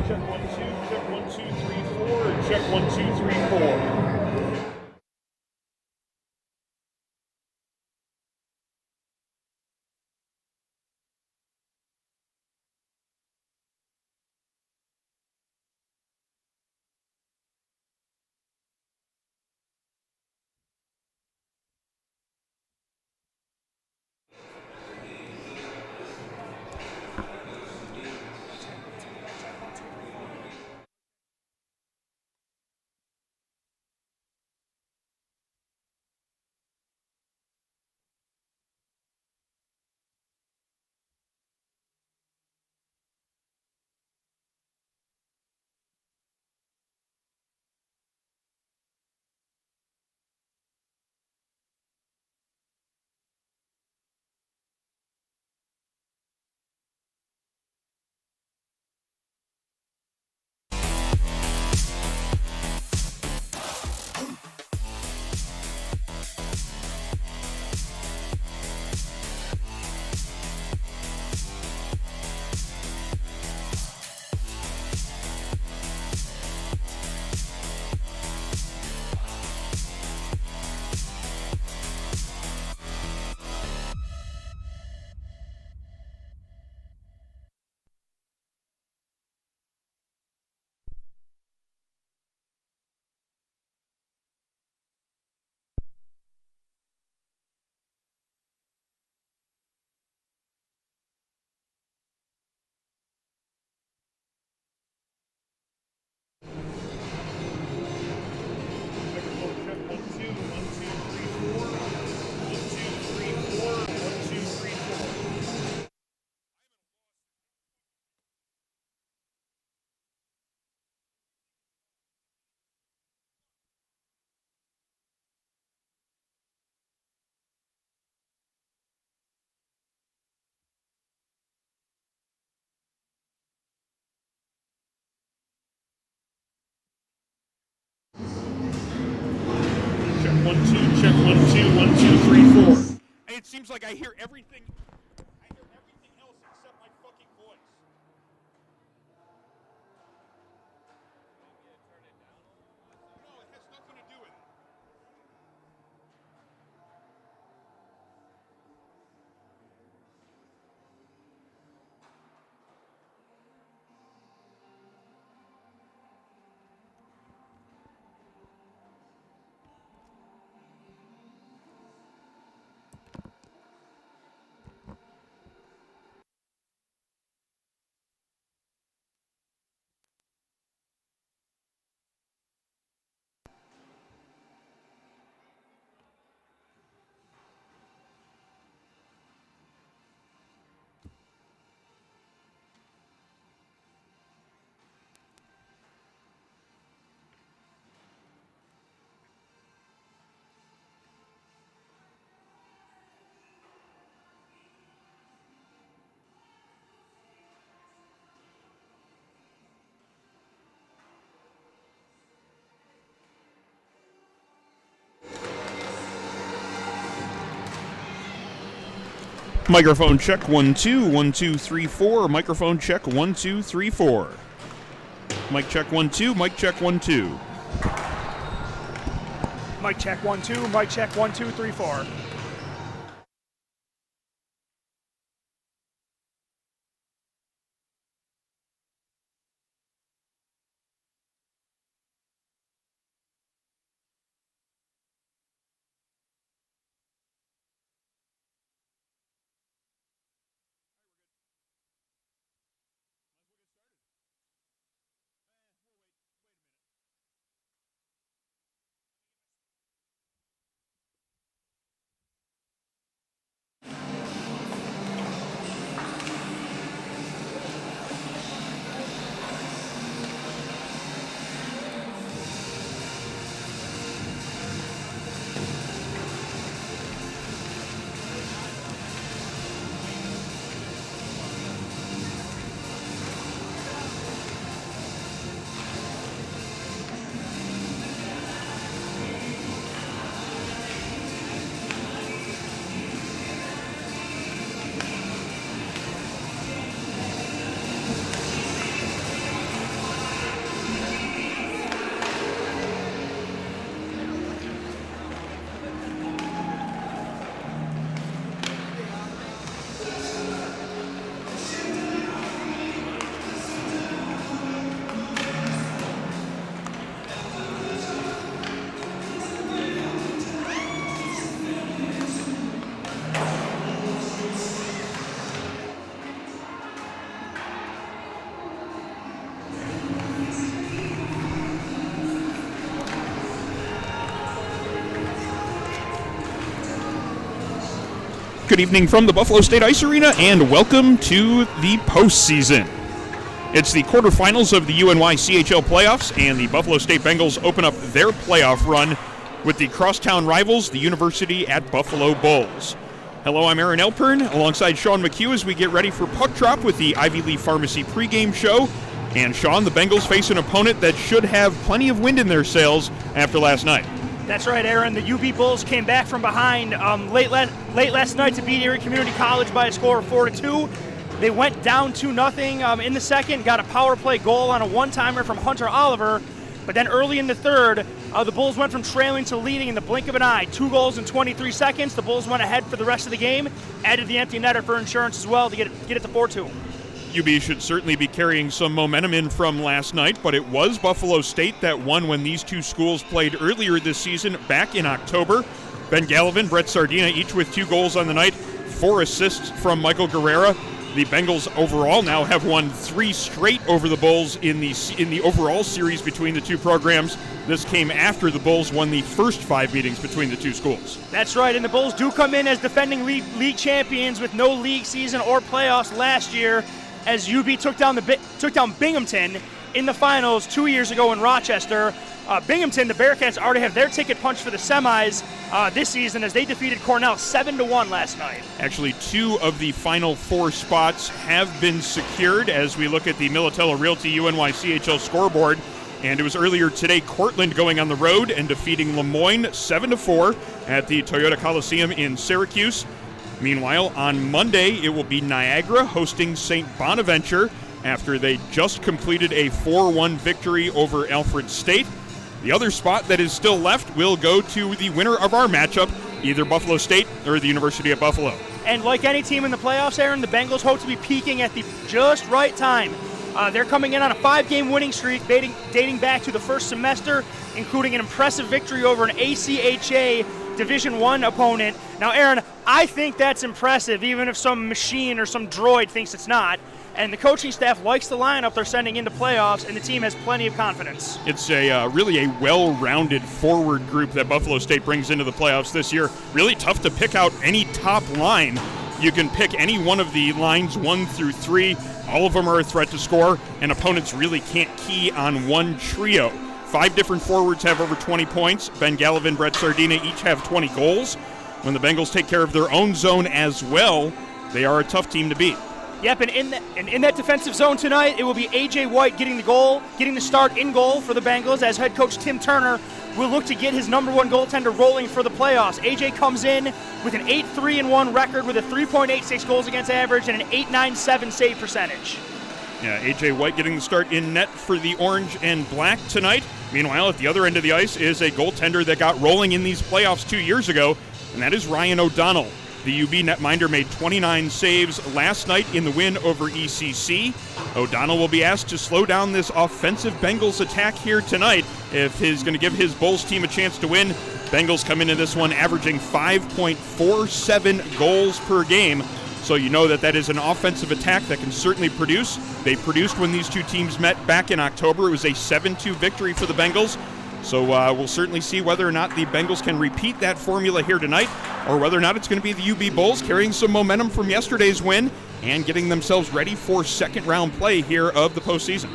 Check 1, 2, 3, 4. Check 1, 2, 3, 4. And it seems like I hear everything. I hear everything else except my fucking voice. No, it has nothing to do with it. Microphone check 1 2 1 2 3 4. Microphone check 1 2 3 4. Mic check 1 2. Mic check 1 2. Mic check 1 2. Mic check 1 2 3 4. Good evening from the Buffalo State Ice Arena, and welcome to the postseason. It's the quarterfinals of the UNYCHL playoffs, and the Buffalo State Bengals open up their playoff run with the crosstown rivals, the University at Buffalo Bulls. Hello, I'm Aaron Elpern, alongside Sean McHugh as we get ready for puck drop with the Ivy Lee Pharmacy pregame show. And Sean, the Bengals face an opponent that should have plenty of wind in their sails after last night. That's right, Aaron. The UB Bulls came back from behind late last night to beat Erie Community College by a score of 4-2. They went down 2-0 in the second, got a power play goal on a one-timer from Hunter Oliver. But then early in the third, the Bulls went from trailing to leading in the blink of an eye. 2 goals in 23 seconds. The Bulls went ahead for the rest of the game, added the empty netter for insurance as well to get it to 4-2. UB should certainly be carrying some momentum in from last night, but it was Buffalo State that won when these two schools played earlier this season back in October. Ben Gallivan, Brett Sardina, each with 2 goals on the night, 4 assists from Michael Guerrera. The Bengals overall now have won 3 straight over the Bulls in the overall series between the two programs. This came after the Bulls won the first 5 meetings between the two schools. That's right, and the Bulls do come in as defending league champions with no league season or playoffs last year, as UB took down Binghamton in the finals 2 years ago in Rochester. Binghamton, the Bearcats already have their ticket punched for the semis this season as they defeated Cornell 7-1 last night. Actually, 2 of the final 4 spots have been secured as we look at the Militello Realty UNYCHL scoreboard. And it was earlier today, Cortland going on the road and defeating Lemoyne 7-4 at the Toyota Coliseum in Syracuse. Meanwhile, on Monday, it will be Niagara hosting St. Bonaventure after they just completed a 4-1 victory over Alfred State. The other spot that is still left will go to the winner of our matchup, either Buffalo State or the University of Buffalo. And like any team in the playoffs, Aaron, the Bengals hope to be peaking at the just right time. They're coming in on a 5-game winning streak dating back to the first semester, including an impressive victory over an ACHA Division I opponent. Now, Aaron, I think that's impressive, even if some machine or some droid thinks it's not. And the coaching staff likes the lineup they're sending into playoffs, and the team has plenty of confidence. It's really a well-rounded forward group that Buffalo State brings into the playoffs this year. Really tough to pick out any top line. You can pick any one of the lines 1 through 3. All of them are a threat to score, and opponents really can't key on one trio. 5 different forwards have over 20 points. Ben Gallivan, Brett Sardina each have 20 goals. When the Bengals take care of their own zone as well, they are a tough team to beat. Yep, and in that defensive zone tonight, it will be A.J. White getting the start in goal for the Bengals, as head coach Tim Turner will look to get his number one goaltender rolling for the playoffs. AJ comes in with an 8-3-1 record with a 3.86 goals against average and an 8.97 save percentage. Yeah, AJ White getting the start in net for the Orange and Black tonight. Meanwhile, at the other end of the ice is a goaltender that got rolling in these playoffs 2 years ago, and that is Ryan O'Donnell. The UB netminder made 29 saves last night in the win over ECC. O'Donnell will be asked to slow down this offensive Bengals attack here tonight if he's going to give his Bulls team a chance to win. Bengals come into this one averaging 5.47 goals per game. So you know that is an offensive attack that can certainly produce. They produced when these two teams met back in October. It was a 7-2 victory for the Bengals. So we'll certainly see whether or not the Bengals can repeat that formula here tonight, or whether or not it's going to be the UB Bulls carrying some momentum from yesterday's win and getting themselves ready for second-round play here of the postseason.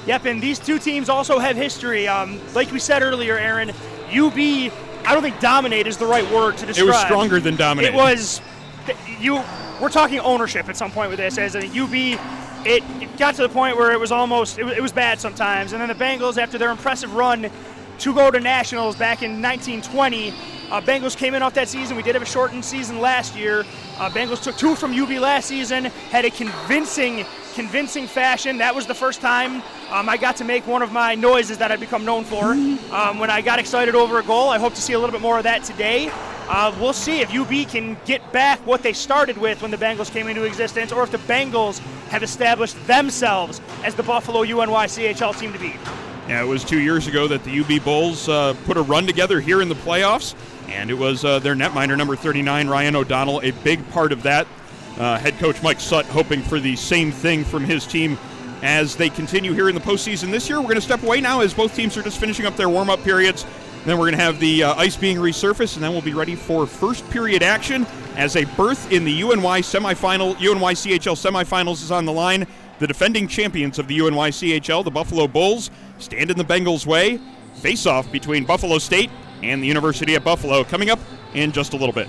Yep, and these two teams also have history. Like we said earlier, Aaron, UB, I don't think dominate is the right word to describe. It was stronger than dominate. We're talking ownership at some point with this. As a UB, it got to the point where it was bad sometimes. And then the Bengals, after their impressive run to go to nationals back in 1920, Bengals came in off that season. We did have a shortened season last year. Bengals took 2 from UB last season, had a convincing fashion. That was the first time I got to make one of my noises that I've become known for. When I got excited over a goal, I hope to see a little bit more of that today. We'll see if UB can get back what they started with when the Bengals came into existence, or if the Bengals have established themselves as the Buffalo UNYCHL team to beat. Yeah, it was 2 years ago that the UB Bulls put a run together here in the playoffs, and it was their netminder, number 39, Ryan O'Donnell, a big part of that. Head coach Mike Sutt hoping for the same thing from his team as they continue here in the postseason this year. We're going to step away now as both teams are just finishing up their warm-up periods. Then we're going to have the ice being resurfaced, and then we'll be ready for first period action as a berth in the UNYCHL semifinals is on the line. The defending champions of the UNYCHL, the Buffalo Bulls, stand in the Bengals' way. Face-off between Buffalo State and the University of Buffalo coming up in just a little bit.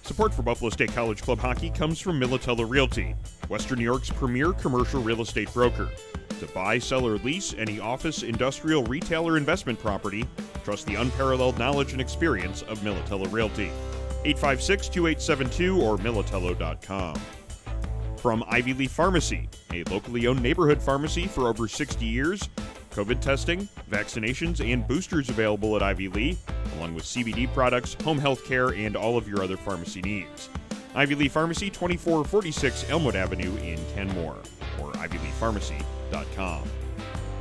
Support for Buffalo State College Club hockey comes from Militello Realty, Western New York's premier commercial real estate broker. To buy, sell, or lease any office, industrial, retail, or investment property, trust the unparalleled knowledge and experience of Militello Realty. 856-2872 or militello.com. From Ivy Leaf Pharmacy, a locally owned neighborhood pharmacy for over 60 years. COVID testing, vaccinations, and boosters available at Ivy Lee, along with CBD products, home health care, and all of your other pharmacy needs. Ivy Lee Pharmacy, 2446 Elmwood Avenue in Kenmore, or ivyleepharmacy.com.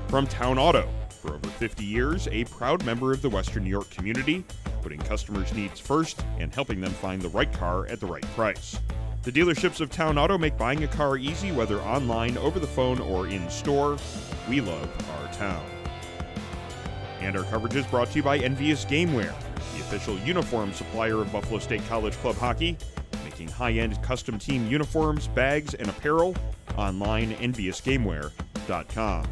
From Town Auto, for over 50 years, a proud member of the Western New York community, putting customers' needs first and helping them find the right car at the right price. The dealerships of Town Auto make buying a car easy, whether online, over the phone, or in store. We love our town. And our coverage is brought to you by Envious Gameware, the official uniform supplier of Buffalo State College Club Hockey, making high-end custom team uniforms, bags, and apparel. Online, enviousgameware.com.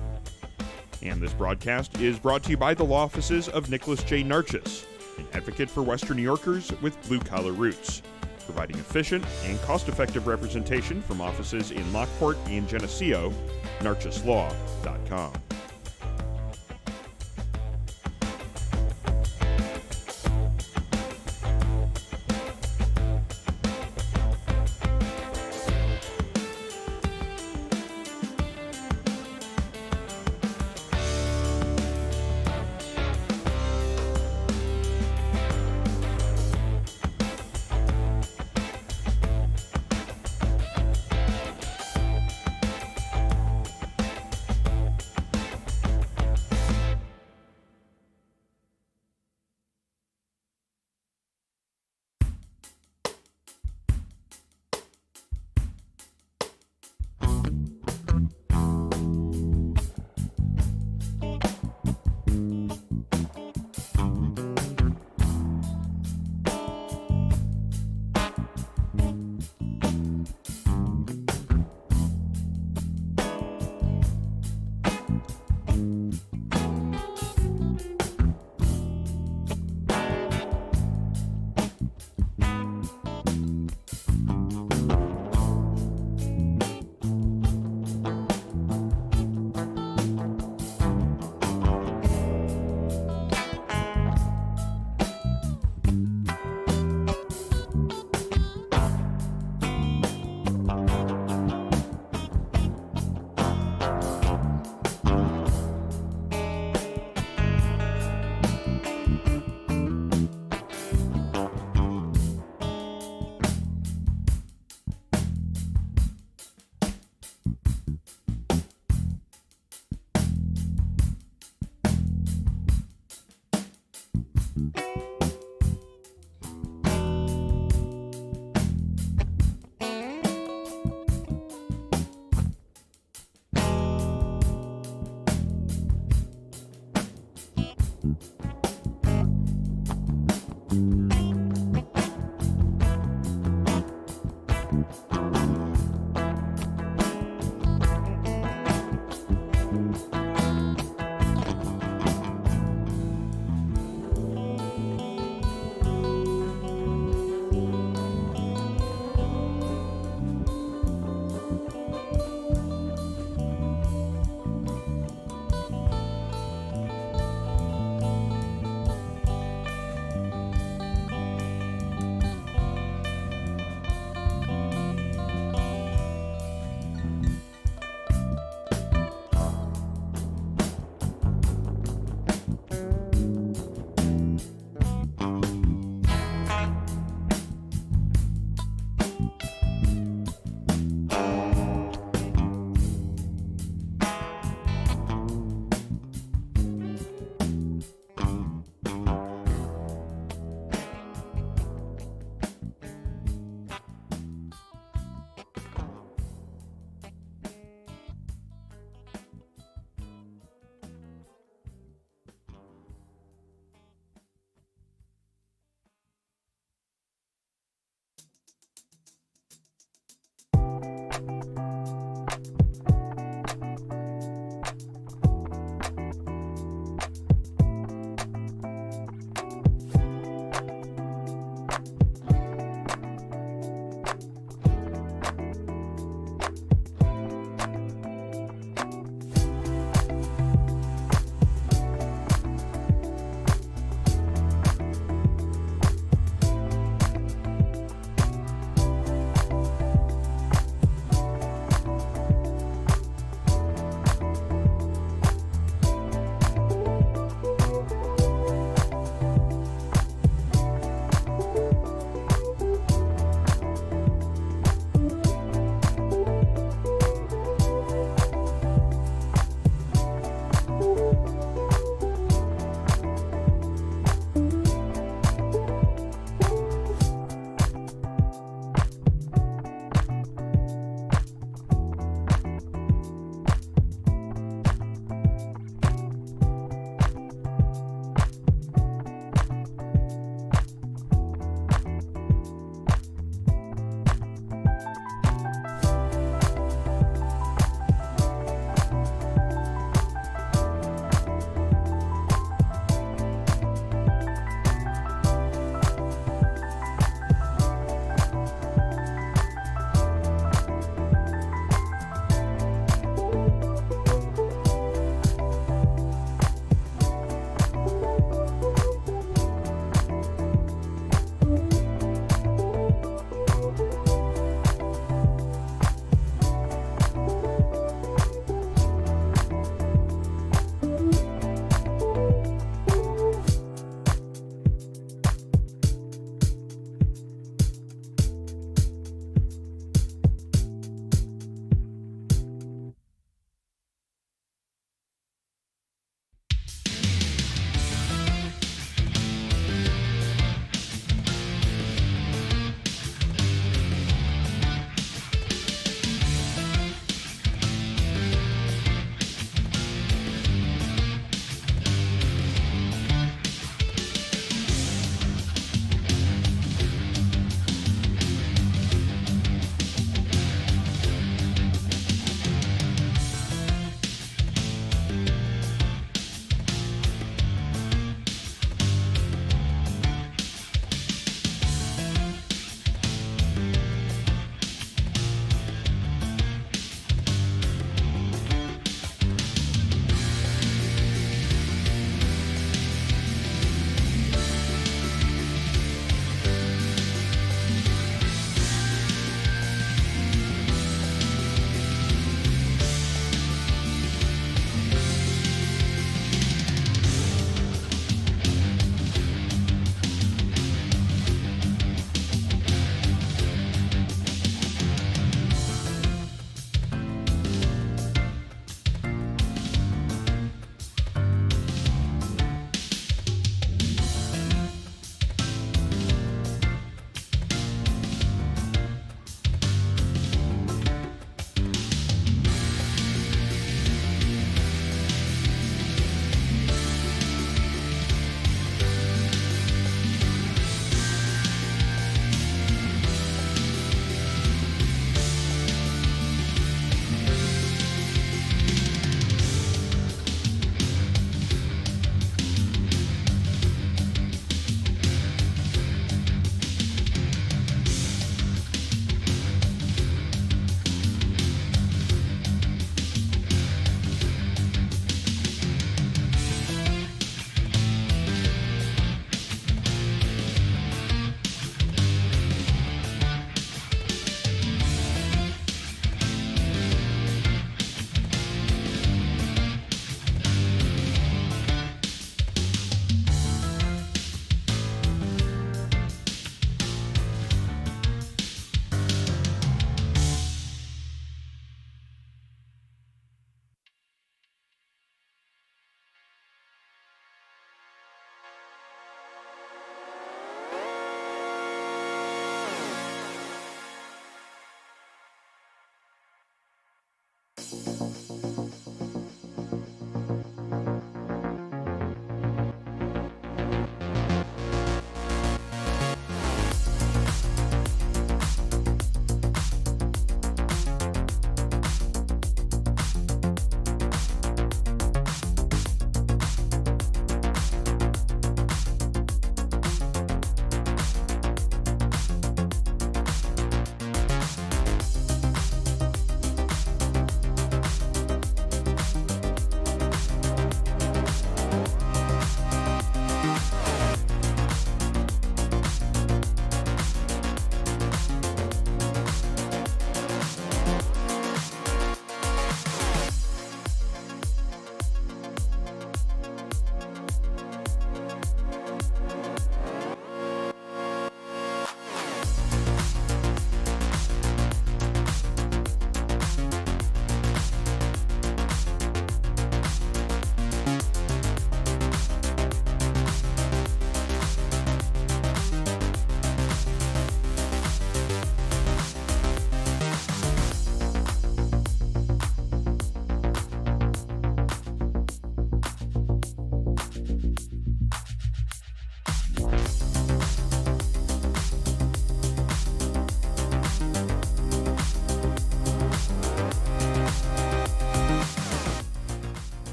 And this broadcast is brought to you by the law offices of Nicholas J. Narchis, an advocate for Western New Yorkers with blue-collar roots, providing efficient and cost-effective representation from offices in Lockport and Geneseo. narchislaw.com.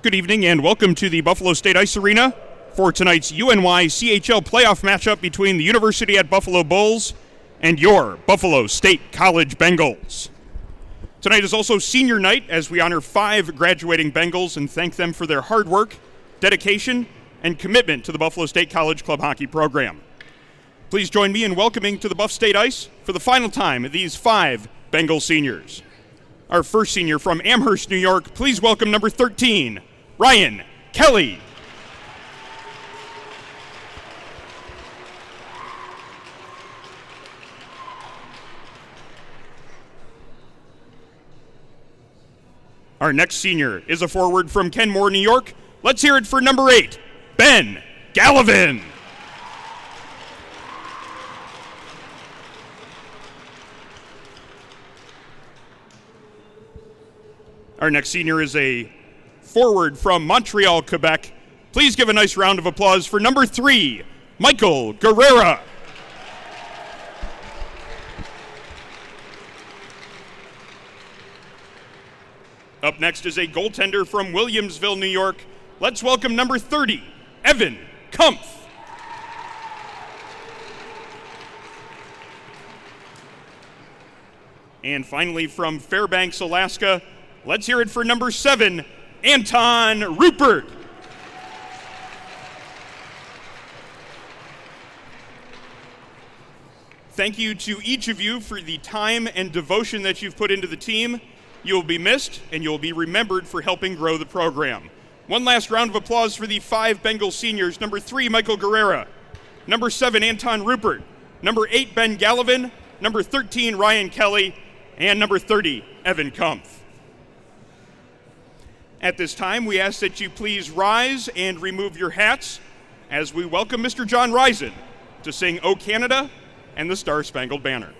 Good evening and welcome to the Buffalo State Ice Arena for tonight's UNYCHL playoff matchup between the University at Buffalo Bulls and your Buffalo State College Bengals. Tonight is also senior night as we honor 5 graduating Bengals and thank them for their hard work, dedication, and commitment to the Buffalo State College Club hockey program. Please join me in welcoming to the Buff State Ice for the final time these 5 Bengal seniors. Our first senior from Amherst, New York, please welcome number 13, Ryan Kelly. Our next senior is a forward from Kenmore, New York. Let's hear it for number 8, Ben Gallivan. Our next senior is a forward from Montreal, Quebec. Please give a nice round of applause for number 3, Michael Guerrera. Up next is a goaltender from Williamsville, New York. Let's welcome number 30, Evan Kumpf. And finally from Fairbanks, Alaska, let's hear it for number 7, Anton Rupert. Thank you to each of you for the time and devotion that you've put into the team. You will be missed, and you will be remembered for helping grow the program. One last round of applause for the 5 Bengal seniors. Number 3, Michael Guerrera. Number 7, Anton Rupert. Number 8, Ben Gallivan. Number 13, Ryan Kelly. And number 30, Evan Kumpf. At this time, we ask that you please rise and remove your hats as we welcome Mr. John Risen to sing O Canada and the Star-Spangled Banner.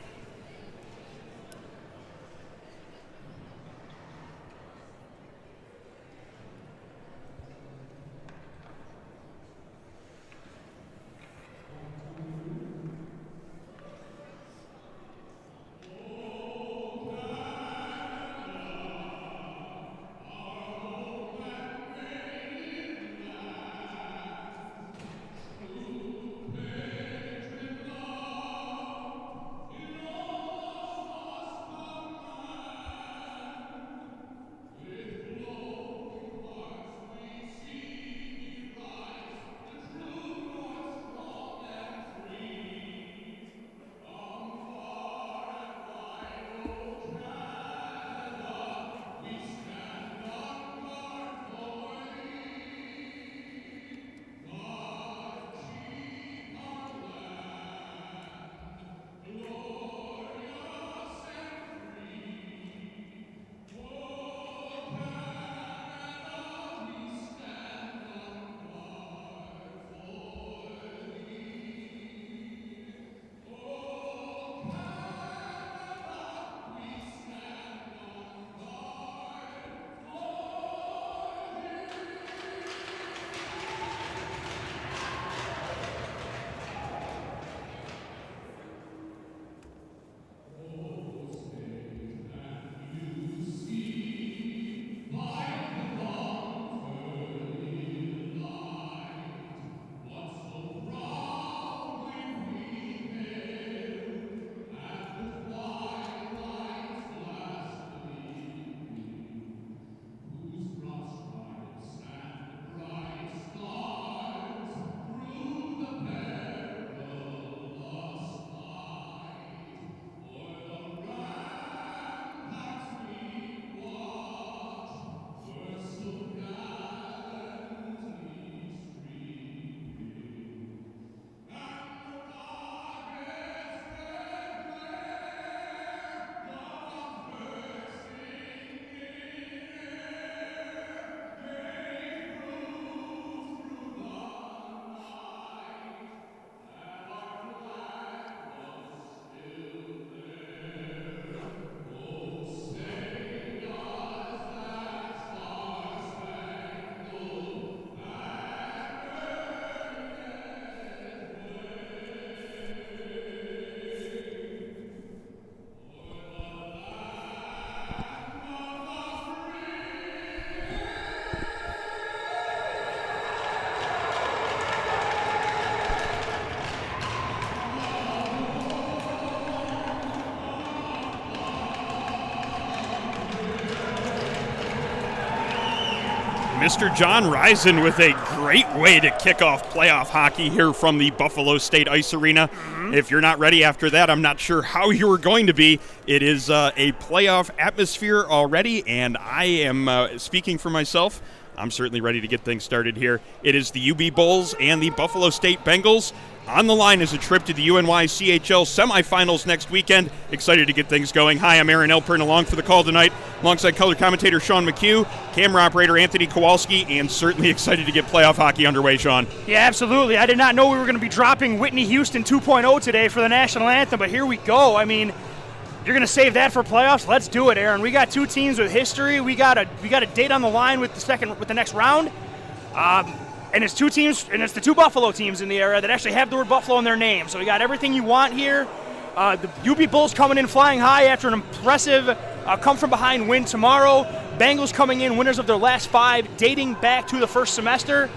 Mr. John Risen with a great way to kick off playoff hockey here from the Buffalo State Ice Arena. If you're not ready after that, I'm not sure how you are going to be. It is a playoff atmosphere already, and I am speaking for myself. I'm certainly ready to get things started here. It is the UB Bulls and the Buffalo State Bengals. On the line is a trip to the UNYCHL semifinals next weekend. Excited to get things going. Hi, I'm Aaron Elpern along for the call tonight, alongside color commentator Sean McHugh, camera operator Anthony Kowalski, and certainly excited to get playoff hockey underway, Sean. Yeah, absolutely. I did not know we were going to be dropping Whitney Houston 2.0 today for the national anthem, but here we go. I mean, you're going to save that for playoffs? Let's do it, Aaron. We got two teams with history. We got a date on the line with the next round. And it's two teams, and it's the two Buffalo teams in the area that actually have the word Buffalo in their name. So we got everything you want here. The UB Bulls coming in flying high after an impressive come-from-behind win tomorrow. Bengals coming in winners of their last 5, dating back to the first semester.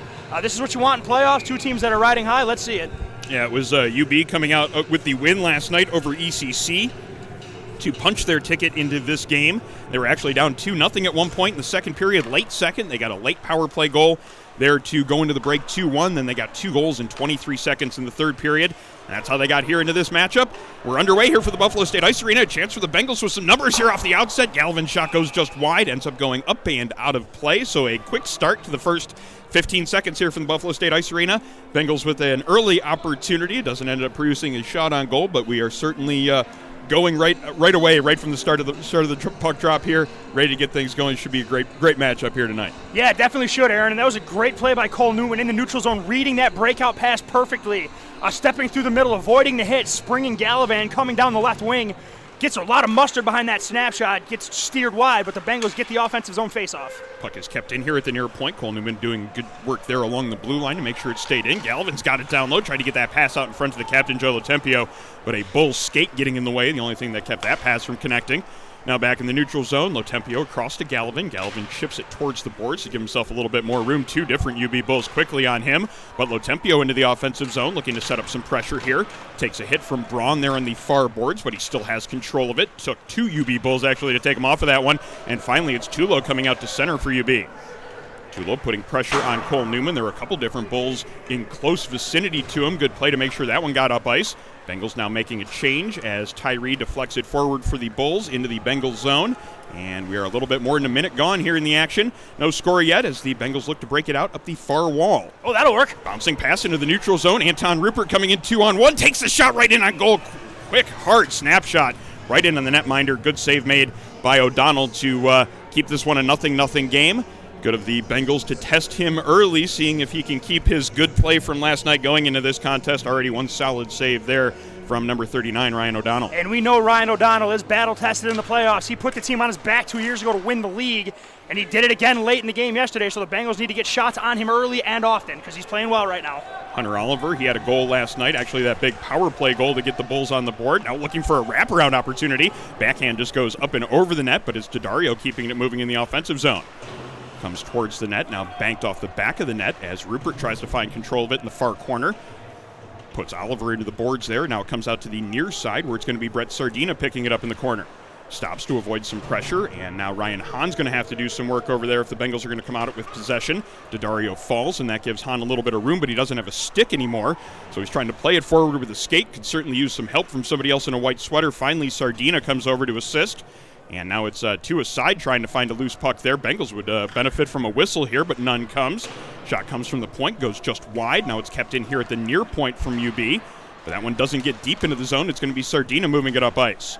This is what you want in playoffs, two teams that are riding high. Let's see it. Yeah, it was UB coming out with the win last night over ECC to punch their ticket into this game. They were actually down 2-0 at one point in the second period, late second. They got a late power play goal there to go into the break 2-1. Then they got 2 goals in 23 seconds in the third period. And that's how they got here into this matchup. We're underway here for the Buffalo State Ice Arena. A chance for the Bengals with some numbers here off the outset. Galvin's shot goes just wide, ends up going up and out of play. So a quick start to the first 15 seconds here from the Buffalo State Ice Arena. Bengals with an early opportunity. It doesn't end up producing a shot on goal, but we are certainly going right away, right from the start of the puck drop here, ready to get things going. Should be a great matchup here tonight. Yeah, it definitely should, Aaron. And that was a great play by Cole Newman in the neutral zone, reading that breakout pass perfectly, stepping through the middle, avoiding the hit, springing Gallivan, coming down the left wing. Gets a lot of mustard behind that snapshot, gets steered wide, but the Bengals get the offensive zone faceoff. Puck is kept in here at the near point. Cole Newman doing good work there along the blue line to make sure it stayed in. Galvin's got it down low, trying to get that pass out in front of the captain, Joe Lotempio, but a Bull skate getting in the way, the only thing that kept that pass from connecting. Now back in the neutral zone, Lotempio across to Galvin. Galvin chips it towards the boards to give himself a little bit more room. 2 different UB Bulls quickly on him, but Lotempio into the offensive zone, looking to set up some pressure here. Takes a hit from Braun there on the far boards, but he still has control of it. Took 2 UB Bulls actually to take him off of that one, and finally it's Tulo coming out to center for UB. Tulo putting pressure on Cole Newman. There were a couple different Bulls in close vicinity to him. Good play to make sure that one got up ice. Bengals now making a change as Tyree deflects it forward for the Bulls into the Bengals zone. And we are a little bit more than a minute gone here in the action. No score yet as the Bengals look to break it out up the far wall. Oh, that'll work. Bouncing pass into the neutral zone. Anton Rupert coming in 2-on-1. Takes the shot right in on goal. Quick, hard snapshot right in on the netminder. Good save made by O'Donnell to keep this one a 0-0 game. Good of the Bengals to test him early, seeing if he can keep his good play from last night going into this contest. Already one solid save there from number 39, Ryan O'Donnell. And we know Ryan O'Donnell is battle-tested in the playoffs. He put the team on his back 2 years ago to win the league, and he did it again late in the game yesterday, so the Bengals need to get shots on him early and often because he's playing well right now. Hunter Oliver, he had a goal last night, actually that big power play goal to get the Bulls on the board. Now looking for a wraparound opportunity. Backhand just goes up and over the net, but it's Daddario keeping it moving in the offensive zone. Comes towards the net, now banked off the back of the net as Rupert tries to find control of it in the far corner. Puts Oliver into the boards there. Now it comes out to the near side where it's going to be Brett Sardina picking it up in the corner. Stops to avoid some pressure, and now Ryan Hahn's going to have to do some work over there if the Bengals are going to come out with possession. Daddario falls, and that gives Hahn a little bit of room, but he doesn't have a stick anymore, so he's trying to play it forward with a skate. Could certainly use some help from somebody else in a white sweater. Finally, Sardina comes over to assist. And now it's to a side trying to find a loose puck there. Bengals would benefit from a whistle here, but none comes. Shot comes from the point, goes just wide. Now it's kept in here at the near point from UB. But that one doesn't get deep into the zone. It's going to be Sardina moving it up ice.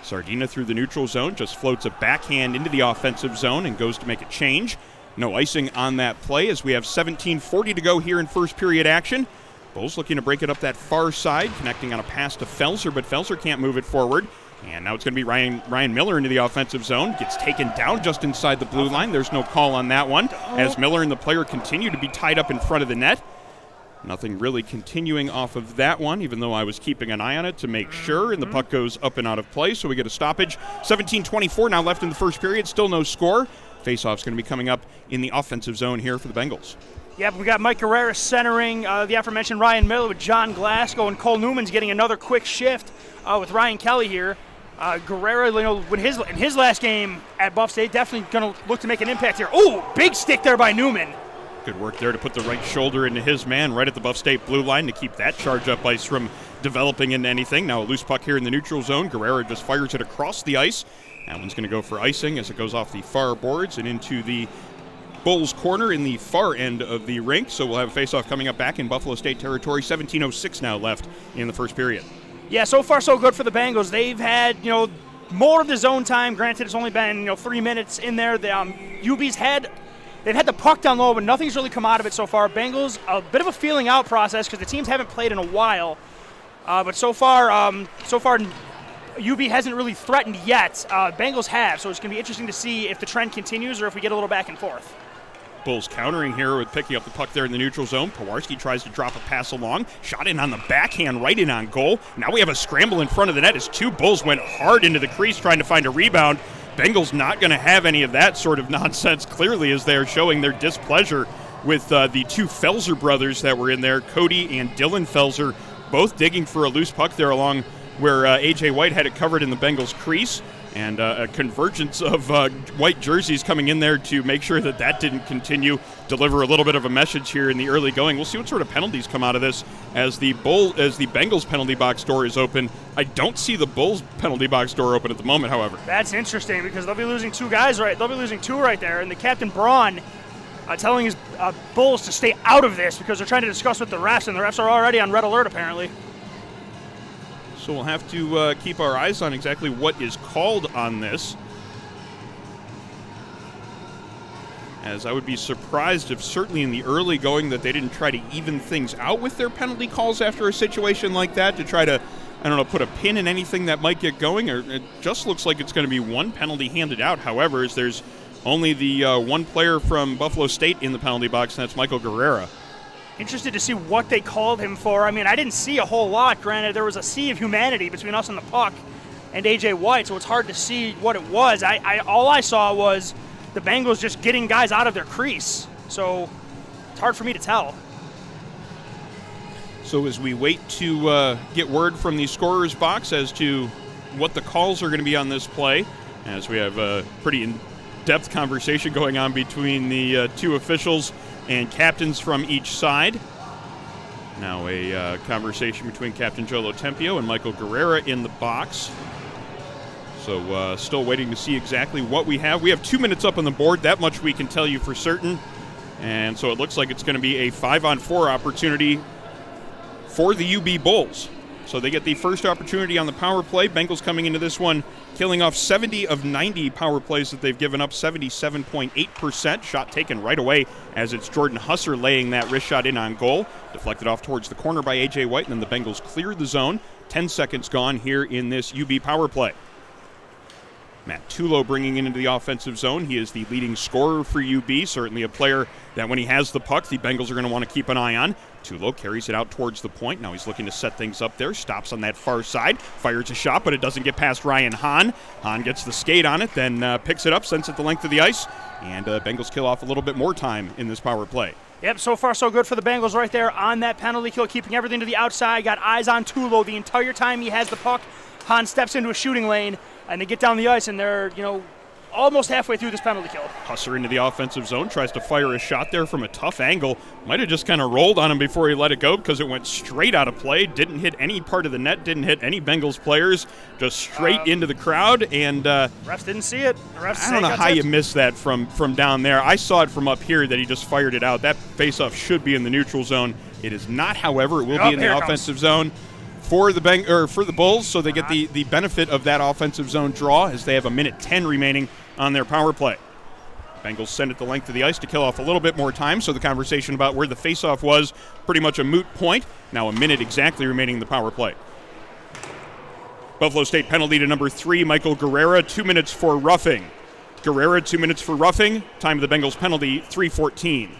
Sardina through the neutral zone, just floats a backhand into the offensive zone and goes to make a change. No icing on that play as we have 17:40 to go here in first period action. Bulls looking to break it up that far side, connecting on a pass to Felser, but Felser can't move it forward. And now it's going to be Ryan Miller into the offensive zone. Gets taken down just inside the blue line. There's no call on that one as Miller and the player continue to be tied up in front of the net. Nothing really continuing off of that one, even though I was keeping an eye on it to make sure, and the puck goes up and out of play, so we get a stoppage. 17:24 now left in the first period, still no score. Faceoff's going to be coming up in the offensive zone here for the Bengals. Yep, we got Mike Carrera centering the aforementioned Ryan Miller with John Glasgow, and Cole Newman's getting another quick shift with Ryan Kelly here. Guerrero, in his last game at Buff State, definitely going to look to make an impact here. Oh, big stick there by Newman. Good work there to put the right shoulder into his man right at the Buff State blue line to keep that charge-up ice from developing into anything. Now a loose puck here in the neutral zone. Guerrero just fires it across the ice. That one's going to go for icing as it goes off the far boards and into the Bulls corner in the far end of the rink. So we'll have a face-off coming up back in Buffalo State territory. 17:06 now left in the first period. Yeah, so far so good for the Bengals. They've had, more of the zone time. Granted, it's only been, 3 minutes in there. They've had the puck down low, but nothing's really come out of it so far. Bengals, a bit of a feeling out process because the teams haven't played in a while. But so far, UB hasn't really threatened yet. Bengals have, so it's going to be interesting to see if the trend continues or if we get a little back and forth. Bulls countering here with picking up the puck there in the neutral zone. Pewarski tries to drop a pass along. Shot in on the backhand, right in on goal. Now we have a scramble in front of the net as two Bulls went hard into the crease trying to find a rebound. Bengals not going to have any of that sort of nonsense, clearly, as they're showing their displeasure with the two Felser brothers that were in there, Cody and Dylan Felser, both digging for a loose puck there along where A.J. White had it covered in the Bengals crease. And a convergence of white jerseys coming in there to make sure that didn't continue. Deliver a little bit of a message here in the early going. We'll see what sort of penalties come out of this as the Bengals penalty box door is open. I don't see the Bulls penalty box door open at the moment, however. That's interesting because they'll be losing two guys, right? They'll be losing two right there. And the Captain Braun telling his Bulls to stay out of this because they're trying to discuss with the refs, and the refs are already on red alert apparently. So we'll have to keep our eyes on exactly what is called on this. As I would be surprised if certainly in the early going that they didn't try to even things out with their penalty calls after a situation like that to try to, put a pin in anything that might get going. Or it just looks like it's going to be one penalty handed out. However, as there's only the one player from Buffalo State in the penalty box, and that's Michael Guerrero. Interested to see what they called him for. I mean, I didn't see a whole lot. Granted, there was a sea of humanity between us and the puck and A.J. White, so it's hard to see what it was. All I saw was the Bengals just getting guys out of their crease. So it's hard for me to tell. So as we wait to get word from the scorer's box as to what the calls are going to be on this play, as we have a pretty in-depth conversation going on between the two officials and captains from each side. Now a conversation between Captain Joe Lotempio and Michael Guerrero in the box. So still waiting to see exactly what we have. We have 2 minutes up on the board. That much we can tell you for certain. And so it looks like it's going to be a 5-on-4 opportunity for the UB Bulls. So they get the first opportunity on the power play. Bengals coming into this one, killing off 70 of 90 power plays that they've given up, 77.8%. Shot taken right away as it's Jordan Husser laying that wrist shot in on goal. Deflected off towards the corner by A.J. White, and then the Bengals clear the zone. 10 seconds gone here in this UB power play. Matt Tulo bringing into the offensive zone. He is the leading scorer for UB, certainly a player that when he has the puck, the Bengals are going to want to keep an eye on. Tulo carries it out towards the point. Now he's looking to set things up there. Stops on that far side. Fires a shot, but it doesn't get past Ryan Hahn. Hahn gets the skate on it, then picks it up, sends it the length of the ice, and Bengals kill off a little bit more time in this power play. Yep, so far so good for the Bengals right there on that penalty kill, keeping everything to the outside. Got eyes on Tulo the entire time he has the puck. Hahn steps into a shooting lane, and they get down the ice, and they're, almost halfway through this penalty kill. Husser into the offensive zone, tries to fire a shot there from a tough angle. Might have just kind of rolled on him before he let it go because it went straight out of play. Didn't hit any part of the net, didn't hit any Bengals players, just straight into the crowd. And refs didn't see it. I don't know how you missed that from down there. I saw it from up here that he just fired it out. That faceoff should be in the neutral zone. It is not, however. It will be in the offensive zone for the Bulls, so they get the benefit of that offensive zone draw as they have 1:10 remaining on their power play. Bengals send it the length of the ice to kill off a little bit more time, so the conversation about where the faceoff was pretty much a moot point. Now 1 minute exactly remaining in the power play. Buffalo State penalty to number 3, Michael Guerrero, 2 minutes for roughing. Guerrero, 2 minutes for roughing. Time of the Bengals penalty, 3:14.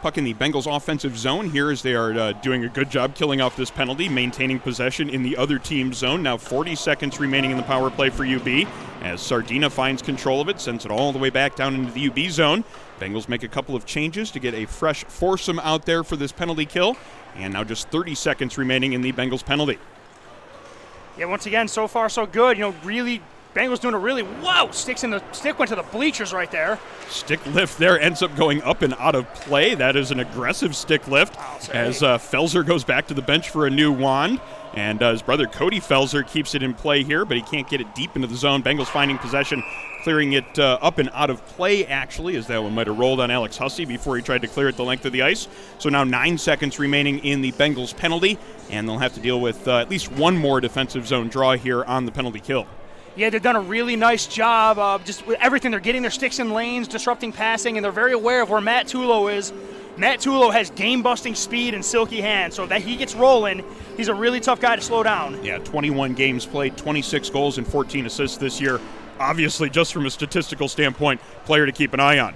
Puck in the Bengals offensive zone here as they are doing a good job killing off this penalty, maintaining possession in the other team's zone. Now 40 seconds remaining in the power play for UB as Sardina finds control of it, sends it all the way back down into the UB zone. Bengals make a couple of changes to get a fresh foursome out there for this penalty kill. And now just 30 seconds remaining in the Bengals penalty. Yeah, once again, so far so good. Really, Bengals doing a really, stick went to the bleachers right there. Stick lift there ends up going up and out of play. That is an aggressive stick lift as Felser goes back to the bench for a new wand. And his brother Cody Felser keeps it in play here, but he can't get it deep into the zone. Bengals finding possession, clearing it up and out of play, actually, as that one might have rolled on Alex Hussey before he tried to clear it the length of the ice. So now 9 seconds remaining in the Bengals penalty, and they'll have to deal with at least one more defensive zone draw here on the penalty kill. Yeah, they've done a really nice job of just with everything. They're getting their sticks in lanes, disrupting passing, and they're very aware of where Matt Tulo is. Matt Tulo has game-busting speed and silky hands, so that he gets rolling, he's a really tough guy to slow down. Yeah, 21 games played, 26 goals and 14 assists this year. Obviously, just from a statistical standpoint, player to keep an eye on.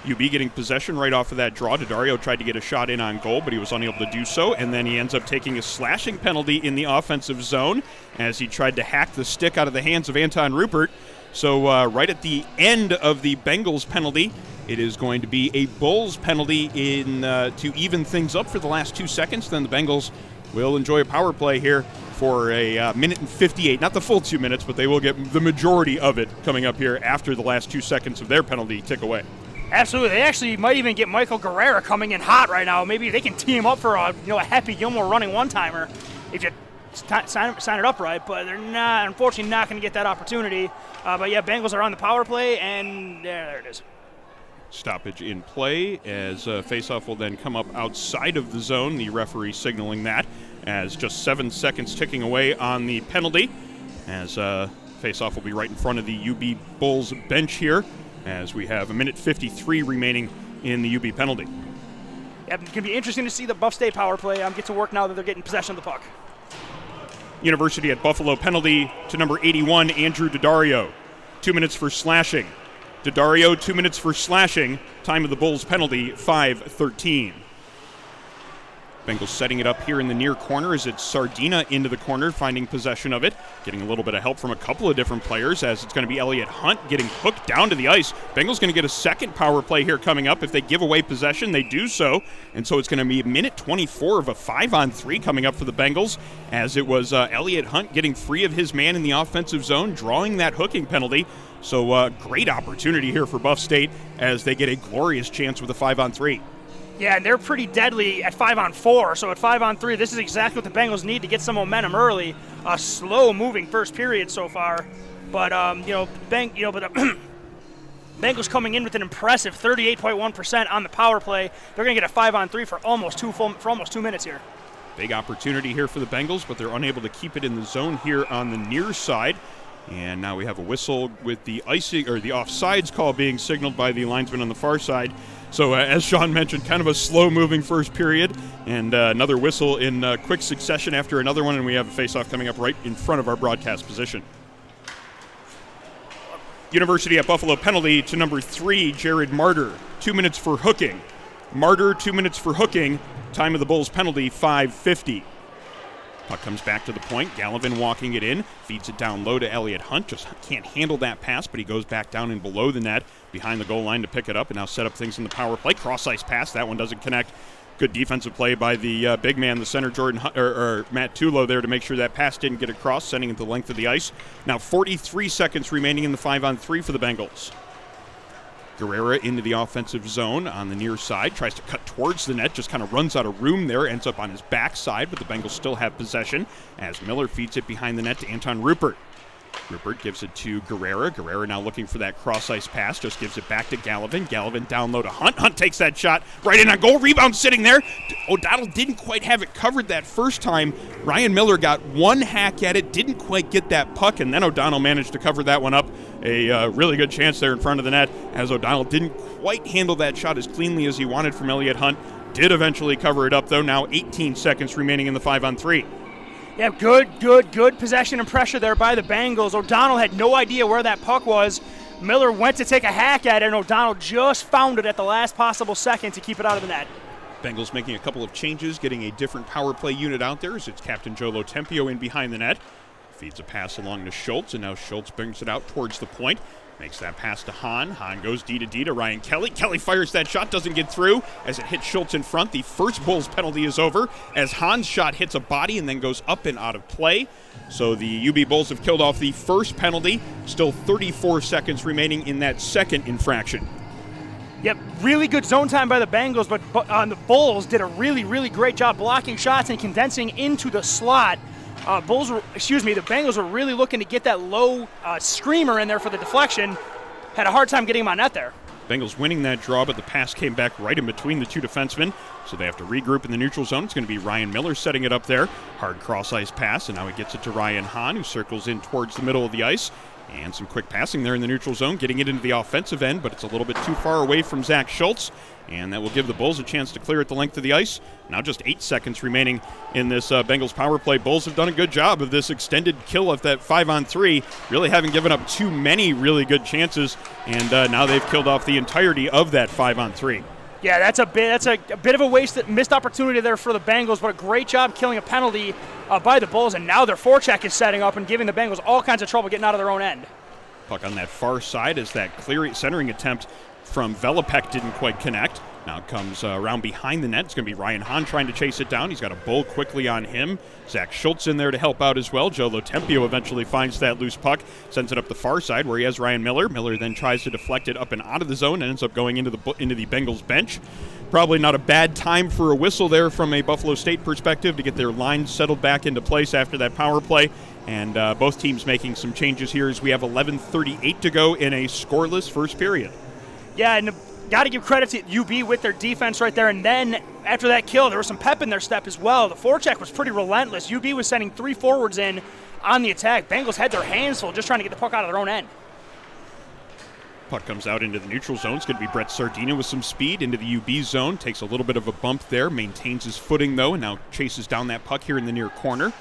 UB getting possession right off of that draw. Daddario tried to get a shot in on goal, but he was unable to do so, and then he ends up taking a slashing penalty in the offensive zone as he tried to hack the stick out of the hands of Anton Rupert. So right at the end of the Bengals penalty, it is going to be a Bulls penalty to even things up for the last 2 seconds. Then the Bengals will enjoy a power play here for a minute and 58. Not the full 2 minutes, but they will get the majority of it coming up here after the last 2 seconds of their penalty tick away. Absolutely. They actually might even get Michael Guerrera coming in hot right now. Maybe they can team up for a Happy Gilmore running one-timer if you sign it up right, but they're unfortunately not going to get that opportunity. But yeah, Bengals are on the power play, and there it is. Stoppage in play as faceoff will then come up outside of the zone. The referee signaling that as just 7 seconds ticking away on the penalty as faceoff will be right in front of the UB Bulls bench here as we have a minute 53 remaining in the UB penalty. Yeah, it's going to be interesting to see the Buff State power play get to work now that they're getting possession of the puck. University at Buffalo penalty to number 81, Andrew Daddario. 2 minutes for slashing. Daddario, 2 minutes for slashing. Time of the Bulls penalty, 5:13. Bengals setting it up here in the near corner as it's Sardina into the corner, finding possession of it. Getting a little bit of help from a couple of different players as it's going to be Elliott Hunt getting hooked down to the ice. Bengals going to get a second power play here coming up. If they give away possession, they do so. And so it's going to be a minute 24 of a 5-on-3 coming up for the Bengals as it was Elliott Hunt getting free of his man in the offensive zone, drawing that hooking penalty. So great opportunity here for Buff State as they get a glorious chance with a 5-on-3. Yeah, and they're pretty deadly at 5-on-4. So at 5-on-3, this is exactly what the Bengals need to get some momentum early. A slow-moving first period so far, but Bengals coming in with an impressive 38.1% on the power play. They're going to get a 5-on-3 for almost 2 minutes here. Big opportunity here for the Bengals, but they're unable to keep it in the zone here on the near side. And now we have a whistle with the icing or the offsides call being signaled by the linesman on the far side. So as Sean mentioned, kind of a slow-moving first period, and another whistle in quick succession after another one, and we have a face-off coming up right in front of our broadcast position. University at Buffalo penalty to number 3, Jared Martyr. 2 minutes for hooking. Martyr, 2 minutes for hooking. Time of the Bulls penalty, 5:50. Puck comes back to the point. Gallivan walking it in. Feeds it down low to Elliott Hunt. Just can't handle that pass, but he goes back down and below the net behind the goal line to pick it up and now set up things in the power play. Cross-ice pass. That one doesn't connect. Good defensive play by the big man, the center, Matt Tulo there to make sure that pass didn't get across, sending it the length of the ice. Now 43 seconds remaining in the 5-on-3 for the Bengals. Guerrera into the offensive zone on the near side, tries to cut towards the net, just kind of runs out of room there, ends up on his backside, but the Bengals still have possession as Miller feeds it behind the net to Anton Rupert. Rupert gives it to Guerrera. Guerrera now looking for that cross-ice pass, just gives it back to Gallivan. Gallivan down low to Hunt. Hunt takes that shot right in on goal. Rebound sitting there. O'Donnell didn't quite have it covered that first time. Ryan Miller got one hack at it, didn't quite get that puck, and then O'Donnell managed to cover that one up. A really good chance there in front of the net as O'Donnell didn't quite handle that shot as cleanly as he wanted from Elliott Hunt. Did eventually cover it up, though. Now 18 seconds remaining in the 5-on-3. Yeah, good possession and pressure there by the Bengals. O'Donnell had no idea where that puck was. Miller went to take a hack at it, and O'Donnell just found it at the last possible second to keep it out of the net. Bengals making a couple of changes, getting a different power play unit out there as it's Captain Joe Lotempio in behind the net. Feeds a pass along to Schultz, and now Schultz brings it out towards the point. Makes that pass to Hahn. Hahn goes D to D to Ryan Kelly. Kelly fires that shot, doesn't get through as it hits Schultz in front. The first Bulls penalty is over as Hahn's shot hits a body and then goes up and out of play. So the UB Bulls have killed off the first penalty. Still 34 seconds remaining in that second infraction. Yep, really good zone time by the Bengals, but the Bulls did a really great job blocking shots and condensing into the slot. The Bengals were really looking to get that low screamer in there for the deflection. Had a hard time getting him on net there. Bengals winning that draw, but the pass came back right in between the two defensemen, so they have to regroup in the neutral zone. It's going to be Ryan Miller setting it up there. Hard cross-ice pass, and now he gets it to Ryan Hahn, who circles in towards the middle of the ice. And some quick passing there in the neutral zone, getting it into the offensive end, but it's a little bit too far away from Zach Schultz, and that will give the Bulls a chance to clear it the length of the ice. Now just 8 seconds remaining in this Bengals power play. Bulls have done a good job of this extended kill of that 5-on-3. Really haven't given up too many really good chances, and now they've killed off the entirety of that 5-on-3. Yeah, that's a bit of a missed opportunity there for the Bengals, but a great job killing a penalty by the Bulls, and now their forecheck is setting up and giving the Bengals all kinds of trouble getting out of their own end. Puck on that far side as that centering attempt from Velopek didn't quite connect. Now it comes around behind the net. It's going to be Ryan Hahn trying to chase it down. He's got a Bull quickly on him. Zach Schultz in there to help out as well. Joe Lotempio eventually finds that loose puck, sends it up the far side where he has Ryan Miller. Miller then tries to deflect it up and out of the zone and ends up going into the Bengals bench. Probably not a bad time for a whistle there from a Buffalo State perspective to get their lines settled back into place after that power play. And both teams making some changes here as we have 11:38 to go in a scoreless first period. Yeah, and got to give credit to UB with their defense right there. And then after that kill, there was some pep in their step as well. The forecheck was pretty relentless. UB was sending 3 forwards in on the attack. Bengals had their hands full just trying to get the puck out of their own end. Puck comes out into the neutral zone. It's going to be Brett Sardina with some speed into the UB zone. Takes a little bit of a bump there. Maintains his footing, though, and now chases down that puck here in the near corner.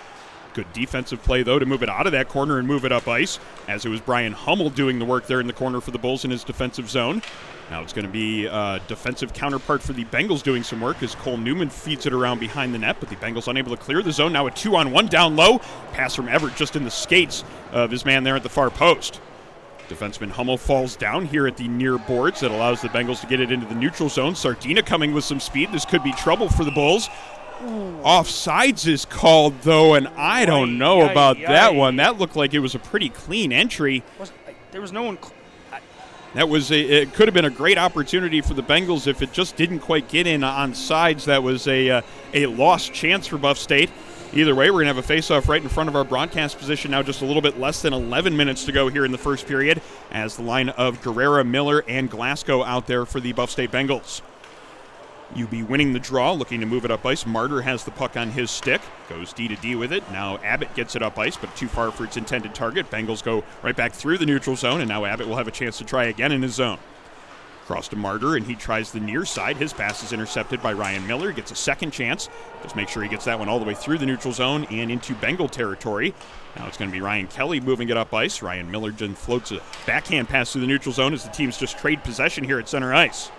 Good defensive play, though, to move it out of that corner and move it up ice, as it was Brian Hummel doing the work there in the corner for the Bulls in his defensive zone. Now it's going to be a defensive counterpart for the Bengals doing some work as Cole Newman feeds it around behind the net, but the Bengals unable to clear the zone. Now a 2-on-1 down low. Pass from Everett just in the skates of his man there at the far post. Defenseman Hummel falls down here at the near boards. That allows the Bengals to get it into the neutral zone. Sardina coming with some speed. This could be trouble for the Bulls. Offsides is called, though, and I don't know about that one. That looked like it was a pretty clean entry. There was no one. It could have been a great opportunity for the Bengals if it just didn't quite get in on sides. That was a lost chance for Buff State. Either way, we're going to have a face-off right in front of our broadcast position now, just a little bit less than 11 minutes to go here in the first period, as the line of Guerrera, Miller, and Glasgow out there for the Buff State Bengals. UB winning the draw, looking to move it up ice. Martyr has the puck on his stick, goes D to D with it. Now Abbott gets it up ice, but too far for its intended target. Bengals go right back through the neutral zone, and now Abbott will have a chance to try again in his zone. Cross to Martyr, and he tries the near side. His pass is intercepted by Ryan Miller. Gets a second chance. Just make sure he gets that one all the way through the neutral zone and into Bengal territory. Now it's going to be Ryan Kelly moving it up ice. Ryan Miller then floats a backhand pass through the neutral zone as the teams just trade possession here at center ice.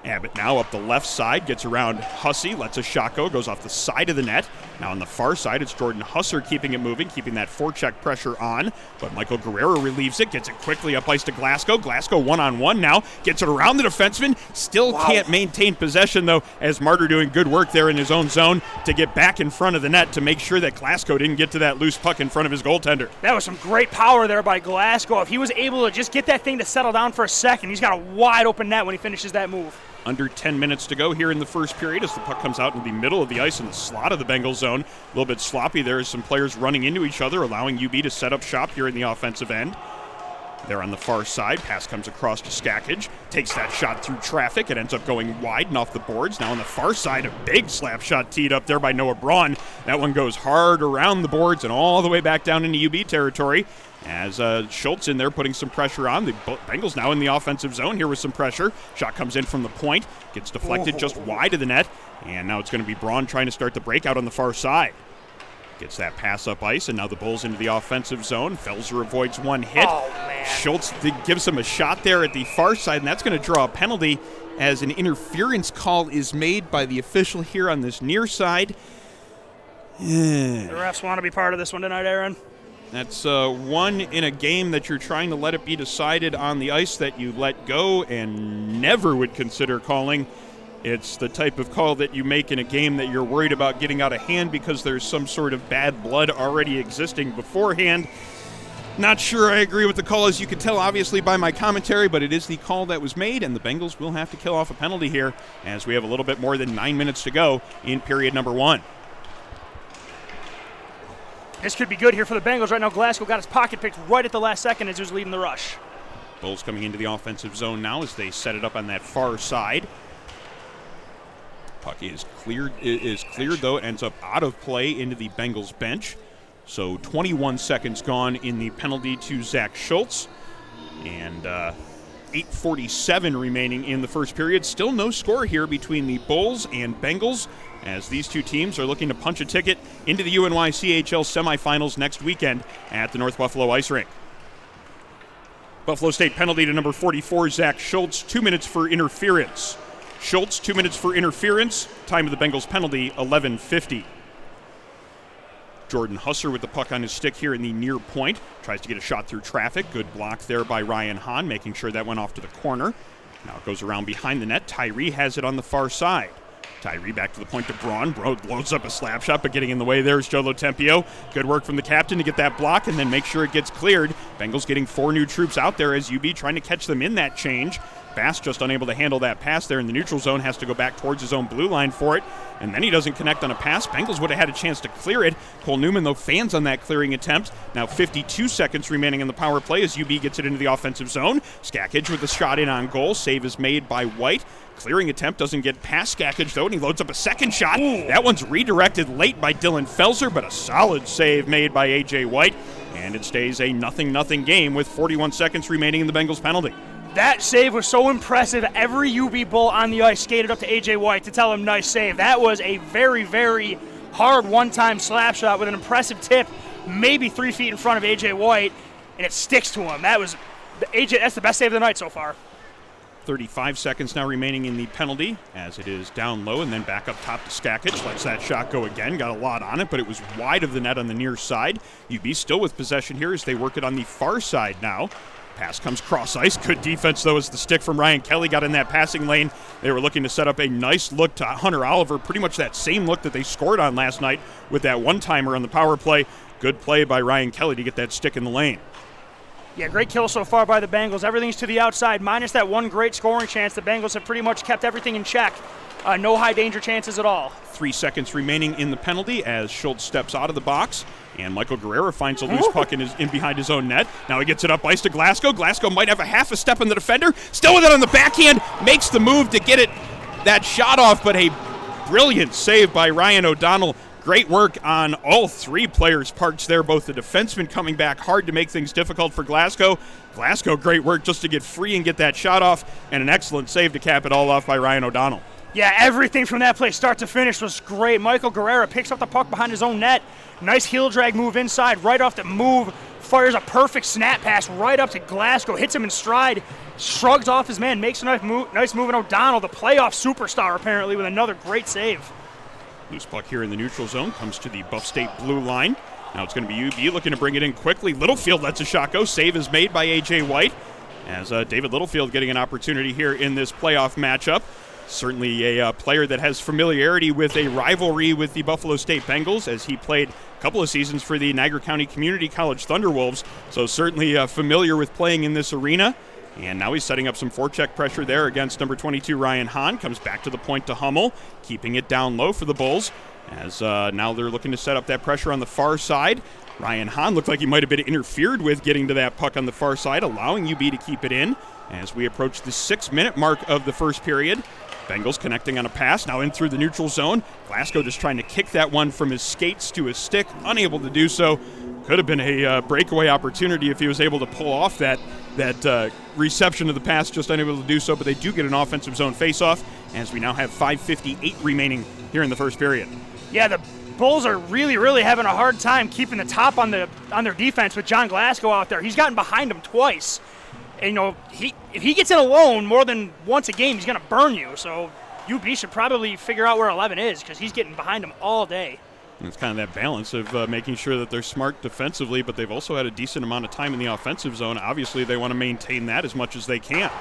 Abbott now up the left side, gets around Hussey, lets a shot go, goes off the side of the net. Now on the far side, it's Jordan Husser keeping it moving, keeping that forecheck pressure on. But Michael Guerrero relieves it, gets it quickly up ice to Glasgow. Glasgow one-on-one now, gets it around the defenseman. Still can't maintain possession, though, as Martyr doing good work there in his own zone to get back in front of the net to make sure that Glasgow didn't get to that loose puck in front of his goaltender. That was some great power there by Glasgow. If he was able to just get that thing to settle down for a second, he's got a wide open net when he finishes that move. Under 10 minutes to go here in the first period as the puck comes out in the middle of the ice in the slot of the Bengals zone. A little bit sloppy there as some players running into each other, allowing UB to set up shop here in the offensive end. There on the far side, pass comes across to Skakage, takes that shot through traffic. It ends up going wide and off the boards. Now on the far side, a big slap shot teed up there by Noah Braun. That one goes hard around the boards and all the way back down into UB territory. As Schultz in there putting some pressure on. The Bengals now in the offensive zone here with some pressure. Shot comes in from the point, gets deflected just wide of the net. And now it's going to be Braun trying to start the breakout on the far side. Gets that pass up ice, and now the Bulls into the offensive zone. Felser avoids one hit. Schultz gives him a shot there at the far side, and that's going to draw a penalty as an interference call is made by the official here on this near side. The refs want to be part of this one tonight, Aaron. That's one in a game that you're trying to let it be decided on the ice that you let go and never would consider calling. It's the type of call that you make in a game that you're worried about getting out of hand because there's some sort of bad blood already existing beforehand. Not sure I agree with the call, as you can tell, obviously, by my commentary, but it is the call that was made, and the Bengals will have to kill off a penalty here as we have a little bit more than 9 minutes to go in period number 1. This could be good here for the Bengals. Right now, Glasgow got his pocket picked right at the last second as he was leading the rush. Bulls coming into the offensive zone now as they set it up on that far side. Puck is cleared, though. It ends up out of play into the Bengals bench. So 21 seconds gone in the penalty to Zach Schultz. And 8:47 remaining in the first period. Still no score here between the Bulls and Bengals, as these two teams are looking to punch a ticket into the UNYCHL semifinals next weekend at the North Buffalo Ice Rink. Buffalo State penalty to number 44, Zach Schultz, 2 minutes for interference. Schultz, 2 minutes for interference. Time of the Bengals penalty, 11:50. Jordan Husser with the puck on his stick here in the near point. Tries to get a shot through traffic. Good block there by Ryan Hahn, making sure that went off to the corner. Now it goes around behind the net. Tyree has it on the far side. Tyree back to the point to Braun. Braun loads up a slap shot, but getting in the way there is Joe Lotempio. Good work from the captain to get that block and then make sure it gets cleared. Bengals getting 4 new troops out there as UB trying to catch them in that change. Bass just unable to handle that pass there in the neutral zone, has to go back towards his own blue line for it, and then he doesn't connect on a pass. Bengals would have had a chance to clear it. Cole Newman, though, fans on that clearing attempt. Now 52 seconds remaining in the power play as UB gets it into the offensive zone. Skakage with the shot in on goal. Save is made by White. Clearing attempt doesn't get past Skakage, though, and he loads up a second shot. Ooh. That That one's redirected late by Dylan Felser, but a solid save made by A.J. White, and it stays a 0-0 game with 41 seconds remaining in the Bengals penalty. That save was so impressive. Every UB Bull on the ice skated up to A.J. White to tell him nice save. That was a very, very hard one-time slap shot with an impressive tip, maybe 3 feet in front of A.J. White, and it sticks to him. That's the best save of the night so far. 35 seconds now remaining in the penalty as it is down low and then back up top to Skakage. Lets that shot go again. Got a lot on it, but it was wide of the net on the near side. UB still with possession here as they work it on the far side now. Pass comes cross ice. Good defense, though, as the stick from Ryan Kelly got in that passing lane. They were looking to set up a nice look to Hunter Oliver, pretty much that same look that they scored on last night with that one-timer on the power play. Good play by Ryan Kelly to get that stick in the lane. Yeah, great kill so far by the Bengals. Everything's to the outside, minus that one great scoring chance. The Bengals have pretty much kept everything in check. No high-danger chances at all. 3 seconds remaining in the penalty as Schultz steps out of the box, and Michael Guerrera finds a loose puck in behind his own net. Now he gets it up ice to Glasgow. Glasgow might have a half a step on the defender. Still with it on the backhand. Makes the move to get that shot off, but a brilliant save by Ryan O'Donnell. Great work on all 3 players' parts there, both the defenseman coming back hard to make things difficult for Glasgow. Glasgow, great work just to get free and get that shot off, and an excellent save to cap it all off by Ryan O'Donnell. Yeah, everything from that play, start to finish, was great. Michael Guerrera picks up the puck behind his own net. Nice heel drag move inside, right off the move. Fires a perfect snap pass right up to Glasgow, hits him in stride, shrugs off his man, makes a nice move, and O'Donnell, the playoff superstar apparently, with another great save. Loose puck here in the neutral zone, comes to the Buff State blue line. Now it's going to be UB looking to bring it in quickly. Littlefield lets a shot go. Save is made by A.J. White, as David Littlefield getting an opportunity here in this playoff matchup. Certainly a player that has familiarity with a rivalry with the Buffalo State Bengals, as he played a couple of seasons for the Niagara County Community College Thunderwolves, so certainly familiar with playing in this arena. And now he's setting up some forecheck pressure there against number 22, Ryan Hahn. Comes back to the point to Hummel, keeping it down low for the Bulls, as now they're looking to set up that pressure on the far side. Ryan Hahn looked like he might have been interfered with getting to that puck on the far side, allowing UB to keep it in as we approach the 6-minute mark of the first period. Bengals connecting on a pass, now in through the neutral zone. Glasgow just trying to kick that one from his skates to his stick, unable to do so. Could have been a breakaway opportunity if he was able to pull off that reception of the pass, just unable to do so, but they do get an offensive zone faceoff, as we now have 5:58 remaining here in the first period. Yeah, the Bulls are really, really having a hard time keeping the top on their defense with John Glasgow out there. He's gotten behind him twice. And, if he gets in alone more than once a game, he's going to burn you. So UB should probably figure out where 11 is, because he's getting behind him all day. And it's kind of that balance of making sure that they're smart defensively, but they've also had a decent amount of time in the offensive zone. Obviously, they want to maintain that as much as they can.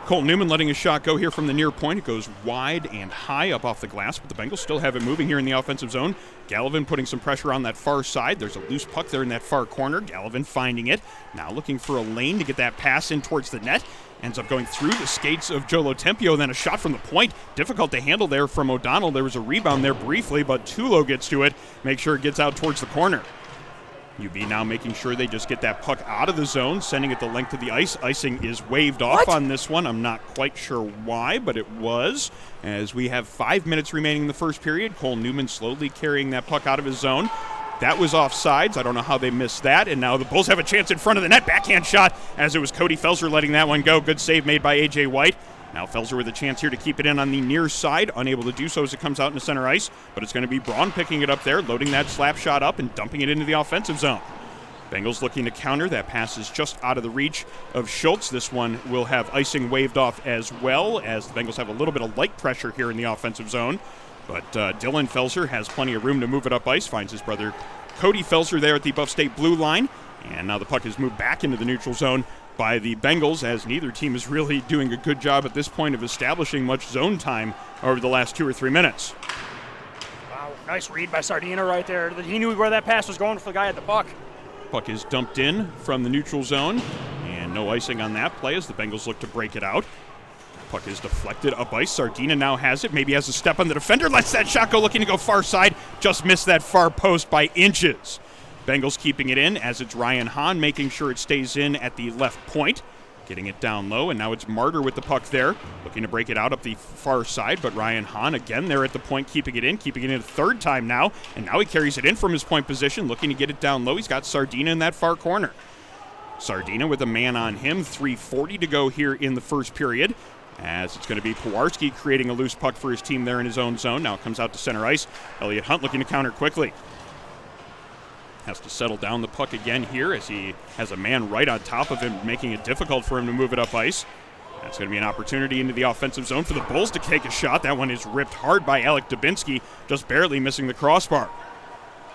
Cole Newman letting a shot go here from the near point. It goes wide and high up off the glass, but the Bengals still have it moving here in the offensive zone. Gallivan putting some pressure on that far side. There's a loose puck there in that far corner. Gallivan finding it. Now looking for a lane to get that pass in towards the net. Ends up going through the skates of Jolo Tempio. Then a shot from the point. Difficult to handle there from O'Donnell. There was a rebound there briefly, but Tulo gets to it. Make sure it gets out towards the corner. UB now making sure they just get that puck out of the zone, sending it the length of the ice. Icing is waved off on this one. I'm not quite sure why, but it was. As we have 5 minutes remaining in the first period, Cole Newman slowly carrying that puck out of his zone. That was offsides. I don't know how they missed that. And now the Bulls have a chance in front of the net. Backhand shot as it was Cody Felser letting that one go. Good save made by A.J. White. Now Felser with a chance here to keep it in on the near side. Unable to do so as it comes out into center ice. But it's going to be Braun picking it up there, loading that slap shot up and dumping it into the offensive zone. Bengals looking to counter. That pass is just out of the reach of Schultz. This one will have icing waved off as well, as the Bengals have a little bit of light pressure here in the offensive zone. But Dylan Felser has plenty of room to move it up ice. Finds his brother Cody Felser there at the Buff State blue line. And now the puck is moved back into the neutral zone by the Bengals, as neither team is really doing a good job at this point of establishing much zone time over the last 2 or 3 minutes. Wow, nice read by Sardina right there. He knew where that pass was going for the guy at the puck. Puck is dumped in from the neutral zone, and no icing on that play as the Bengals look to break it out. Puck is deflected up ice. Sardina now has it, maybe has a step on the defender, lets that shot go, looking to go far side, just missed that far post by inches. Bengals keeping it in as it's Ryan Hahn making sure it stays in at the left point. Getting it down low, and now it's Martyr with the puck there, looking to break it out up the far side, but Ryan Hahn again there at the point, keeping it in a third time now, and now he carries it in from his point position, looking to get it down low. He's got Sardina in that far corner. Sardina with a man on him, 3:40 to go here in the first period, as it's going to be Pewarski creating a loose puck for his team there in his own zone. Now it comes out to center ice. Elliott Hunt looking to counter quickly. Has to settle down the puck again here as he has a man right on top of him, making it difficult for him to move it up ice. That's going to be an opportunity into the offensive zone for the Bulls to take a shot. That one is ripped hard by Alec Dubinsky, just barely missing the crossbar.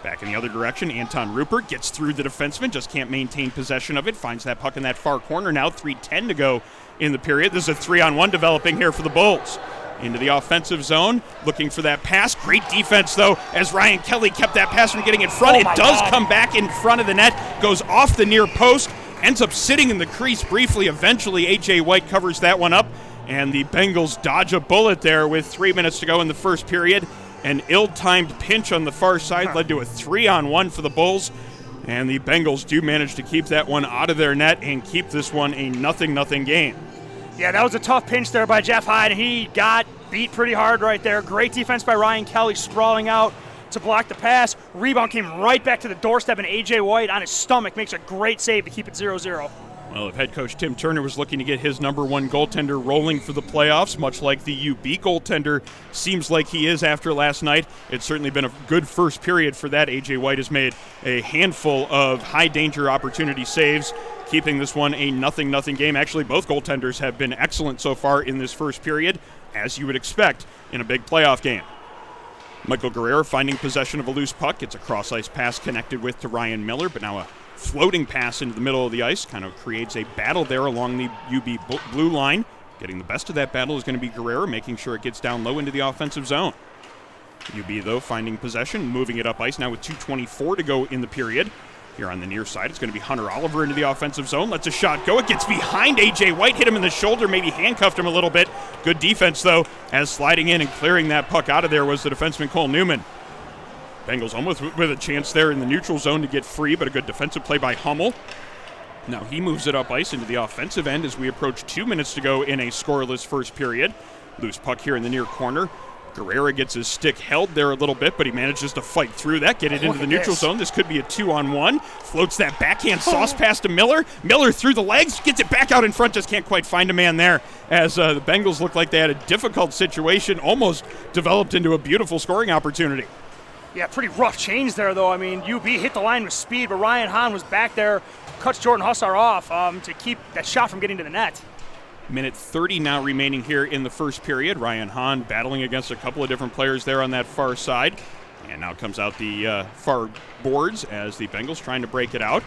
Back in the other direction, Anton Rupert gets through the defenseman, just can't maintain possession of it. Finds that puck in that far corner now, 3:10 to go in the period. This is a 3-on-1 developing here for the Bulls. Into the offensive zone, looking for that pass. Great defense, though, as Ryan Kelly kept that pass from getting in front. It does come back in front of the net, goes off the near post, ends up sitting in the crease briefly. Eventually, A.J. White covers that one up, and the Bengals dodge a bullet there with 3 minutes to go in the first period. An ill-timed pinch on the far side led to a 3-on-1 for the Bulls, and the Bengals do manage to keep that one out of their net and keep this one a 0-0 game. Yeah, that was a tough pinch there by Jeff Hyde, and he got beat pretty hard right there. Great defense by Ryan Kelly, sprawling out to block the pass. Rebound came right back to the doorstep, and A.J. White on his stomach makes a great save to keep it 0-0. Well, if head coach Tim Turner was looking to get his number one goaltender rolling for the playoffs, much like the UB goaltender seems like he is after last night, it's certainly been a good first period for that. A.J. White has made a handful of high-danger opportunity saves, keeping this one a 0-0 game. Actually, both goaltenders have been excellent so far in this first period, as you would expect in a big playoff game. Michael Guerrero finding possession of a loose puck. It's a cross-ice pass connected with to Ryan Miller, but now a floating pass into the middle of the ice kind of creates a battle there along the UB blue line. Getting the best of that battle is going to be Guerrero, making sure it gets down low into the offensive zone. UB, though, finding possession, moving it up ice now with 2:24 to go in the period. Here on the near side, it's going to be Hunter Oliver into the offensive zone. Lets a shot go. It gets behind A.J. White, hit him in the shoulder, maybe handcuffed him a little bit. Good defense, though, as sliding in and clearing that puck out of there was the defenseman Cole Newman. Bengals almost with a chance there in the neutral zone to get free, but a good defensive play by Hummel. Now he moves it up ice into the offensive end as we approach 2 minutes to go in a scoreless first period. Loose puck here in the near corner. Guerrero gets his stick held there a little bit, but he manages to fight through that, get it into the neutral zone. This could be a 2-on-1. Floats that backhand sauce pass to Miller. Miller through the legs, gets it back out in front, just can't quite find a man there, as the Bengals looked like they had a difficult situation, almost developed into a beautiful scoring opportunity. Yeah, pretty rough change there, though. I mean, UB hit the line with speed, but Ryan Hahn was back there, cuts Jordan Hussar off to keep that shot from getting to the net. Minute 30 now remaining here in the first period. Ryan Hahn battling against a couple of different players there on that far side. And now comes out the far boards as the Bengals trying to break it out.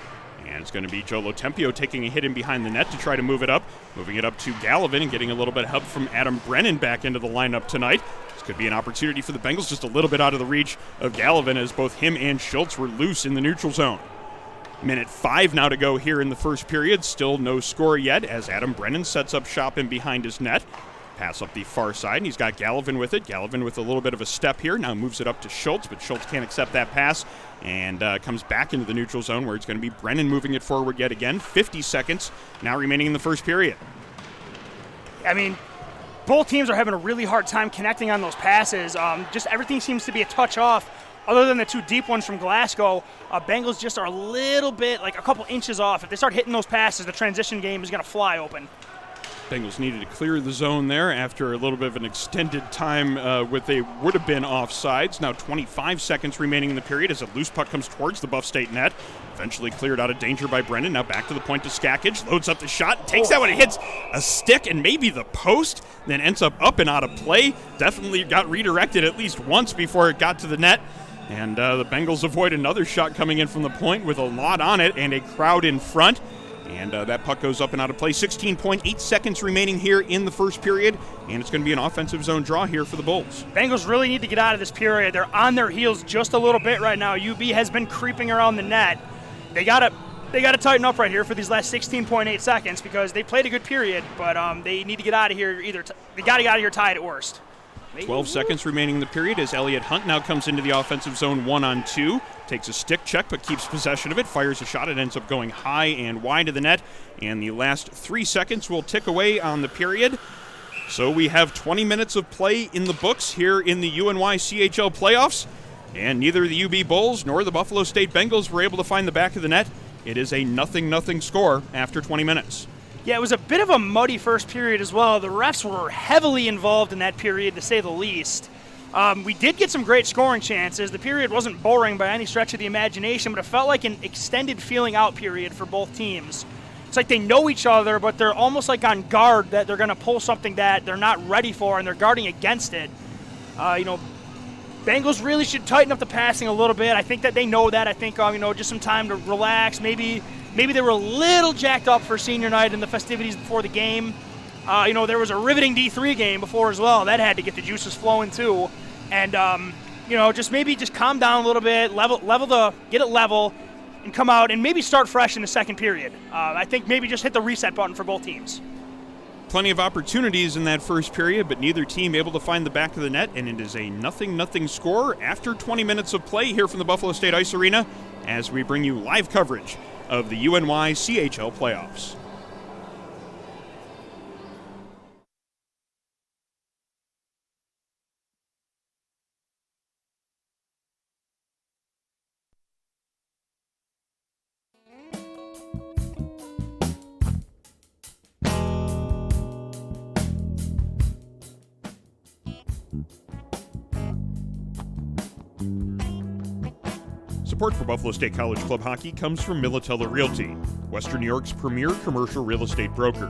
And it's going to be Joe Lotempio taking a hit in behind the net to try to move it up. Moving it up to Gallivan and getting a little bit of help from Adam Brennan back into the lineup tonight. This could be an opportunity for the Bengals, just a little bit out of the reach of Gallivan as both him and Schultz were loose in the neutral zone. Minute 5 now to go here in the first period. Still no score yet as Adam Brennan sets up shop in behind his net. Pass up the far side, and he's got Gallivan with it. Gallivan with a little bit of a step here. Now moves it up to Schultz, but Schultz can't accept that pass and comes back into the neutral zone where it's going to be Brennan moving it forward yet again. 50 seconds now remaining in the first period. I mean, both teams are having a really hard time connecting on those passes. Just everything seems to be a touch off. Other than the 2 deep ones from Glasgow, Bengals just are a little bit, like a couple inches off. If they start hitting those passes, the transition game is going to fly open. Bengals needed to clear the zone there after a little bit of an extended time with they would have been offsides. Now 25 seconds remaining in the period as a loose puck comes towards the Buff State net. Eventually cleared out of danger by Brennan. Now back to the point to Skakich. Loads up the shot. Takes that one. It hits a stick and maybe the post. Then ends up and out of play. Definitely got redirected at least once before it got to the net. And the Bengals avoid another shot coming in from the point with a lot on it and a crowd in front. And that puck goes up and out of play. 16.8 seconds remaining here in the first period. And it's going to be an offensive zone draw here for the Bulls. Bengals really need to get out of this period. They're on their heels just a little bit right now. UB has been creeping around the net. They got to tighten up right here for these last 16.8 seconds because they played a good period, but they need to get out of here. They got to get out of here tied at worst. 12 seconds remaining in the period as Elliott Hunt now comes into the offensive zone 1-on-2. Takes a stick check but keeps possession of it. Fires a shot. It ends up going high and wide of the net. And the last 3 seconds will tick away on the period. So we have 20 minutes of play in the books here in the UNYCHL playoffs. And neither the UB Bulls nor the Buffalo State Bengals were able to find the back of the net. It is a 0-0 score after 20 minutes. Yeah, it was a bit of a muddy first period as well. The refs were heavily involved in that period, to say the least. We did get some great scoring chances. The period wasn't boring by any stretch of the imagination, but it felt like an extended feeling out period for both teams. It's like they know each other, but they're almost like on guard that they're going to pull something that they're not ready for, and they're guarding against it. Bengals really should tighten up the passing a little bit. I think that they know that. I think, just some time to relax. Maybe they were a little jacked up for senior night and the festivities before the game. There was a riveting D3 game before as well. That had to get the juices flowing too. And, just calm down a little bit, get it level, and come out and maybe start fresh in the second period. I think maybe just hit the reset button for both teams. Plenty of opportunities in that first period, but neither team able to find the back of the net, and it is a 0-0 score after 20 minutes of play here from the Buffalo State Ice Arena as we bring you live coverage of the UNYCHL playoffs. Support for Buffalo State College Club hockey comes from Militello Realty, Western New York's premier commercial real estate broker.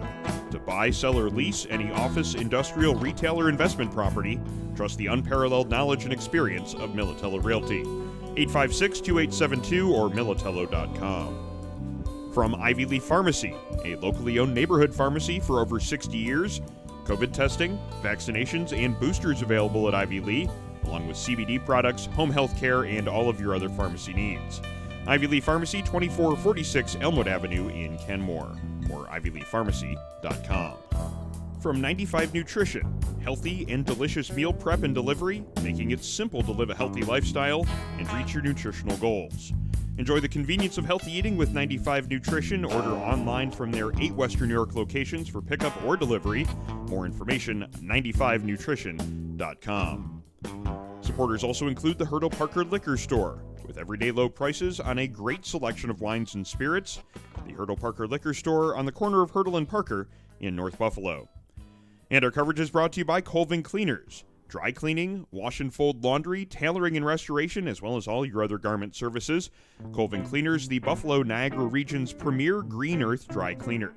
To buy, sell, or lease any office, industrial, retail, or investment property, trust the unparalleled knowledge and experience of Militello Realty. 856-2872 or militello.com. From Ivy Leaf Pharmacy, a locally owned neighborhood pharmacy for over 60 years, COVID testing, vaccinations, and boosters available at Ivy Lee, along with CBD products, home health care, and all of your other pharmacy needs. Ivy Lee Pharmacy, 2446 Elmwood Avenue in Kenmore, or ivyleepharmacy.com. From 95 Nutrition, healthy and delicious meal prep and delivery, making it simple to live a healthy lifestyle and reach your nutritional goals. Enjoy the convenience of healthy eating with 95 Nutrition. Order online from their 8 Western New York locations for pickup or delivery. More information, 95nutrition.com. Supporters also include the Hertel Parker Liquor Store, with everyday low prices on a great selection of wines and spirits. The Hertel Parker Liquor Store on the corner of Hertel and Parker in North Buffalo. And our coverage is brought to you by Colvin Cleaners. Dry cleaning, wash and fold laundry, tailoring and restoration, as well as all your other garment services. Colvin Cleaners, the Buffalo Niagara region's premier green earth dry cleaner.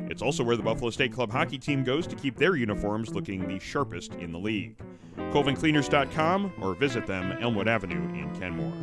It's also where the Buffalo State Club hockey team goes to keep their uniforms looking the sharpest in the league. colvincleaners.com, or visit them Elmwood Avenue in Kenmore.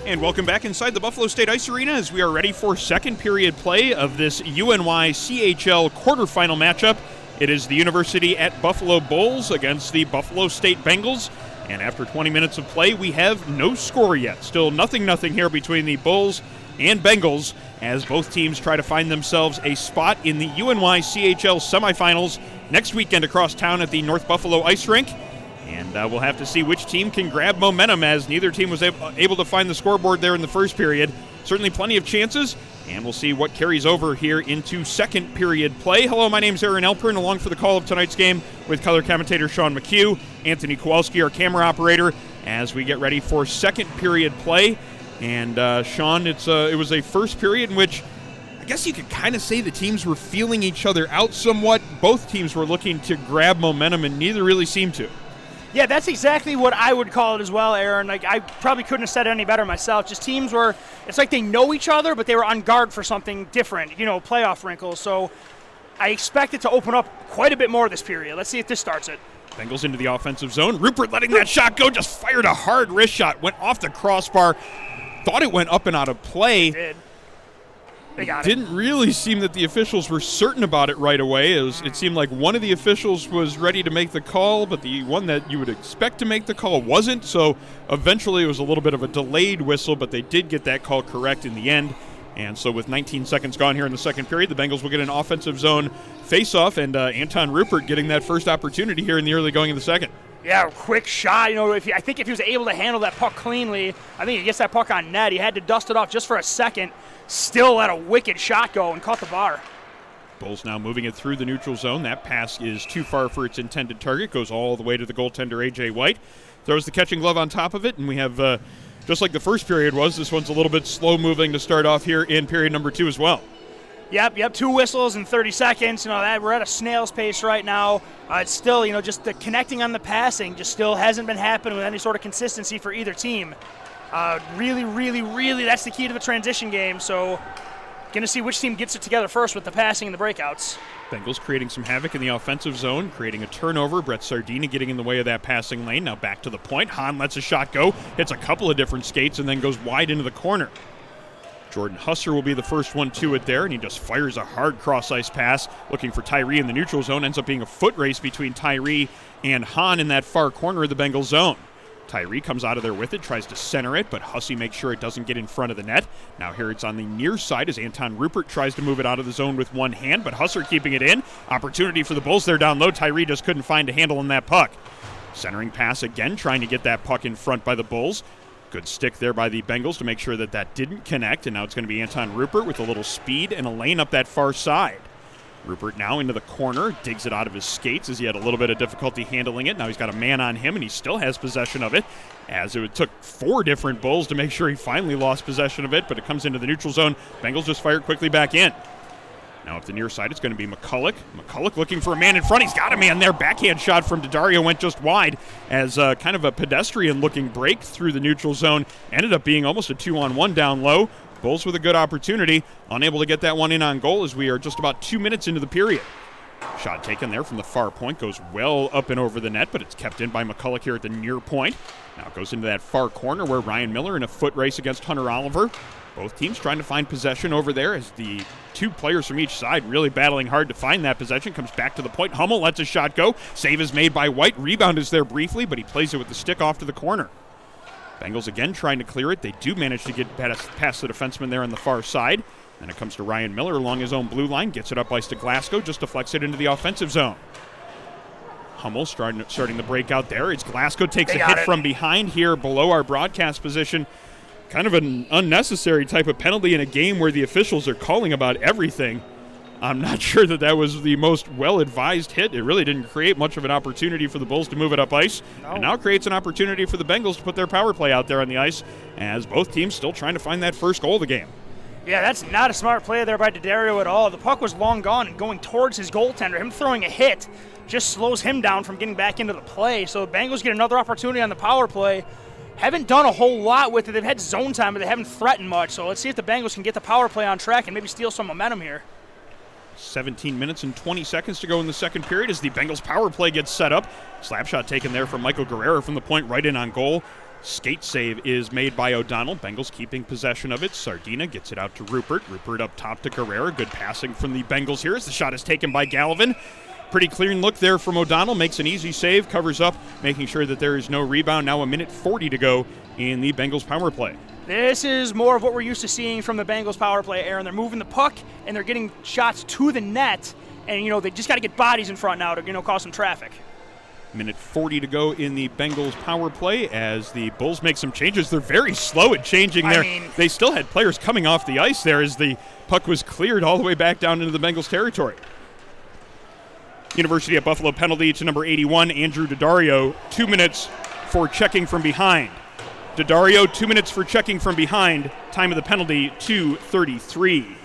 And welcome back inside the Buffalo State Ice Arena as we are ready for second period play of this UNYCHL quarterfinal matchup. It is the University at Buffalo Bulls against the Buffalo State Bengals. And after 20 minutes of play, we have no score yet. Still nothing here between the Bulls and Bengals as both teams try to find themselves a spot in the UNYCHL semifinals next weekend across town at the North Buffalo Ice Rink. And we'll have to see which team can grab momentum as neither team was able to find the scoreboard there in the first period. Certainly plenty of chances, and we'll see what carries over here into second period play. Hello, my name's Aaron Elpern, along for the call of tonight's game with color commentator Sean McHugh, Anthony Kowalski, our camera operator, as we get ready for second period play. And Sean, it was a first period in which I guess you could kind of say the teams were feeling each other out somewhat. Both teams were looking to grab momentum, and neither really seemed to. Yeah, that's exactly what I would call it as well, Aaron. Like, I probably couldn't have said it any better myself. Just teams were, it's like they know each other, but they were on guard for something different, playoff wrinkles. So I expect it to open up quite a bit more this period. Let's see if this starts it. Bengals into the offensive zone. Rupert letting that shot go, just fired a hard wrist shot, went off the crossbar, thought it went up and out of play. It did. They got it. Didn't really seem that the officials were certain about it right away. It seemed like one of the officials was ready to make the call, but the one that you would expect to make the call wasn't. So eventually it was a little bit of a delayed whistle, but they did get that call correct in the end. And so with 19 seconds gone here in the second period, the Bengals will get an offensive zone face-off, and Anton Rupert getting that first opportunity here in the early going of the second. Yeah, quick shot. I think if he was able to handle that puck cleanly, I think he gets that puck on net. He had to dust it off just for a second. Still let a wicked shot go and caught the bar. Bulls now moving it through the neutral zone. That pass is too far for its intended target. Goes all the way to the goaltender, A.J. White. Throws the catching glove on top of it, and we have, just like the first period was, this one's a little bit slow-moving to start off here in period number 2 as well. Yep, 2 whistles in 30 seconds. That we're at a snail's pace right now. It's still, just the connecting on the passing just still hasn't been happening with any sort of consistency for either team. Really, that's the key to the transition game. So, going to see which team gets it together first with the passing and the breakouts. Bengals creating some havoc in the offensive zone, creating a turnover. Brett Sardini getting in the way of that passing lane. Now back to the point. Hahn lets a shot go, hits a couple of different skates, and then goes wide into the corner. Jordan Husser will be the first one to it there, and he just fires a hard cross-ice pass, looking for Tyree in the neutral zone. Ends up being a foot race between Tyree and Hahn in that far corner of the Bengals zone. Tyree comes out of there with it, tries to center it, but Hussey makes sure it doesn't get in front of the net. Now here it's on the near side as Anton Rupert tries to move it out of the zone with one hand, but Husser keeping it in. Opportunity for the Bulls there down low. Tyree just couldn't find a handle on that puck. Centering pass again, trying to get that puck in front by the Bulls. Good stick there by the Bengals to make sure that that didn't connect, and now it's going to be Anton Rupert with a little speed and a lane up that far side. Rupert now into the corner, digs it out of his skates as he had a little bit of difficulty handling it. Now he's got a man on him, and he still has possession of it, as it took 4 different Bulls to make sure he finally lost possession of it, but it comes into the neutral zone. Bengals just fire it quickly back in. Now up the near side, it's going to be McCulloch. McCulloch looking for a man in front. He's got a man there. Backhand shot from Daddario went just wide as kind of a pedestrian-looking break through the neutral zone. Ended up being almost a 2-on-1 down low. Bulls with a good opportunity. Unable to get that one in on goal as we are just about 2 minutes into the period. Shot taken there from the far point. Goes well up and over the net, but it's kept in by McCulloch here at the near point. Now it goes into that far corner where Ryan Miller in a foot race against Hunter Oliver. Both teams trying to find possession over there as the 2 players from each side really battling hard to find that possession. Comes back to the point. Hummel lets a shot go. Save is made by White. Rebound is there briefly, but he plays it with the stick off to the corner. Bengals again trying to clear it. They do manage to get past the defenseman there on the far side. Then it comes to Ryan Miller along his own blue line. Gets it up ice to Glasgow. Just deflects it into the offensive zone. Hummel starting the breakout there. It's Glasgow takes a hit from behind here below our broadcast position. kind of an unnecessary type of penalty in a game where the officials are calling about everything. I'm not sure that was the most well-advised hit. It really didn't create much of an opportunity for the Bulls to move it up ice. No. And now creates an opportunity for the Bengals to put their power play out there on the ice, as both teams still trying to find that first goal of the game. Yeah, that's not a smart play there by Daddario at all. The puck was long gone and going towards his goaltender. Him throwing a hit just slows him down from getting back into the play. So the Bengals get another opportunity on the power play. Haven't done a whole lot with it. They've had zone time, but they haven't threatened much. So let's see if the Bengals can get the power play on track and maybe steal some momentum here. 17 minutes and 20 seconds to go in the second period as the Bengals power play gets set up. Slap shot taken there from Michael Guerrero from the point, right in on goal. Skate save is made by O'Donnell. Bengals keeping possession of it. Sardina gets it out to Rupert. Rupert up top to Guerrero. Good passing from the Bengals here as the shot is taken by Gallivan. Pretty clean look there from O'Donnell. Makes an easy save, covers up, making sure that there is no rebound. Now 1:40 to go in the Bengals power play. This is more of what we're used to seeing from the Bengals power play, Aaron. They're moving the puck, and they're getting shots to the net, and, they just got to get bodies in front now to, cause some traffic. 1:40 to go in the Bengals power play as the Bulls make some changes. They're very slow at changing there. They still had players coming off the ice there as the puck was cleared all the way back down into the Bengals territory. University of Buffalo penalty to number 81, Andrew Daddario, 2 minutes for checking from behind. Daddario, 2 minutes for checking from behind. Time of the penalty, 2:33.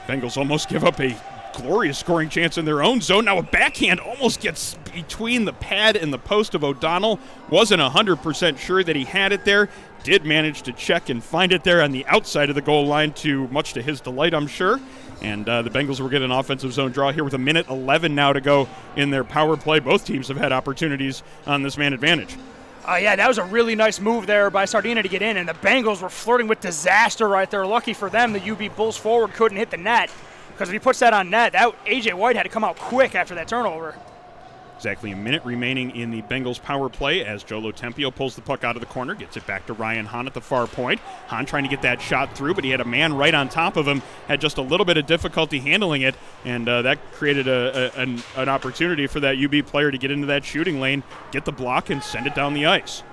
Bengals almost give up a glorious scoring chance in their own zone. Now a backhand almost gets between the pad and the post of O'Donnell. Wasn't 100% sure that he had it there. Did manage to check and find it there on the outside of the goal line, much to his delight, I'm sure. And the Bengals will get an offensive zone draw here with 1:11 now to go in their power play. Both teams have had opportunities on this man advantage. Yeah, that was a really nice move there by Sardina to get in, and the Bengals were flirting with disaster right there. Lucky for them, the UB Bulls forward couldn't hit the net, because if he puts that on net, A.J. White had to come out quick after that turnover. Exactly a minute remaining in the Bengals power play as Joe Lotempio pulls the puck out of the corner, gets it back to Ryan Hahn at the far point. Hahn trying to get that shot through, but he had a man right on top of him, had just a little bit of difficulty handling it, and that created an opportunity for that UB player to get into that shooting lane, get the block, and send it down the ice.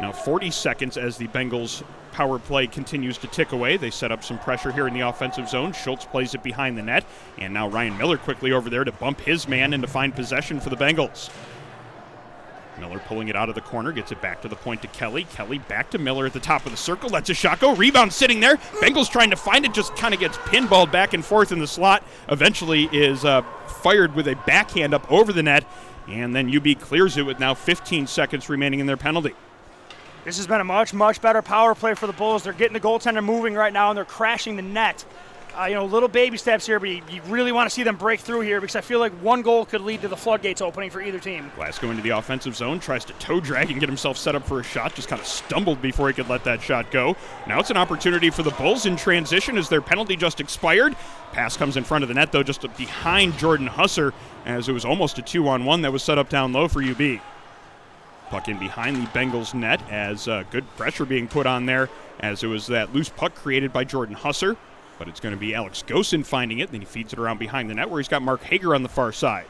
Now 40 seconds as the Bengals power play continues to tick away. They set up some pressure here in the offensive zone. Schultz plays it behind the net, and now Ryan Miller quickly over there to bump his man and to find possession for the Bengals. Miller pulling it out of the corner, gets it back to the point to Kelly. Kelly back to Miller at the top of the circle, lets a shot go. Rebound sitting there. Bengals trying to find it, just kind of gets pinballed back and forth in the slot. Eventually is fired with a backhand up over the net, and then UB clears it with now 15 seconds remaining in their penalty. This has been a much, much better power play for the Bulls. They're getting the goaltender moving right now, and they're crashing the net. Little baby steps here, but you really want to see them break through here because I feel like one goal could lead to the floodgates opening for either team. Glasgow into the offensive zone, tries to toe drag and get himself set up for a shot, just kind of stumbled before he could let that shot go. Now it's an opportunity for the Bulls in transition as their penalty just expired. Pass comes in front of the net, though, just behind Jordan Husser, as it was almost a 2-on-1 that was set up down low for UB. Puck in behind the Bengals net as good pressure being put on there as it was that loose puck created by Jordan Husser. But it's going to be Alex Gosen finding it. Then he feeds it around behind the net where he's got Mark Hager on the far side.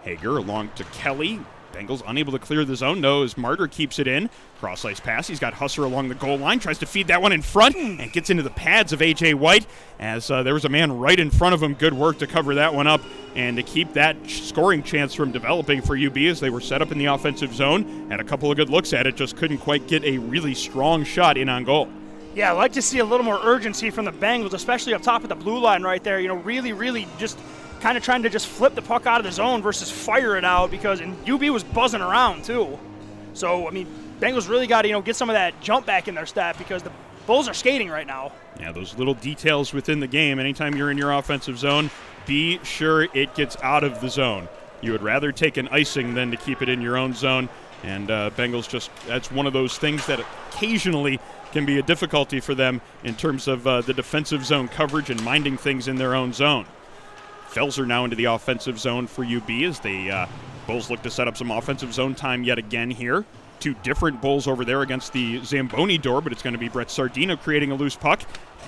Hager along to Kelly. Bengals unable to clear the zone, though, as Martyr keeps it in. Cross-ice pass. He's got Husser along the goal line. Tries to feed that one in front and gets into the pads of A.J. White as there was a man right in front of him. Good work to cover that one up and to keep that scoring chance from developing for UB as they were set up in the offensive zone. Had a couple of good looks at it. Just couldn't quite get a really strong shot in on goal. Yeah, I'd like to see a little more urgency from the Bengals, especially up top of the blue line right there. Really just kind of trying to just flip the puck out of the zone versus fire it out and UB was buzzing around too. So, Bengals really got to, get some of that jump back in their step because the Bulls are skating right now. Yeah, those little details within the game. Anytime you're in your offensive zone, be sure it gets out of the zone. You would rather take an icing than to keep it in your own zone. And Bengals that's one of those things that occasionally can be a difficulty for them in terms of the defensive zone coverage and minding things in their own zone. Felser now into the offensive zone for UB as the Bulls look to set up some offensive zone time yet again here. two different Bulls over there against the Zamboni door, but it's going to be Brett Sardino creating a loose puck.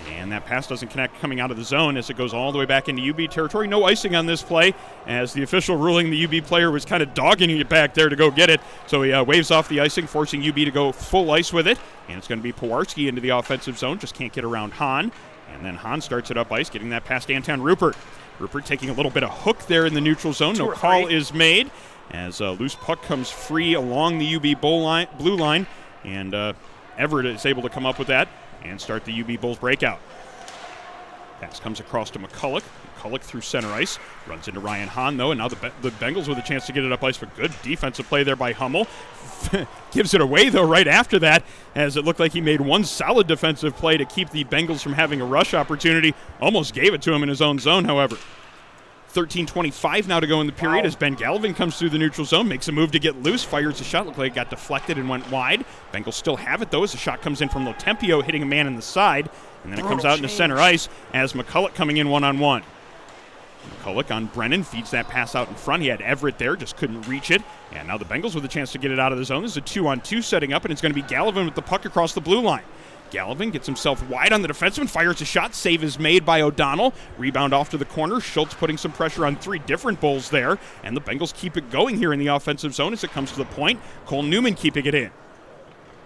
And that pass doesn't connect coming out of the zone as it goes all the way back into UB territory. No icing on this play as the official ruling the UB player was kind of dogging it back there to go get it. So he waves off the icing, forcing UB to go full ice with it. And it's going to be Pewarski into the offensive zone. Just can't get around Hahn. And then Hahn starts it up ice, getting that past Anton Rupert. Rupert taking a little bit of hook there in the neutral zone. No call is made as a loose puck comes free along the UB blue line. And Everett is able to come up with that and start the UB Bulls breakout. Pass comes across to McCulloch. McCulloch through center ice. Runs into Ryan Hahn, though, and now the Bengals with a chance to get it up ice, but good defensive play there by Hummel. Gives it away, though, right after that, as it looked like he made one solid defensive play to keep the Bengals from having a rush opportunity. Almost gave it to him in his own zone, however. 13:25 now to go in the period as Ben Gallivan comes through the neutral zone, makes a move to get loose, fires a shot, looked like it got deflected and went wide. Bengals still have it, though, as the shot comes in from Lotempio, hitting a man in the side, and then it comes out into center ice as McCulloch coming in one-on-one. McCulloch on Brennan, feeds that pass out in front. He had Everett there, just couldn't reach it, and now the Bengals with a chance to get it out of the zone. This is a 2-on-2 setting up, and it's going to be Gallivan with the puck across the blue line. Gallivan gets himself wide on the defenseman, fires a shot. Save is made by O'Donnell. Rebound off to the corner. Schultz putting some pressure on three different Bulls there. And the Bengals keep it going here in the offensive zone as it comes to the point. Cole Newman keeping it in.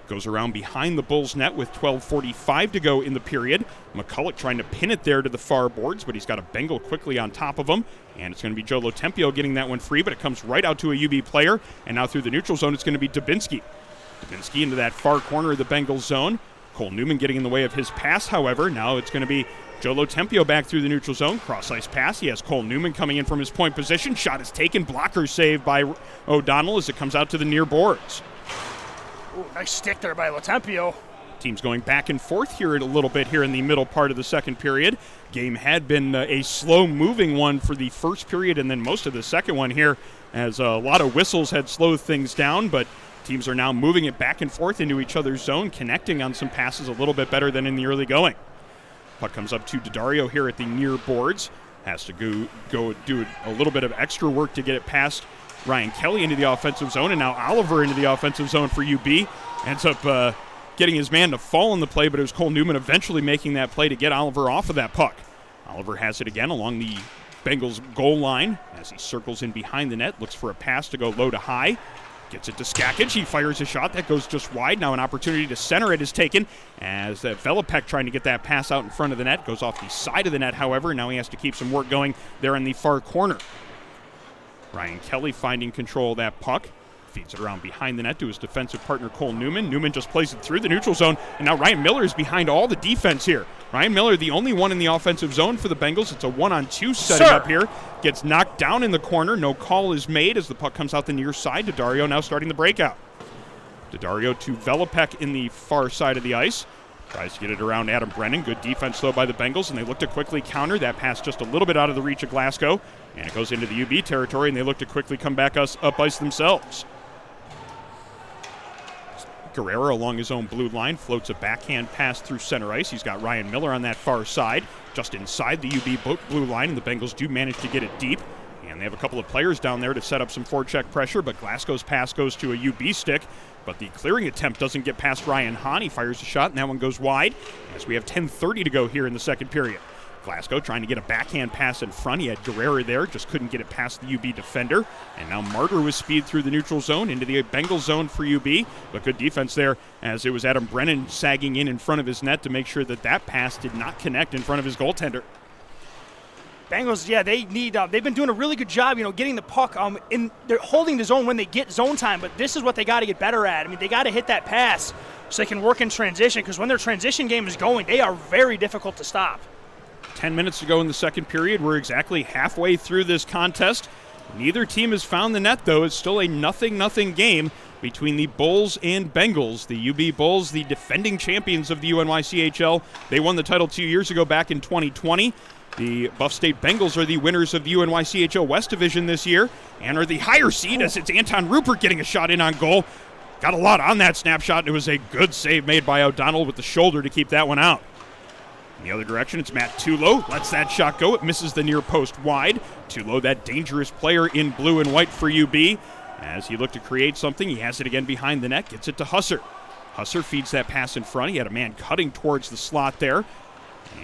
Goes around behind the Bulls net with 12:45 to go in the period. McCulloch trying to pin it there to the far boards, but he's got a Bengal quickly on top of him. And it's going to be Joe Lotempio getting that one free, but it comes right out to a UB player. And now through the neutral zone, it's going to be Dubinsky. Dubinsky into that far corner of the Bengals zone. Cole Newman getting in the way of his pass, however. Now it's going to be Joe Lotempio back through the neutral zone. Cross-ice pass. He has Cole Newman coming in from his point position. Shot is taken. Blocker saved by O'Donnell as it comes out to the near boards. Ooh, nice stick there by Lotempio. Teams going back and forth here a little bit here in the middle part of the second period. Game had been a slow-moving one for the first period and then most of the second one here as a lot of whistles had slowed things down, but teams are now moving it back and forth into each other's zone, connecting on some passes a little bit better than in the early going. Puck comes up to Daddario here at the near boards. Has to go do a little bit of extra work to get it past Ryan Kelly into the offensive zone, and now Oliver into the offensive zone for UB. Ends up getting his man to fall in the play, but it was Cole Newman eventually making that play to get Oliver off of that puck. Oliver has it again along the Bengals goal line as he circles in behind the net, looks for a pass to go low to high. Gets it to Skakich. He fires a shot that goes just wide. Now an opportunity to center it is taken as Velopek trying to get that pass out in front of the net. Goes off the side of the net, however. Now he has to keep some work going there in the far corner. Ryan Kelly finding control of that puck. Feeds it around behind the net to his defensive partner, Cole Newman. Newman just plays it through the neutral zone, and now Ryan Miller is behind all the defense here. Ryan Miller, the only one in the offensive zone for the Bengals. It's a 1-on-2 setting up here. Gets knocked down in the corner. No call is made as the puck comes out the near side. Daddario now starting the breakout. Daddario to Velopek in the far side of the ice. Tries to get it around Adam Brennan. Good defense, though, by the Bengals, and they look to quickly counter. That pass just a little bit out of the reach of Glasgow, and it goes into the UB territory, and they look to quickly come back up ice themselves. Guerrero along his own blue line floats a backhand pass through center ice. He's got Ryan Miller on that far side, just inside the UB blue line, and the Bengals do manage to get it deep. And they have a couple of players down there to set up some forecheck pressure, but Glasgow's pass goes to a UB stick. But the clearing attempt doesn't get past Ryan Hahn. He fires a shot, and that one goes wide as we have 10:30 to go here in the second period. Glasgow trying to get a backhand pass in front. He had Guerrero there, just couldn't get it past the UB defender. And now Martyr with speed through the neutral zone into the Bengals zone for UB. But good defense there as it was Adam Brennan sagging in front of his net to make sure that that pass did not connect in front of his goaltender. Bengals, yeah, they've been doing a really good job, getting the puck they're holding the zone when they get zone time, but this is what they got to get better at. I mean, they got to hit that pass so they can work in transition, because when their transition game is going, they are very difficult to stop. 10 minutes to go in the second period. We're exactly halfway through this contest. Neither team has found the net, though. It's still a 0-0 game between the Bulls and Bengals. The UB Bulls, the defending champions of the UNYCHL. They won the title 2 years ago back in 2020. The Buff State Bengals are the winners of the UNYCHL West Division this year and are the higher seed as it's Anton Rupert getting a shot in on goal. Got a lot on that snapshot, and it was a good save made by O'Donnell with the shoulder to keep that one out. In the other direction, it's Matt Tulo. Lets that shot go. It misses the near post wide. Tulo, that dangerous player in blue and white for UB. As he looked to create something, he has it again behind the net, gets it to Husser. Husser feeds that pass in front. He had a man cutting towards the slot there.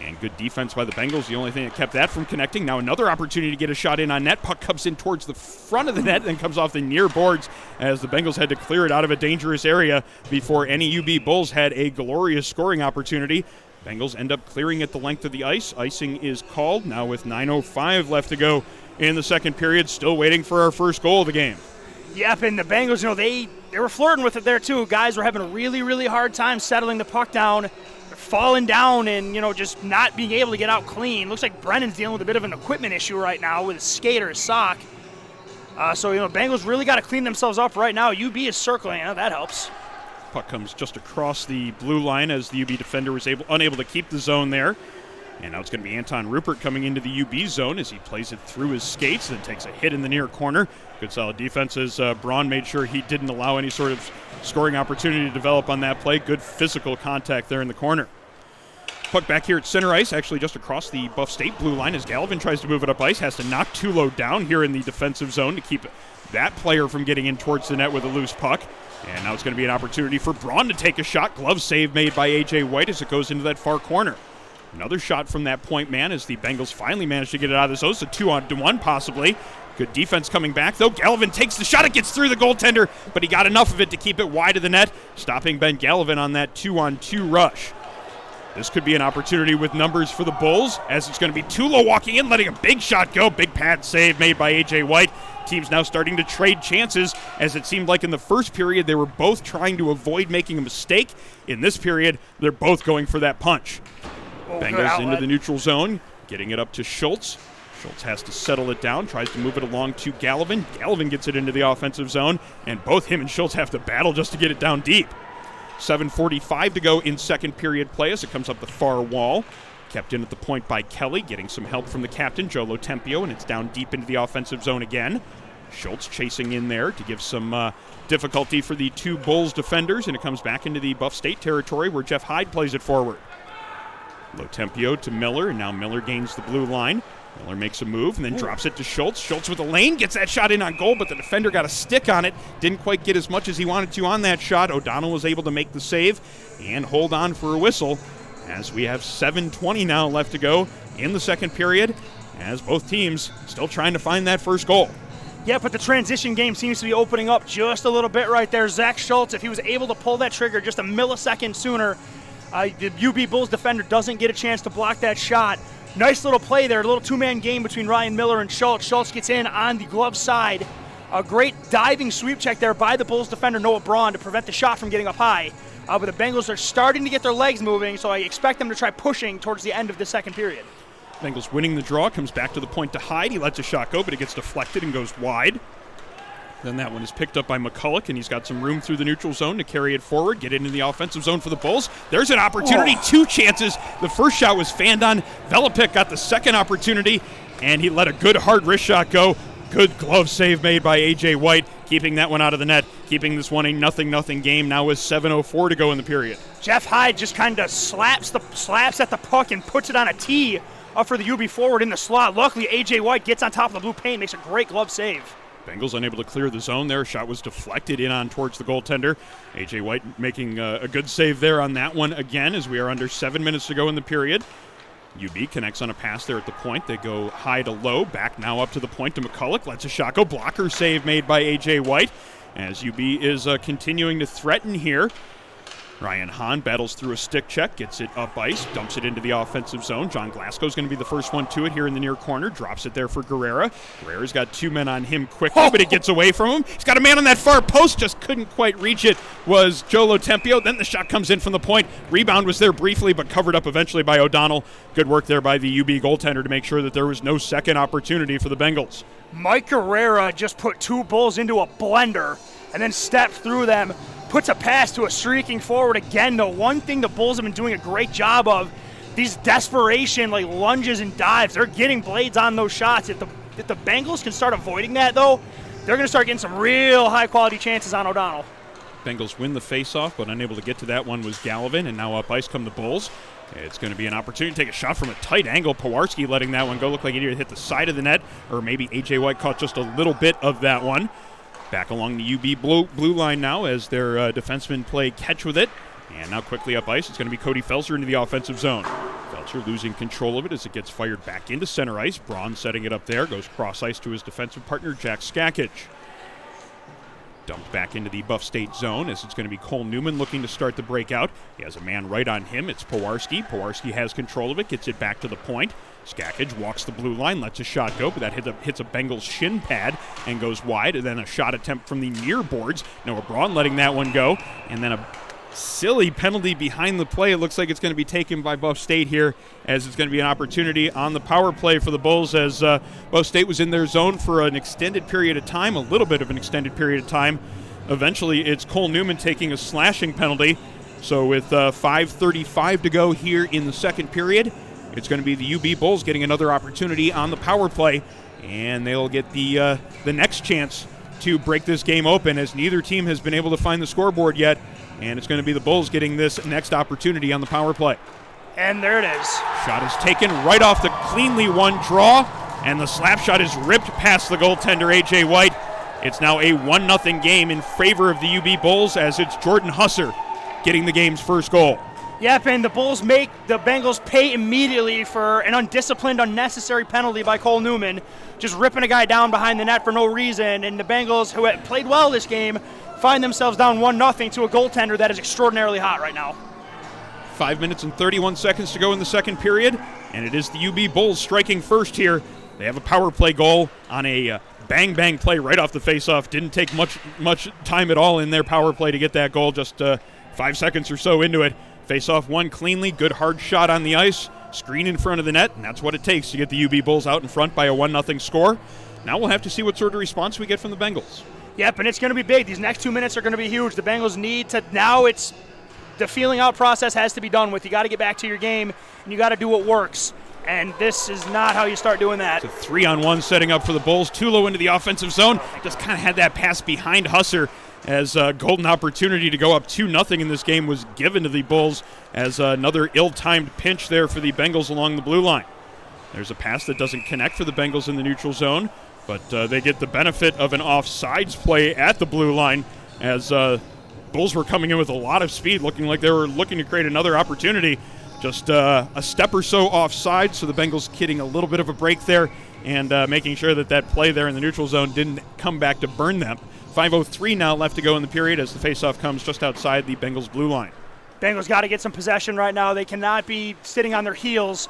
And good defense by the Bengals, the only thing that kept that from connecting. Now another opportunity to get a shot in on net. Puck comes in towards the front of the net, then comes off the near boards as the Bengals had to clear it out of a dangerous area before any UB Bulls had a glorious scoring opportunity. Bengals end up clearing it the length of the ice. Icing is called now with 9:05 left to go in the second period. Still waiting for our first goal of the game. Yep, and the Bengals, they were flirting with it there too. Guys were having a really, really hard time settling the puck down. They're falling down and, just not being able to get out clean. Looks like Brennan's dealing with a bit of an equipment issue right now with his skate or his sock. Bengals really got to clean themselves up right now. UB is circling. That helps. Puck comes just across the blue line as the UB defender was unable to keep the zone there. And now it's going to be Anton Rupert coming into the UB zone as he plays it through his skates, then takes a hit in the near corner. Good solid defense as Braun made sure he didn't allow any sort of scoring opportunity to develop on that play. Good physical contact there in the corner. Puck back here at center ice, actually just across the Buff State blue line as Gallivan tries to move it up ice, has to knock Tulo down here in the defensive zone to keep that player from getting in towards the net with a loose puck. And now it's going to be an opportunity for Braun to take a shot. Glove save made by A.J. White as it goes into that far corner. Another shot from that point man as the Bengals finally managed to get it out of the zone. It's a 2-on-1 possibly. Good defense coming back, though. Gallivan takes the shot. It gets through the goaltender, but he got enough of it to keep it wide of the net, stopping Ben Gallivan on that 2-on-2 rush. This could be an opportunity with numbers for the Bulls, as it's going to be Tulo walking in, letting a big shot go. Big pad save made by A.J. White. Teams now starting to trade chances, as it seemed like in the first period they were both trying to avoid making a mistake. In this period, they're both going for that punch. Bengals into the neutral zone, getting it up to Schultz. Schultz has to settle it down, tries to move it along to Gallivan. Gallivan gets it into the offensive zone, and both him and Schultz have to battle just to get it down deep. 7:45 to go in second period play as it comes up the far wall. Kept in at the point by Kelly, getting some help from the captain, Joe Lotempio, and it's down deep into the offensive zone again. Schultz chasing in there to give some difficulty for the two Bulls defenders, and it comes back into the Buff State territory where Jeff Hyde plays it forward. Lotempio to Miller, and now Miller gains the blue line. Miller makes a move and then drops it to Schultz. Schultz with a lane, gets that shot in on goal, but the defender got a stick on it. Didn't quite get as much as he wanted to on that shot. O'Donnell was able to make the save and hold on for a whistle as we have 7:20 now left to go in the second period, as both teams still trying to find that first goal. Yeah, but the transition game seems to be opening up just a little bit right there. Zach Schultz, if he was able to pull that trigger just a millisecond sooner, the UB Bulls defender doesn't get a chance to block that shot. Nice little play there, a little two-man game between Ryan Miller and Schultz. Schultz gets in on the glove side. A great diving sweep check there by the Bulls defender, Noah Braun, to prevent the shot from getting up high. But the Bengals are starting to get their legs moving, so I expect them to try pushing towards the end of the second period. Bengals winning the draw, comes back to the point to Hyde. He lets a shot go, but it gets deflected and goes wide. Then that one is picked up by McCulloch, and he's got some room through the neutral zone to carry it forward, get it into the offensive zone for the Bulls. There's an opportunity, two chances. The first shot was fanned on. Velopik got the second opportunity, and he let a good hard wrist shot go. Good glove save made by A.J. White, keeping that one out of the net, keeping this one a 0-0 game now with 7:04 to go in the period. Jeff Hyde just kind of slaps at the puck and puts it on a tee up for the UB forward in the slot. Luckily, A.J. White gets on top of the blue paint, makes a great glove save. Bengals unable to clear the zone there. Shot was deflected in on towards the goaltender. A.J. White making a good save there on that one again as we are under 7 minutes to go in the period. UB connects on a pass there at the point. They go high to low. Back now up to the point to McCulloch. Lets a shot go. Blocker save made by A.J. White as UB is continuing to threaten here. Ryan Hahn battles through a stick check, gets it up ice, dumps it into the offensive zone. John Glasgow's going to be the first one to it here in the near corner. Drops it there for Guerrera. Guerrera's got two men on him quickly, but it gets away from him. He's got a man on that far post, just couldn't quite reach it, was Joe Lotempio. Then the shot comes in from the point. Rebound was there briefly, but covered up eventually by O'Donnell. Good work there by the UB goaltender to make sure that there was no second opportunity for the Bengals. Mike Guerrera just put two Bulls into a blender and then stepped through them. Puts a pass to a streaking forward again, though. One thing the Bulls have been doing a great job of, these desperation lunges and dives. They're getting blades on those shots. If the Bengals can start avoiding that, though, they're going to start getting some real high-quality chances on O'Donnell. Bengals win the face-off, but unable to get to that one was Gallivan, and now up ice come the Bulls. It's going to be an opportunity to take a shot from a tight angle. Pawarski letting that one go. Looked like it either hit the side of the net, or maybe A.J. White caught just a little bit of that one. Back along the UB blue line now as their defensemen play catch with it. And now quickly up ice, it's going to be Cody Felser into the offensive zone. Felser losing control of it as it gets fired back into center ice. Braun setting it up there, goes cross ice to his defensive partner, Jack Skakich. Dumped back into the Buff State zone as it's going to be Cole Newman looking to start the breakout. He has a man right on him. It's Powarski. Powarski has control of it, gets it back to the point. Skakich walks the blue line, lets a shot go, but that hits a Bengals shin pad and goes wide. And then a shot attempt from the near boards. Noah Braun letting that one go. And then a silly penalty behind the play. It looks like it's going to be taken by Buff State here, as it's going to be an opportunity on the power play for the Bulls, as Buff State was in their zone for an extended period of time, a little bit of an extended period of time. Eventually, it's Cole Newman taking a slashing penalty. So with 5:35 to go here in the second period, it's going to be the UB Bulls getting another opportunity on the power play, and they'll get the next chance to break this game open, as neither team has been able to find the scoreboard yet. And it's going to be the Bulls getting this next opportunity on the power play. And there it is. Shot is taken right off the cleanly won draw, and the slap shot is ripped past the goaltender, A.J. White. It's now a 1-0 game in favor of the UB Bulls, as it's Jordan Husser getting the game's first goal. Yep, and the Bulls make the Bengals pay immediately for an undisciplined, unnecessary penalty by Cole Newman, just ripping a guy down behind the net for no reason. And the Bengals, who had played well this game, find themselves down 1-0 to a goaltender that is extraordinarily hot right now. 5 minutes and 31 seconds to go in the second period, and it is the UB Bulls striking first here. They have a power play goal on a bang play right off the faceoff. Didn't take much time at all in their power play to get that goal, just 5 seconds or so into it. Faceoff won cleanly, good hard shot on the ice, screen in front of the net, and that's what it takes to get the UB Bulls out in front by a 1-0 score. Now we'll have to see what sort of response we get from the Bengals. Yep, and it's going to be big. These next 2 minutes are going to be huge. The Bengals need to, now it's, the feeling out process has to be done with. You got to get back to your game, and you got to do what works. And this is not how you start doing that. It's a 3-on-1 setting up for the Bulls. Tulo into the offensive zone. Just kind of had that pass behind Husser, as a golden opportunity to go up 2-0 in this game was given to the Bulls, as another ill-timed pinch there for the Bengals along the blue line. There's a pass that doesn't connect for the Bengals in the neutral zone, but they get the benefit of an offsides play at the blue line, as Bulls were coming in with a lot of speed, looking like they were looking to create another opportunity. Just a step or so offside, so the Bengals getting a little bit of a break there and making sure that play there in the neutral zone didn't come back to burn them. 5:03 now left to go in the period as the faceoff comes just outside the Bengals blue line. Bengals got to get some possession right now. They cannot be sitting on their heels,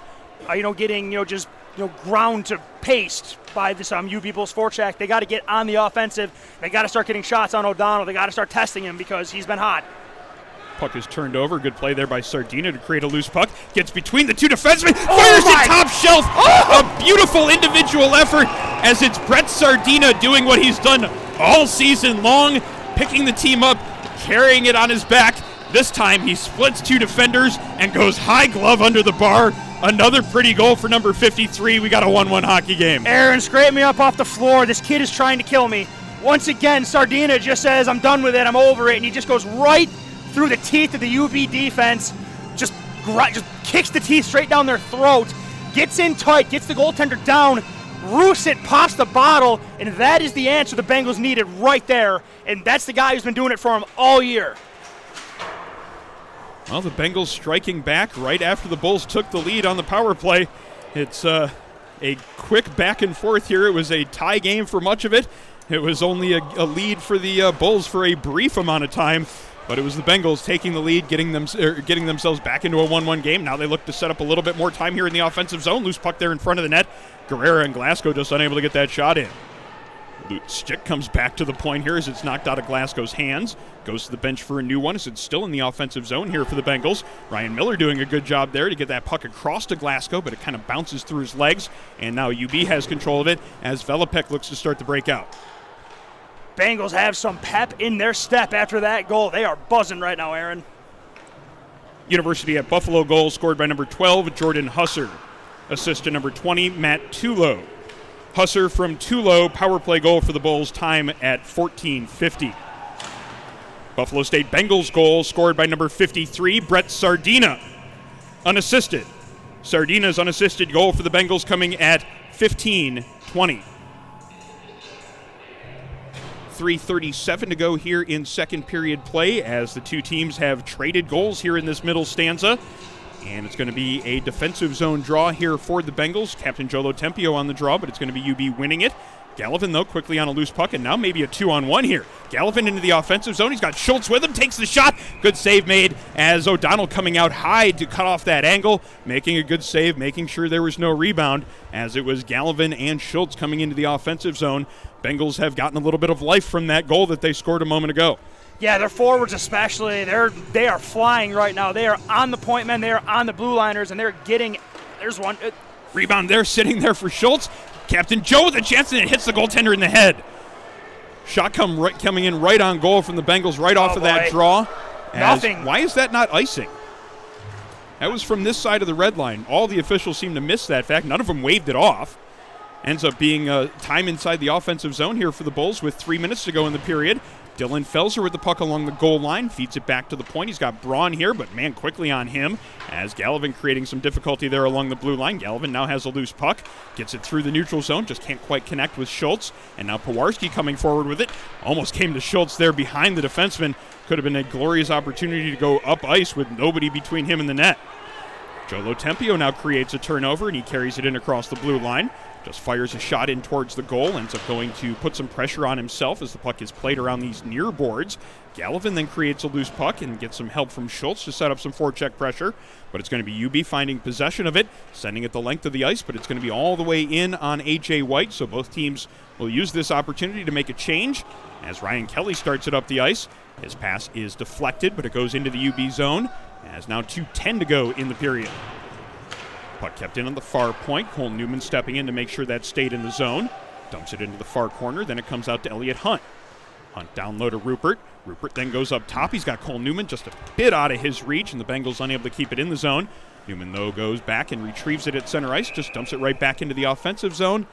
getting ground to paste by this UB Bulls forecheck. They got to get on the offensive. They got to start getting shots on O'Donnell. They got to start testing him because he's been hot. Puck is turned over. Good play there by Sardina to create a loose puck. Gets between the two defensemen. Fires it top shelf. A beautiful individual effort, as it's Brett Sardina doing what he's done all season long, picking the team up, carrying it on his back. This time he splits two defenders and goes high glove under the bar. Another pretty goal for number 53. We got a 1-1 hockey game. Aaron, scrape me up off the floor. This kid is trying to kill me. Once again, Sardina just says, I'm done with it, I'm over it, and he just goes right through the teeth of the UB defense, just kicks the teeth straight down their throat, gets in tight, gets the goaltender down, roofs it, pops the bottle, and that is the answer the Bengals needed right there, and that's the guy who's been doing it for them all year. Well, the Bengals striking back right after the Bulls took the lead on the power play. It's a quick back and forth here. It was a tie game for much of it. It was only a lead for the Bulls for a brief amount of time. But it was the Bengals taking the lead, getting themselves back into a 1-1 game. Now they look to set up a little bit more time here in the offensive zone. Loose puck there in front of the net. Guerrera and Glasgow just unable to get that shot in. Stick comes back to the point here as it's knocked out of Glasgow's hands. Goes to the bench for a new one as it's still in the offensive zone here for the Bengals. Ryan Miller doing a good job there to get that puck across to Glasgow, but it kind of bounces through his legs. And now UB has control of it as Velopek looks to start the breakout. Bengals have some pep in their step after that goal. They are buzzing right now, Aaron. University at Buffalo goal scored by number 12, Jordan Husser. Assist to number 20, Matt Tulo. Husser from Tulo, power play goal for the Bulls, time at 14:50. Buffalo State Bengals goal scored by number 53, Brett Sardina. Unassisted. Sardina's unassisted goal for the Bengals coming at 15:20. 3:37 to go here in second period play as the two teams have traded goals here in this middle stanza. And it's going to be a defensive zone draw here for the Bengals. Captain Joe Lotempio on the draw, but it's going to be UB winning it. Gallivan, though, quickly on a loose puck, and now maybe a 2-on-1 here. Gallivan into the offensive zone. He's got Schultz with him, takes the shot. Good save made as O'Donnell coming out high to cut off that angle, making a good save, making sure there was no rebound as it was Gallivan and Schultz coming into the offensive zone. Bengals have gotten a little bit of life from that goal that they scored a moment ago. Yeah, their forwards especially, they are flying right now. They are on the point men, they are on the blue liners, and they're getting, there's one. Rebound there, sitting there for Schultz. Captain Joe with a chance, and it hits the goaltender in the head. Shot coming in right on goal from the Bengals right off of that draw. Nothing. Why is that not icing? That was from this side of the red line. All the officials seem to miss that fact. None of them waved it off. Ends up being time inside the offensive zone here for the Bulls with 3 minutes to go in the period. Dylan Felser with the puck along the goal line, feeds it back to the point. He's got Braun here, but man, quickly on him as Gallivan creating some difficulty there along the blue line. Gallivan now has a loose puck, gets it through the neutral zone, just can't quite connect with Schultz. And now Pewarski coming forward with it. Almost came to Schultz there behind the defenseman. Could have been a glorious opportunity to go up ice with nobody between him and the net. Joe Lotempio now creates a turnover, and he carries it in across the blue line. Just fires a shot in towards the goal, ends up going to put some pressure on himself as the puck is played around these near boards. Gallivan then creates a loose puck and gets some help from Schultz to set up some forecheck pressure, but it's going to be UB finding possession of it, sending it the length of the ice, but it's going to be all the way in on A.J. White, so both teams will use this opportunity to make a change as Ryan Kelly starts it up the ice. His pass is deflected, but it goes into the UB zone, as now 2:10 to go in the period. Puck kept in on the far point. Cole Newman stepping in to make sure that stayed in the zone. Dumps it into the far corner. Then it comes out to Elliot Hunt. Hunt down low to Rupert. Rupert then goes up top. He's got Cole Newman just a bit out of his reach, and the Bengals unable to keep it in the zone. Newman, though, goes back and retrieves it at center ice. Just dumps it right back into the offensive zone.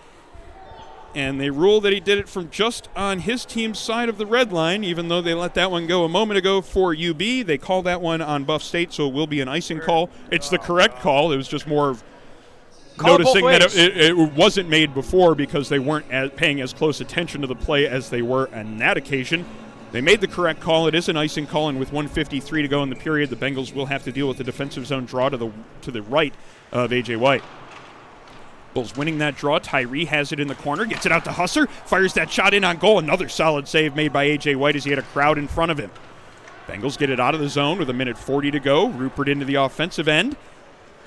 And they rule that he did it from just on his team's side of the red line, even though they let that one go a moment ago for UB. They call that one on Buff State, so it will be an icing call. It's the correct call. It was just more of noticing that it wasn't made before because they weren't paying as close attention to the play as they were on that occasion. They made the correct call. It is an icing call, and with 1:53 to go in the period, the Bengals will have to deal with the defensive zone draw to the right of A.J. White. Bulls winning that draw. Tyree has it in the corner, gets it out to Husser, fires that shot in on goal. Another solid save made by A.J. White as he had a crowd in front of him. Bengals get it out of the zone with 1:40 to go. Rupert into the offensive end.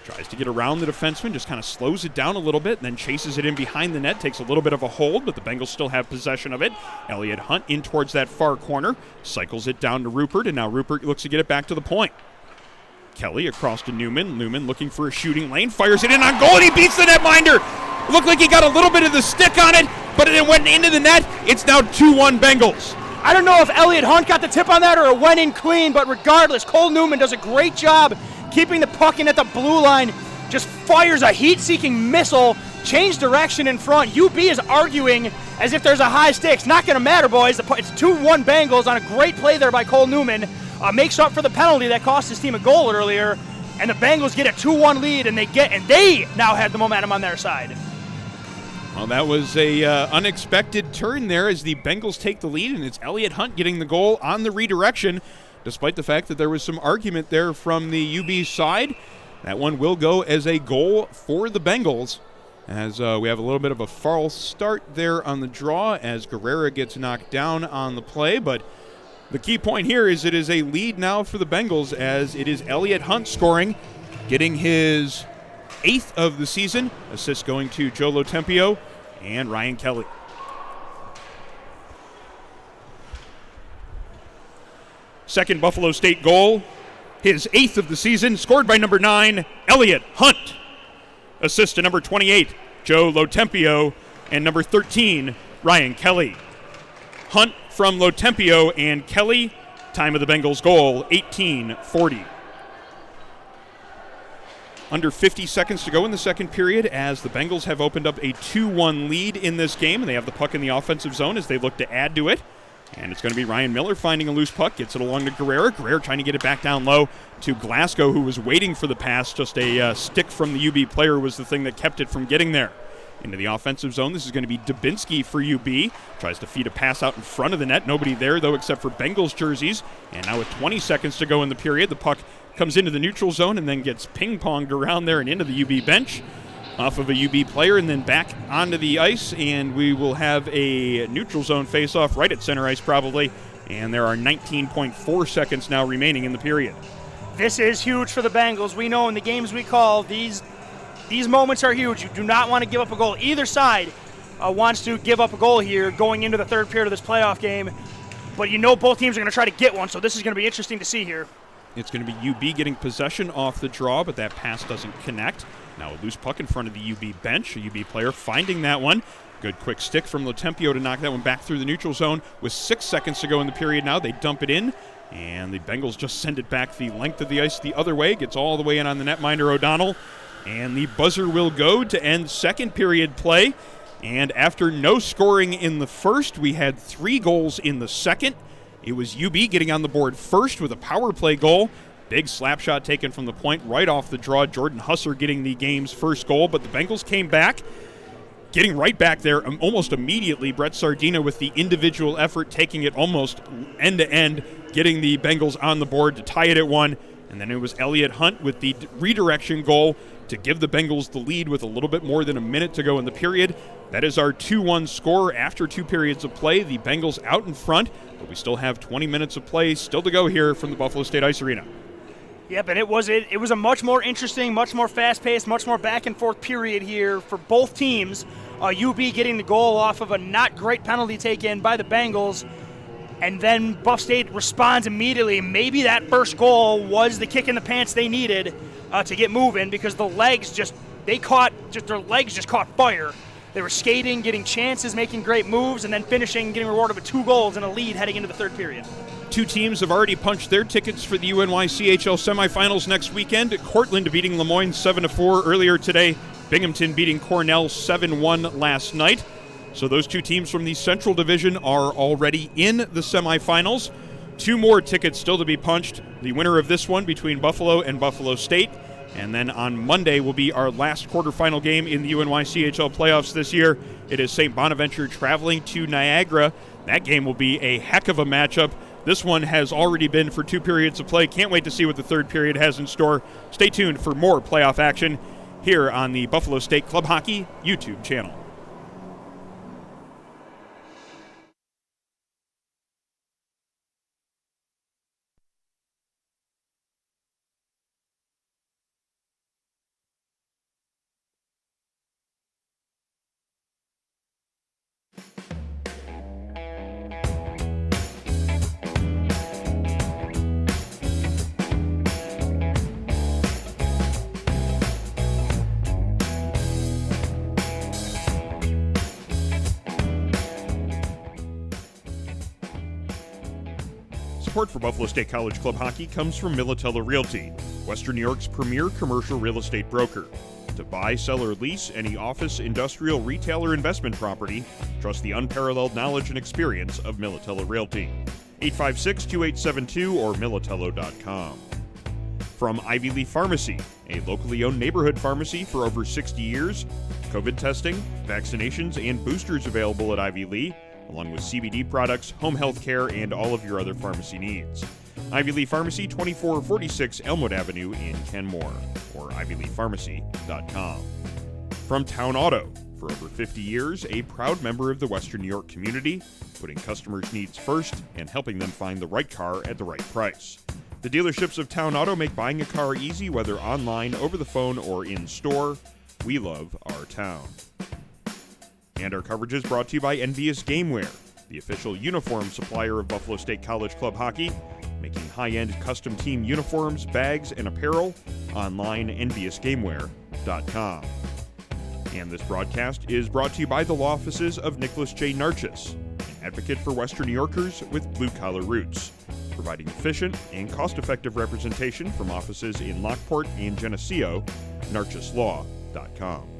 Tries to get around the defenseman, just kind of slows it down a little bit, and then chases it in behind the net. Takes a little bit of a hold, but the Bengals still have possession of it. Elliot Hunt in towards that far corner. Cycles it down to Rupert, and now Rupert looks to get it back to the point. Kelly across to Newman. Newman looking for a shooting lane. Fires it in on goal, and he beats the netminder. Looked like he got a little bit of the stick on it, but it went into the net. It's now 2-1 Bengals. I don't know if Elliot Hunt got the tip on that or it went in clean, but regardless, Cole Newman does a great job keeping the puck in at the blue line. Just fires a heat-seeking missile, change direction in front. UB is arguing as if there's a high stakes. Not going to matter, boys. It's 2-1 Bengals on a great play there by Cole Newman. Makes up for the penalty that cost his team a goal earlier, and the Bengals get a 2-1 lead, and they now have the momentum on their side. Well, that was a unexpected turn there as the Bengals take the lead, and it's Elliot Hunt getting the goal on the redirection, despite the fact that there was some argument there from the UB side. That one will go as a goal for the Bengals, as we have a little bit of a false start there on the draw as Guerrera gets knocked down on the play, but the key point here is it is a lead now for the Bengals as it is Elliot Hunt scoring, getting his 8th of the season. Assists going to Joe Lotempio and Ryan Kelly. Second Buffalo State goal, his 8th of the season, scored by number 9, Elliot Hunt. Assist to number 28, Joe Lotempio, and number 13, Ryan Kelly. Hunt from Lotempio and Kelly. Time of the Bengals goal, 18:40. Under 50 seconds to go in the second period as the Bengals have opened up a 2-1 lead in this game, and they have the puck in the offensive zone as they look to add to it. And it's going to be Ryan Miller finding a loose puck, gets it along to Guerrera. Guerrera trying to get it back down low to Glasgow, who was waiting for the pass. Just a stick from the UB player was the thing that kept it from getting there. Into the offensive zone, this is going to be Dubinsky for UB. Tries to feed a pass out in front of the net. Nobody there, though, except for Bengals jerseys. And now with 20 seconds to go in the period, the puck comes into the neutral zone and then gets ping-ponged around there and into the UB bench. Off of a UB player and then back onto the ice, and we will have a neutral zone face-off right at center ice probably. And there are 19.4 seconds now remaining in the period. This is huge for the Bengals. We know in the games we call, these moments are huge. You do not want to give up a goal. Either side wants to give up a goal here going into the third period of this playoff game. But you know both teams are going to try to get one, so this is going to be interesting to see here. It's going to be UB getting possession off the draw, but that pass doesn't connect. Now a loose puck in front of the UB bench. A UB player finding that one. Good quick stick from Lotempio to knock that one back through the neutral zone. With 6 seconds to go in the period now, they dump it in. And the Bengals just send it back the length of the ice the other way. Gets all the way in on the netminder O'Donnell. And the buzzer will go to end second period play. And after no scoring in the first, we had 3 goals in the second. It was UB getting on the board first with a power play goal. Big slap shot taken from the point right off the draw. Jordan Husser getting the game's first goal, but the Bengals came back, getting right back there almost immediately. Brett Sardina with the individual effort, taking it almost end to end, getting the Bengals on the board to tie it at 1. And then it was Elliott Hunt with the redirection goal to give the Bengals the lead with a little bit more than a minute to go in the period. That is our 2-1 score after 2 periods of play. The Bengals out in front, but we still have 20 minutes of play still to go here from the Buffalo State Ice Arena. Yep, and it was a much more interesting, much more fast-paced, much more back-and-forth period here for both teams. UB getting the goal off of a not great penalty taken by the Bengals, and then Buff State responds immediately. Maybe that first goal was the kick in the pants they needed to get moving, because their legs just caught fire. They were skating, getting chances, making great moves, and then finishing, getting rewarded with 2 goals and a lead heading into the third period. 2 teams have already punched their tickets for the UNYCHL semifinals next weekend. Cortland beating Lemoyne 7-4 earlier today. Binghamton beating Cornell 7-1 last night. So those 2 teams from the Central Division are already in the semifinals. 2 more tickets still to be punched. The winner of this one between Buffalo and Buffalo State. And then on Monday will be our last quarterfinal game in the UNYCHL playoffs this year. It is St. Bonaventure traveling to Niagara. That game will be a heck of a matchup. This one has already been for 2 periods of play. Can't wait to see what the third period has in store. Stay tuned for more playoff action here on the Buffalo State Club Hockey YouTube channel. Support for Buffalo State College Club Hockey comes from Militello Realty, Western New York's premier commercial real estate broker. To buy, sell, or lease any office, industrial, retail, or investment property, trust the unparalleled knowledge and experience of Militello Realty. 856-2872 or militello.com. From Ivy Leaf Pharmacy, a locally owned neighborhood pharmacy for over 60 years, COVID testing, vaccinations, and boosters available at Ivy Lee, along with CBD products, home health care, and all of your other pharmacy needs. Ivy Lee Pharmacy, 2446 Elmwood Avenue in Kenmore, or ivyleafpharmacy.com. From Town Auto, for over 50 years, a proud member of the Western New York community, putting customers' needs first and helping them find the right car at the right price. The dealerships of Town Auto make buying a car easy, whether online, over the phone, or in store. We love our town. And our coverage is brought to you by Envious Gameware, the official uniform supplier of Buffalo State College Club Hockey, making high-end custom team uniforms, bags, and apparel. Online, enviousgameware.com. And this broadcast is brought to you by the law offices of Nicholas J. Narchis, an advocate for Western New Yorkers with blue-collar roots, providing efficient and cost-effective representation from offices in Lockport and Geneseo. narchislaw.com.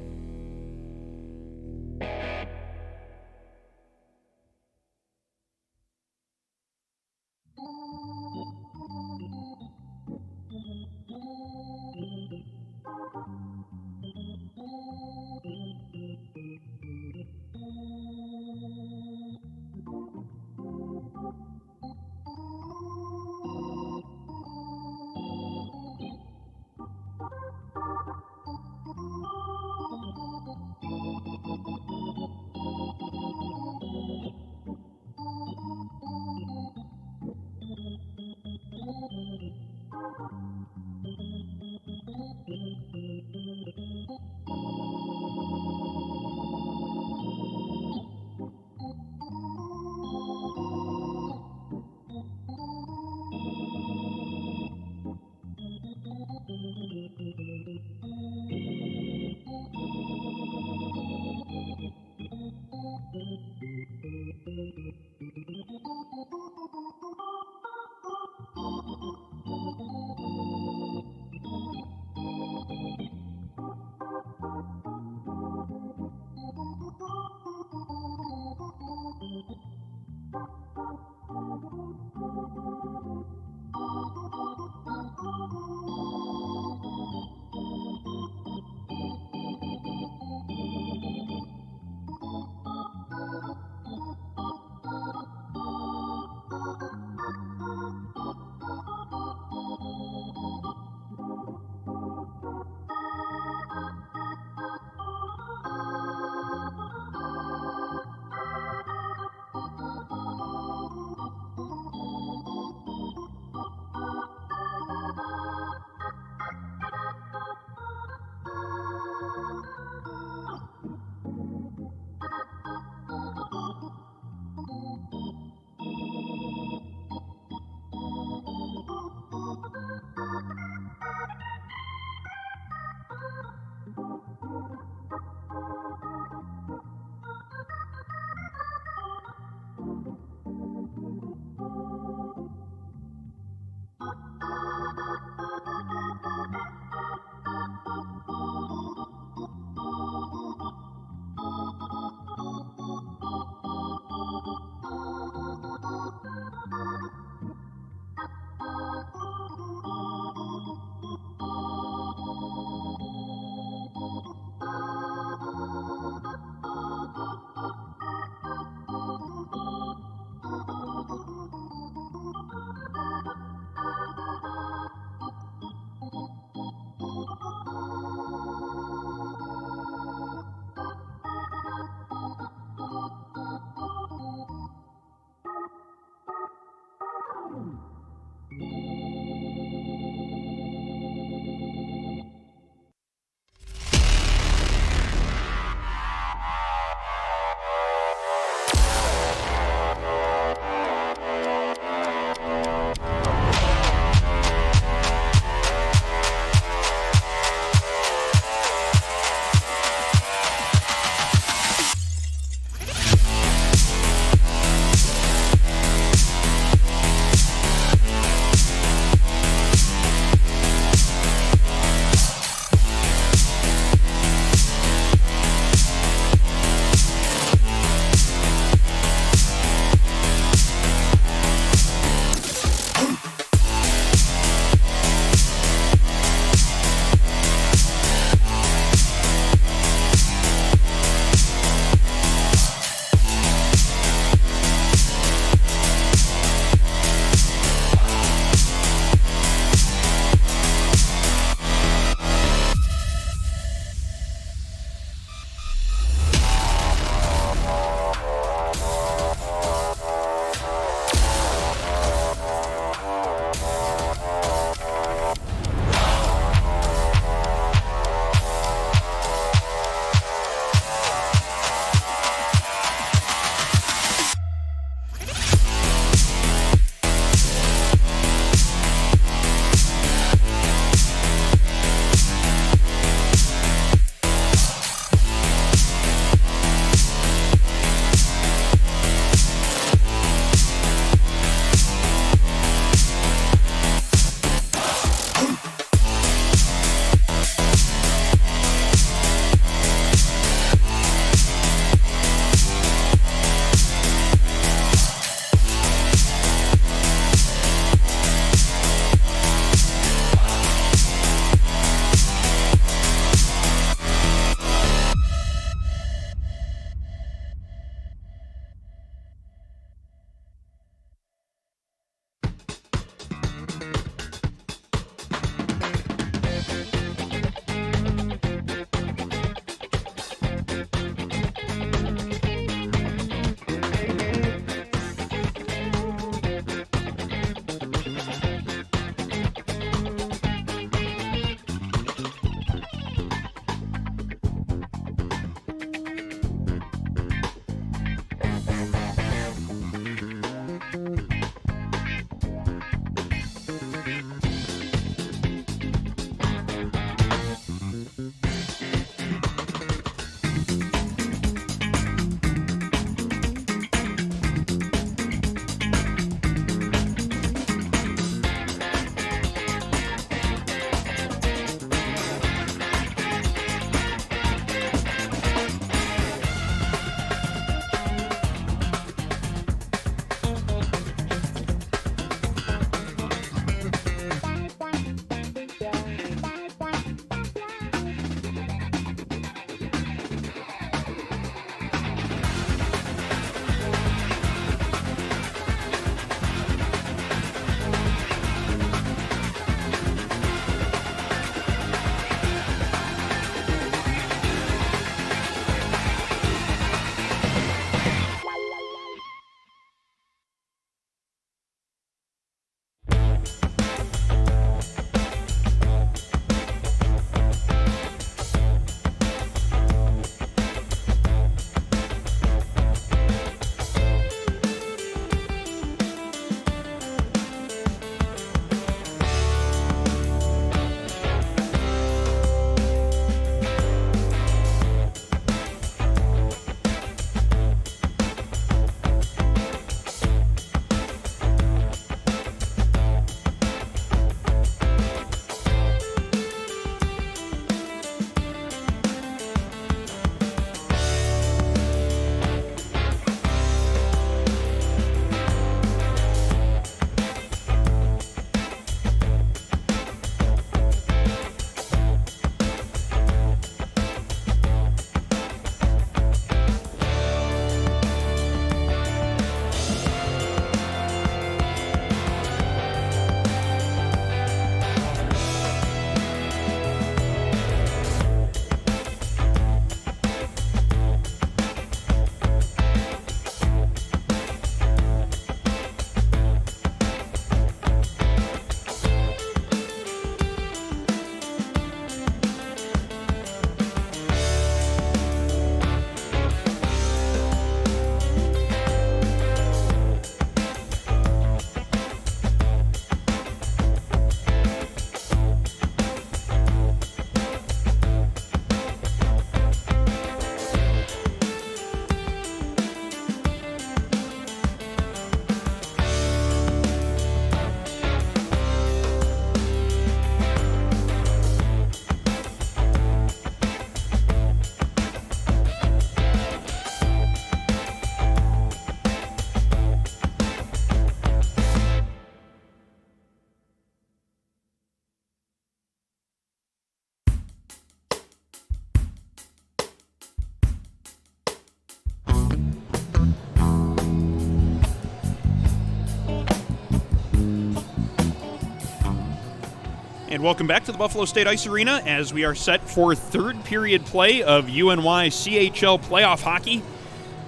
And welcome back to the Buffalo State Ice Arena as we are set for third period play of UNYCHL playoff hockey.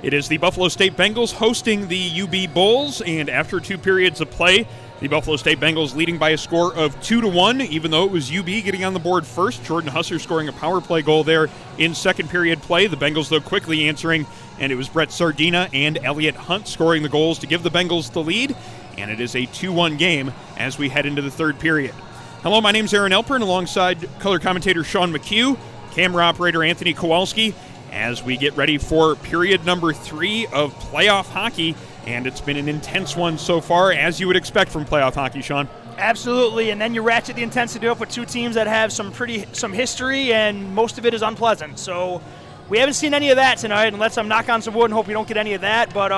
It is the Buffalo State Bengals hosting the UB Bulls, and after 2 periods of play, the Buffalo State Bengals leading by a score of 2-1, even though it was UB getting on the board first. Jordan Husser scoring a power play goal there in second period play. The Bengals, though, quickly answering, and it was Brett Sardina and Elliott Hunt scoring the goals to give the Bengals the lead, and it is a 2-1 game as we head into the third period. Hello, my name's Aaron Elpern, alongside color commentator Sean McHugh, camera operator Anthony Kowalski, as we get ready for period number 3 of playoff hockey, and it's been an intense one so far, as you would expect from playoff hockey, Sean. Absolutely, and then you ratchet the intensity up with two teams that have some history, and most of it is unpleasant. So we haven't seen any of that tonight, and let's knock on some wood and hope we don't get any of that. But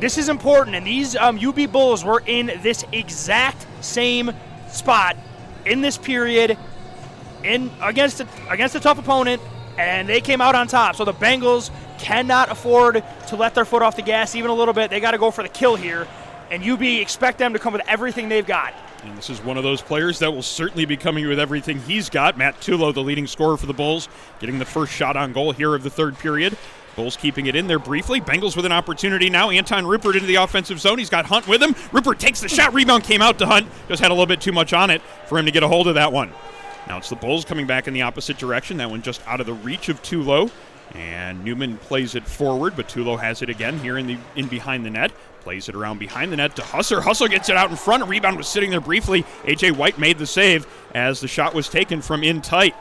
this is important, and these UB Bulls were in this exact same spot in this period against a tough opponent, and they came out on top. So the Bengals cannot afford to let their foot off the gas even a little bit. They got to go for the kill here, and UB expect them to come with everything they've got. And this is one of those players that will certainly be coming with everything he's got. Matt Tulo, the leading scorer for the Bulls, getting the first shot on goal here of the third period. Bulls keeping it in there briefly. Bengals with an opportunity now. Anton Rupert into the offensive zone. He's got Hunt with him. Rupert takes the shot. Rebound came out to Hunt. Just had a little bit too much on it for him to get a hold of that one. Now it's the Bulls coming back in the opposite direction. That one just out of the reach of Tulo. And Newman plays it forward, but Tulo has it again here in behind the net. Plays it around behind the net to Husser. Husser gets it out in front. A rebound was sitting there briefly. A.J. White made the save as the shot was taken from in tight.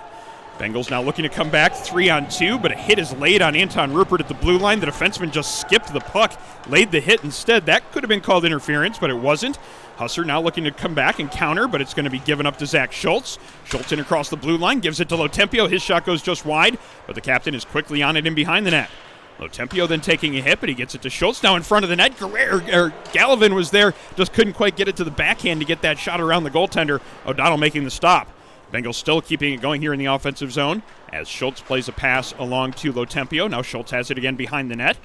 Bengals now looking to come back 3-on-2, but a hit is laid on Anton Rupert at the blue line. The defenseman just skipped the puck, laid the hit instead. That could have been called interference, but it wasn't. Husser now looking to come back and counter, but it's going to be given up to Zach Schultz. Schultz in across the blue line, gives it to Lotempio. His shot goes just wide, but the captain is quickly on it in behind the net. Lotempio then taking a hit, but he gets it to Schultz now in front of the net. Gallivan was there, just couldn't quite get it to the backhand to get that shot around the goaltender. O'Donnell making the stop. Bengals still keeping it going here in the offensive zone as Schultz plays a pass along to Lotempio. Now Schultz has it again behind the net.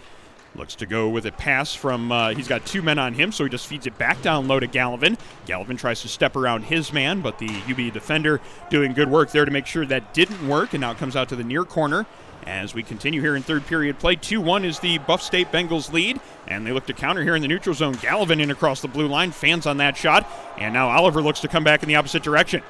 Looks to go with a pass from, he's got 2 men on him, so he just feeds it back down low to Gallivan. Gallivan tries to step around his man, but the UB defender doing good work there to make sure that didn't work, and now it comes out to the near corner. As we continue here in third period play, 2-1 is the Buff State Bengals lead, and they look to counter here in the neutral zone. Gallivan in across the blue line, fans on that shot, and now Oliver looks to come back in the opposite direction.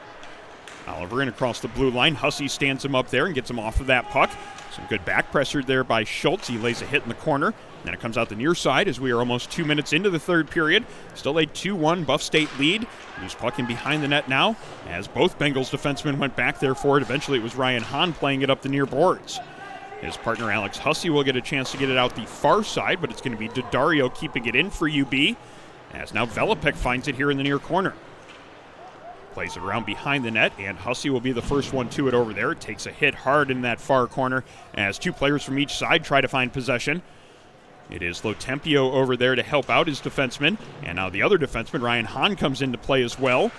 Oliver in across the blue line. Hussey stands him up there and gets him off of that puck. Some good back pressure there by Schultz. He lays a hit in the corner. Then it comes out the near side as we are almost 2 minutes into the third period. Still a 2-1 Buff State lead. Loose puck in behind the net now as both Bengals defensemen went back there for it. Eventually it was Ryan Hahn playing it up the near boards. His partner Alex Hussey will get a chance to get it out the far side, but it's going to be Daddario keeping it in for UB. As now Velopek finds it here in the near corner. Plays it around behind the net, and Hussey will be the first one to it over there. Takes a hit hard in that far corner as 2 players from each side try to find possession. It is Lotempio over there to help out his defenseman, and now the other defenseman, Ryan Hahn, comes into play as well.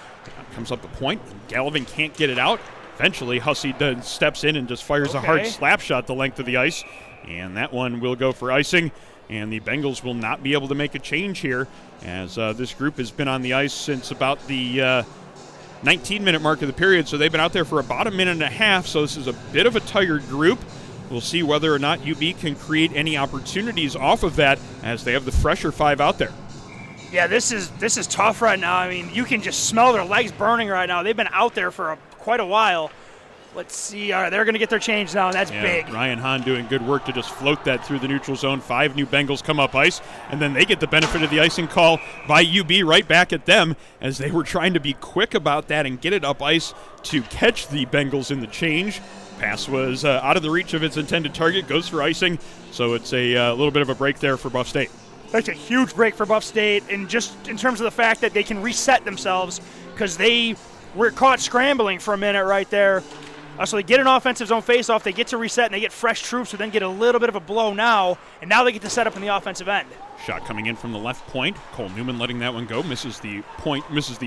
Comes up the point. Gallivan can't get it out. Eventually, Hussey steps in and just fires a hard slap shot the length of the ice, and that one will go for icing. And the Bengals will not be able to make a change here as this group has been on the ice since about the 19-minute mark of the period, so they've been out there for about a minute and a half, so this is a bit of a tired group. We'll see whether or not UB can create any opportunities off of that as they have the fresher 5 out there. Yeah, this is tough right now. I mean, you can just smell their legs burning right now. They've been out there for quite a while. Let's see. All right, they're going to get their change now, and that's big. Ryan Hahn doing good work to just float that through the neutral zone. 5 new Bengals come up ice, and then they get the benefit of the icing call by UB right back at them as they were trying to be quick about that and get it up ice to catch the Bengals in the change. Pass was out of the reach of its intended target, goes for icing, so it's a little bit of a break there for Buff State. That's a huge break for Buff State, and just in terms of the fact that they can reset themselves because they were caught scrambling for a minute right there. So they get an offensive zone face-off, they get to reset, and they get fresh troops who then get a little bit of a blow now, and now they get to set up in the offensive end. Shot coming in from the left point. Cole Newman letting that one go. Misses the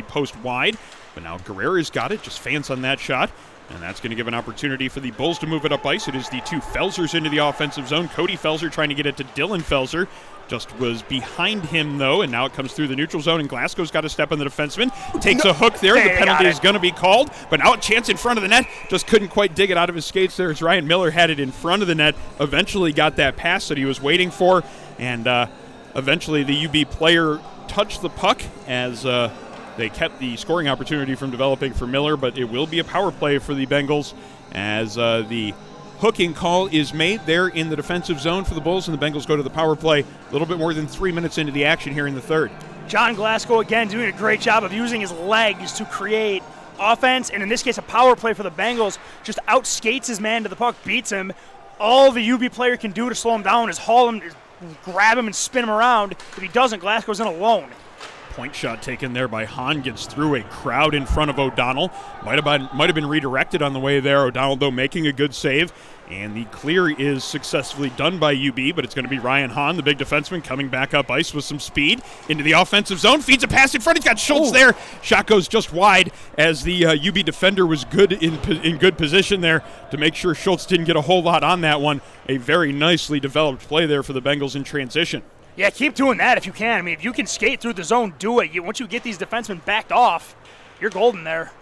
post wide. But now Guerrera's got it. Just fans on that shot. And that's going to give an opportunity for the Bulls to move it up ice. It is the two Felsers into the offensive zone. Cody Felser trying to get it to Dylan Felser. Just was behind him, though, and now it comes through the neutral zone, and Glasgow's got to step on the defenseman. Takes a hook there. The penalty is going to be called, but now a chance in front of the net. Just couldn't quite dig it out of his skates there as Ryan Miller had it in front of the net. Eventually got that pass that he was waiting for, and eventually the UB player touched the puck as they kept the scoring opportunity from developing for Miller, but it will be a power play for the Bengals as the hooking call is made there in the defensive zone for the Bulls, and the Bengals go to the power play a little bit more than 3 minutes into the action here in the third. John Glasgow, again, doing a great job of using his legs to create offense, and in this case, a power play for the Bengals. Just outskates his man to the puck, beats him. All the UB player can do to slow him down is haul him, grab him, and spin him around. If he doesn't, Glasgow's in alone. Point shot taken there by Hahn, gets through a crowd in front of O'Donnell. Might have been redirected on the way there. O'Donnell, though, making a good save. And the clear is successfully done by UB, but it's going to be Ryan Hahn, the big defenseman, coming back up ice with some speed into the offensive zone. Feeds a pass in front. He's got Schultz there. Shot goes just wide as the UB defender was good in good position there to make sure Schultz didn't get a whole lot on that one. A very nicely developed play there for the Bengals in transition. Yeah, keep doing that if you can. I mean, if you can skate through the zone, do it. Once you get these defensemen backed off, you're golden there.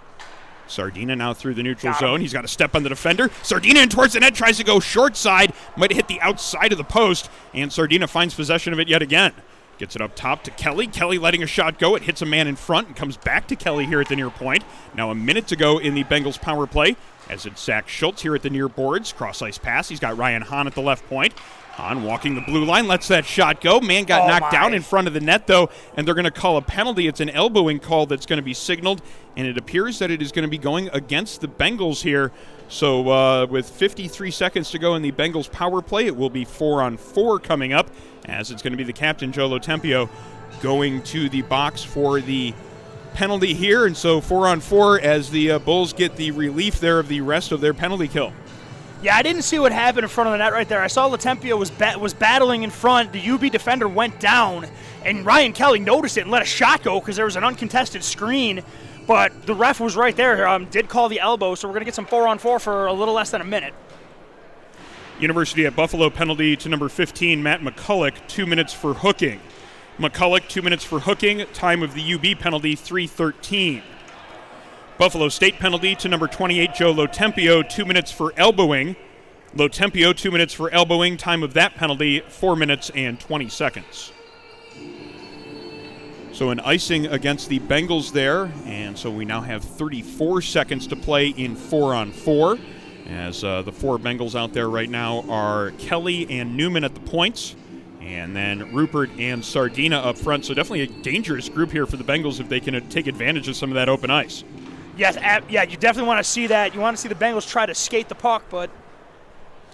Sardina now through the neutral zone. He's got to step on the defender. Sardina in towards the net, tries to go short side. Might hit the outside of the post, and Sardina finds possession of it yet again. Gets it up top to Kelly. Kelly letting a shot go. It hits a man in front and comes back to Kelly here at the near point. Now a minute to go in the Bengals power play as it sacks Schultz here at the near boards. Cross-ice pass. He's got Ryan Hahn at the left point. Hahn walking the blue line, lets that shot go. Man got knocked down in front of the net, though, and they're going to call a penalty. It's an elbowing call that's going to be signaled, and it appears that it is going to be going against the Bengals here. So with 53 seconds to go in the Bengals power play, it will be 4-on-4 coming up, as it's going to be the captain, Joe Lotempio, going to the box for the penalty here. And so 4-on-4 as the Bulls get the relief there of the rest of their penalty kill. Yeah, I didn't see what happened in front of the net right there. I saw Lotempio was battling in front. The UB defender went down, and Ryan Kelly noticed it and let a shot go because there was an uncontested screen. But the ref was right there, did call the elbow, so we're going to get some 4-on-4 for a little less than a minute. University at Buffalo penalty to number 15, Matt McCulloch, 2 minutes for hooking. McCulloch, 2 minutes for hooking. Time of the UB penalty, 3:13. Buffalo State penalty to number 28, Joe Lotempio, 2 minutes for elbowing. Lotempio, 2 minutes for elbowing. Time of that penalty, 4 minutes and 20 seconds. So an icing against the Bengals there, and so we now have 34 seconds to play in 4-on-4. As the four Bengals out there right now are Kelly and Newman at the points, and then Rupert and Sardina up front. So definitely a dangerous group here for the Bengals if they can take advantage of some of that open ice. Yes, yeah, you definitely want to see that. You want to see the Bengals try to skate the puck, but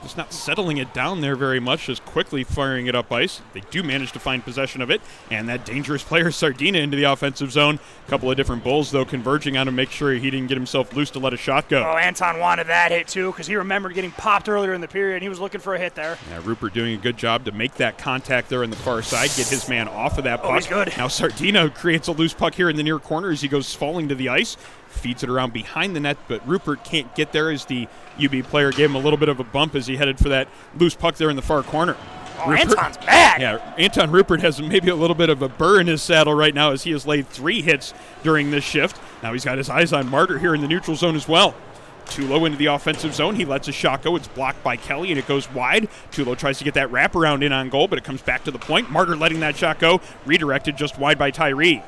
just not settling it down there very much, just quickly firing it up ice. They do manage to find possession of it, and that dangerous player Sardina into the offensive zone. A couple of different Bulls, though, converging on him, make sure he didn't get himself loose to let a shot go. Oh, Anton wanted that hit, too, because he remembered getting popped earlier in the period, and he was looking for a hit there. Yeah, Rupert doing a good job to make that contact there on the far side, get his man off of that puck. Oh, he's good. Now Sardina creates a loose puck here in the near corner as he goes falling to the ice. Feeds it around behind the net, but Rupert can't get there as the UB player gave him a little bit of a bump as he headed for that loose puck there in the far corner. Oh, Anton's bad. Yeah, Anton Rupert has maybe a little bit of a burr in his saddle right now as he has laid 3 hits during this shift. Now he's got his eyes on Martyr here in the neutral zone as well. Tulo into the offensive zone. He lets a shot go. It's blocked by Kelly, and it goes wide. Tulo tries to get that wraparound in on goal, but it comes back to the point. Martyr letting that shot go. Redirected just wide by Tyree.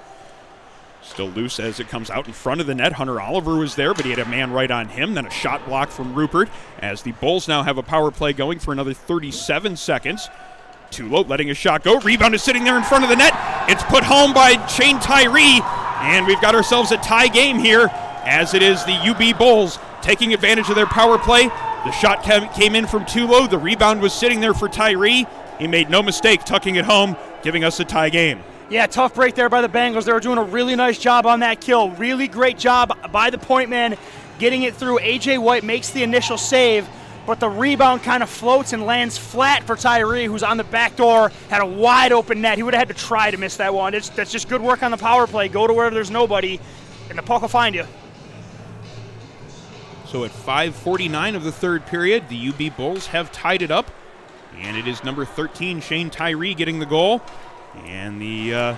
Still loose as it comes out in front of the net. Hunter Oliver was there, but he had a man right on him. Then a shot block from Rupert as the Bulls now have a power play going for another 37 seconds. Tulo letting a shot go. Rebound is sitting there in front of the net. It's put home by Shane Tyree, and we've got ourselves a tie game here as it is the UB Bulls taking advantage of their power play. The shot came in from Tulo. The rebound was sitting there for Tyree. He made no mistake tucking it home, giving us a tie game. Yeah, tough break there by the Bengals. They were doing a really nice job on that kill. Really great job by the point man getting it through. A.J. White makes the initial save, but the rebound kind of floats and lands flat for Tyree, who's on the back door, had a wide open net. He would have had to try to miss that one. That's just good work on the power play. Go to where there's nobody, and the puck will find you. So at 5:49 of the third period, the UB Bulls have tied it up. And it is number 13, Shane Tyree, getting the goal. And the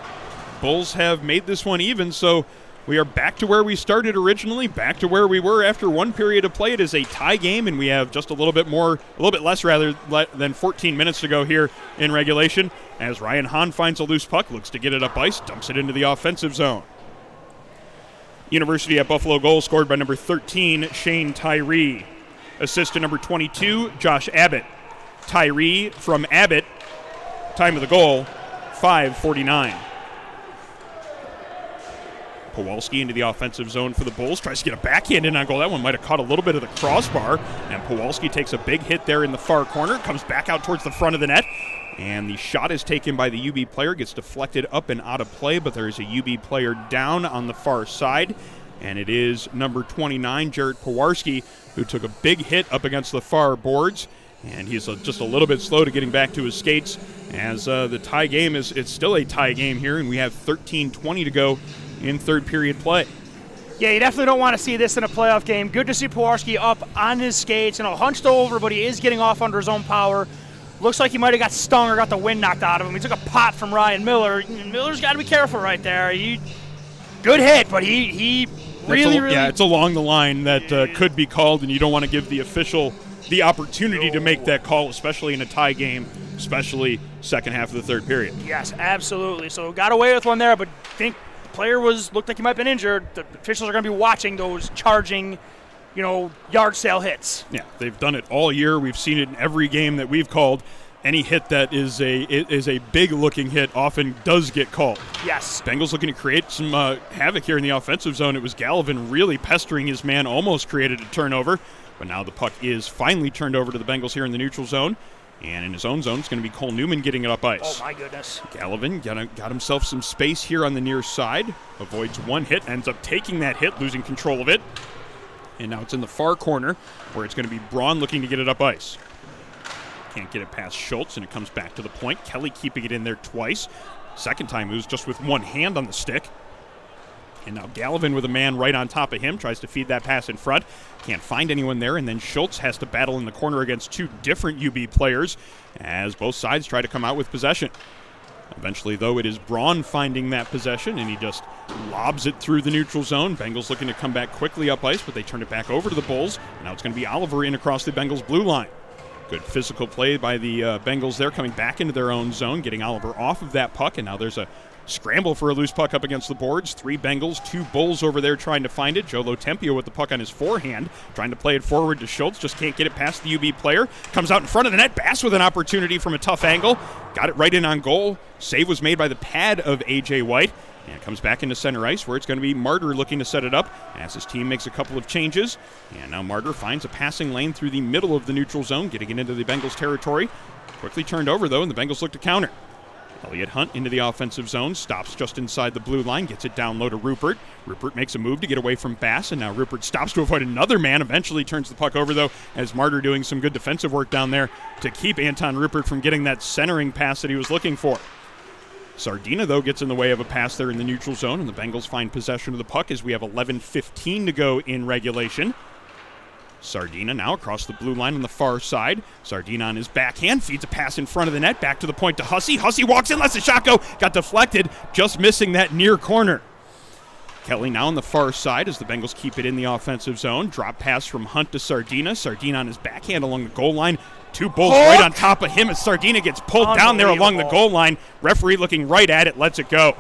Bulls have made this one even, so we are back to where we started originally, back to where we were after one period of play. It is a tie game, and we have just a little bit less than 14 minutes to go here in regulation, as Ryan Hahn finds a loose puck, looks to get it up ice, dumps it into the offensive zone. University at Buffalo goal scored by number 13, Shane Tyree. Assist to number 22, Josh Abbott. Tyree from Abbott, time of the goal, 5:49. Powalski into the offensive zone for the Bulls, tries to get a backhand in on goal. That one might have caught a little bit of the crossbar, and Powalski takes a big hit there in the far corner, comes back out towards the front of the net, and the shot is taken by the UB player, gets deflected up and out of play, but there is a UB player down on the far side, and it is number 29, Jarrett Powalski, who took a big hit up against the far boards. And he's just a little bit slow to getting back to his skates, as the tie game it's still a tie game here, and we have 13:20 to go in third period play. Yeah, you definitely don't want to see this in a playoff game. Good to see Powalski up on his skates, hunched over, but he is getting off under his own power. Looks like he might have got stung or got the wind knocked out of him. He took a pot from Ryan Miller. Miller's got to be careful right there. Good hit, but he really. Yeah, it's along the line that could be called, and you don't want to give the official the opportunity to make that call, especially in a tie game, especially second half of the third period. Yes, absolutely. So got away with one there, but I think the player looked like he might have been injured. The officials are going to be watching those charging, yard sale hits. Yeah, they've done it all year. We've seen it in every game that we've called. Any hit that is a big-looking hit often does get called. Yes. Bengals looking to create some havoc here in the offensive zone. It was Gallivan really pestering his man, almost created a turnover. But now the puck is finally turned over to the Bengals here in the neutral zone. And in his own zone, it's going to be Cole Newman getting it up ice. Oh, my goodness. Gallivan got himself some space here on the near side. Avoids one hit, ends up taking that hit, losing control of it. And now it's in the far corner, where it's going to be Braun looking to get it up ice. Can't get it past Schultz, and it comes back to the point. Kelly keeping it in there twice. Second time it was just with one hand on the stick. And now Gallivan with a man right on top of him, tries to feed that pass in front. Can't find anyone there, and then Schultz has to battle in the corner against two different UB players as both sides try to come out with possession. Eventually, though, it is Braun finding that possession, and he just lobs it through the neutral zone. Bengals looking to come back quickly up ice, but they turn it back over to the Bulls. And now it's going to be Oliver in across the Bengals blue line. Good physical play by the Bengals there, coming back into their own zone, getting Oliver off of that puck, and now there's a scramble for a loose puck up against the boards. 3 Bengals, 2 Bulls over there trying to find it. Joe Lotempio with the puck on his forehand, trying to play it forward to Schultz. Just can't get it past the UB player. Comes out in front of the net. Bass with an opportunity from a tough angle. Got it right in on goal. Save was made by the pad of A.J. White. And it comes back into center ice, where it's going to be Martyr looking to set it up as his team makes a couple of changes. And now Martyr finds a passing lane through the middle of the neutral zone, getting it into the Bengals territory. Quickly turned over, though, and the Bengals look to counter. Elliott Hunt into the offensive zone, stops just inside the blue line, gets it down low to Rupert. Rupert makes a move to get away from Bass, and now Rupert stops to avoid another man. Eventually turns the puck over, though, as Martyr doing some good defensive work down there to keep Anton Rupert from getting that centering pass that he was looking for. Sardina, though, gets in the way of a pass there in the neutral zone, and the Bengals find possession of the puck as we have 11:15 to go in regulation. Sardina now across the blue line on the far side. Sardina on his backhand, feeds a pass in front of the net, back to the point to Hussey. Hussey walks in, lets the shot go, got deflected, just missing that near corner. Kelly now on the far side as the Bengals keep it in the offensive zone. Drop pass from Hunt to Sardina. Sardina on his backhand along the goal line. 2 Bulls right on top of him as Sardina gets pulled down there along the goal line. Referee looking right at it, lets it go.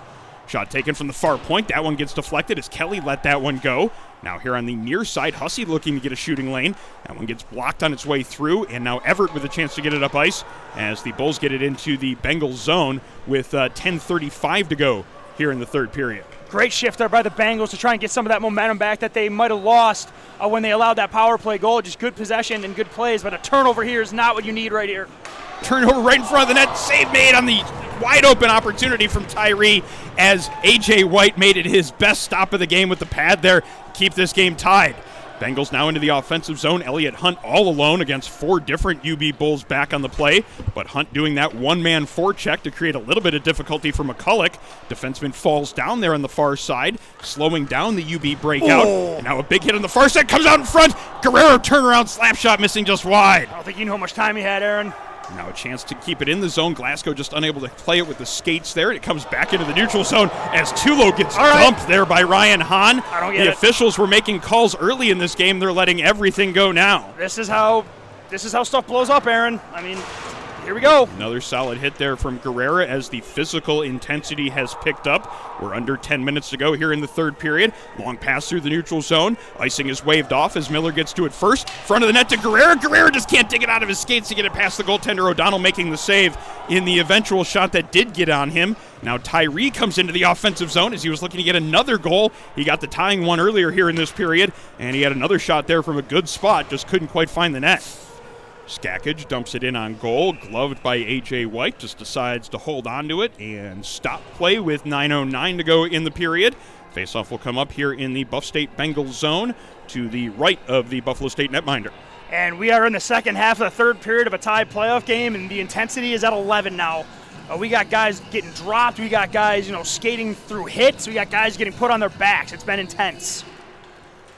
Shot taken from the far point. That one gets deflected as Kelly let that one go. Now here on the near side, Hussey looking to get a shooting lane. That one gets blocked on its way through, and now Everett with a chance to get it up ice as the Bulls get it into the Bengals zone with 10:35 to go here in the third period. Great shift there by the Bengals to try and get some of that momentum back that they might have lost when they allowed that power play goal. Just good possession and good plays, but a turnover here is not what you need right here. Turnover right in front of the net. Save made on the wide open opportunity from Tyree as A.J. White made it his best stop of the game with the pad there. Keep this game tied. Bengals now into the offensive zone. Elliott Hunt all alone against 4 different UB Bulls back on the play, but Hunt doing that one-man forecheck to create a little bit of difficulty for McCulloch. Defenseman falls down there on the far side, slowing down the UB breakout. And now a big hit on the far side, comes out in front. Guerrero turnaround slap shot missing just wide. I don't think you know how much time he had, Aaron. Now a chance to keep it in the zone. Glasgow just unable to play it with the skates there. And it comes back into the neutral zone as Tulo gets dumped there by Ryan Hahn. I don't get the it. officials were making calls early in this game. They're letting everything go now. This is how stuff blows up, Aaron. I mean, here we go. Another solid hit there from Guerrera as the physical intensity has picked up. We're under 10 minutes to go here in the third period. Long pass through the neutral zone. Icing is waved off as Miller gets to it first. Front of the net to Guerrera. Guerrera just can't dig it out of his skates to get it past the goaltender. O'Donnell making the save in the eventual shot that did get on him. Now Tyree comes into the offensive zone as he was looking to get another goal. He got the tying one earlier here in this period, and he had another shot there from a good spot. Just couldn't quite find the net. Skakage dumps it in on goal, gloved by A.J. White, just decides to hold on to it and stop play with 9:09 to go in the period. Faceoff will come up here in the Buff State Bengals zone to the right of the Buffalo State netminder. And we are in the second half of the third period of a tie playoff game, and the intensity is at 11 now. We got guys getting dropped. We got guys, skating through hits. We got guys getting put on their backs. It's been intense.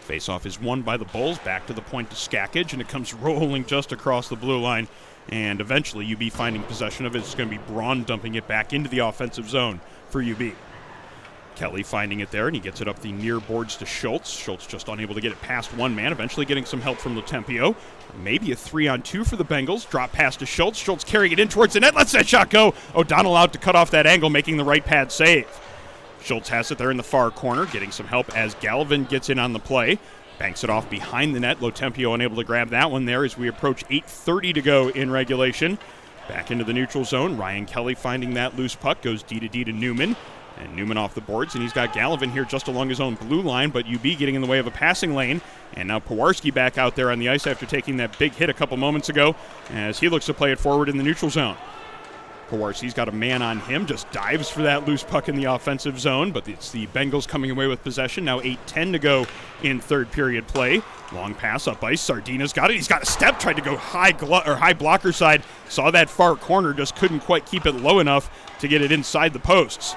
Faceoff is won by the Bulls, back to the point to Skakage, and it comes rolling just across the blue line. And eventually UB finding possession of it. It's going to be Braun dumping it back into the offensive zone for UB. Kelly finding it there, and he gets it up the near boards to Schultz. Schultz just unable to get it past one man, eventually getting some help from Latempio. Maybe a 3-on-2 for the Bengals. Drop pass to Schultz. Schultz carrying it in towards the net. Lets that shot go. O'Donnell out to cut off that angle, making the right pad save. Schultz has it there in the far corner, getting some help as Galvin gets in on the play. Banks it off behind the net. Lotempio unable to grab that one there as we approach 8:30 to go in regulation. Back into the neutral zone. Ryan Kelly finding that loose puck. Goes D to Newman. And Newman off the boards, and he's got Galvin here just along his own blue line, but UB getting in the way of a passing lane. And now Pewarski back out there on the ice after taking that big hit a couple moments ago as he looks to play it forward in the neutral zone. Pewarski's got a man on him, just dives for that loose puck in the offensive zone, but it's the Bengals coming away with possession. Now 8:10 to go in third period play. Long pass up ice. Sardina's got it. He's got a step, tried to go high blocker side. Saw that far corner, just couldn't quite keep it low enough to get it inside the posts.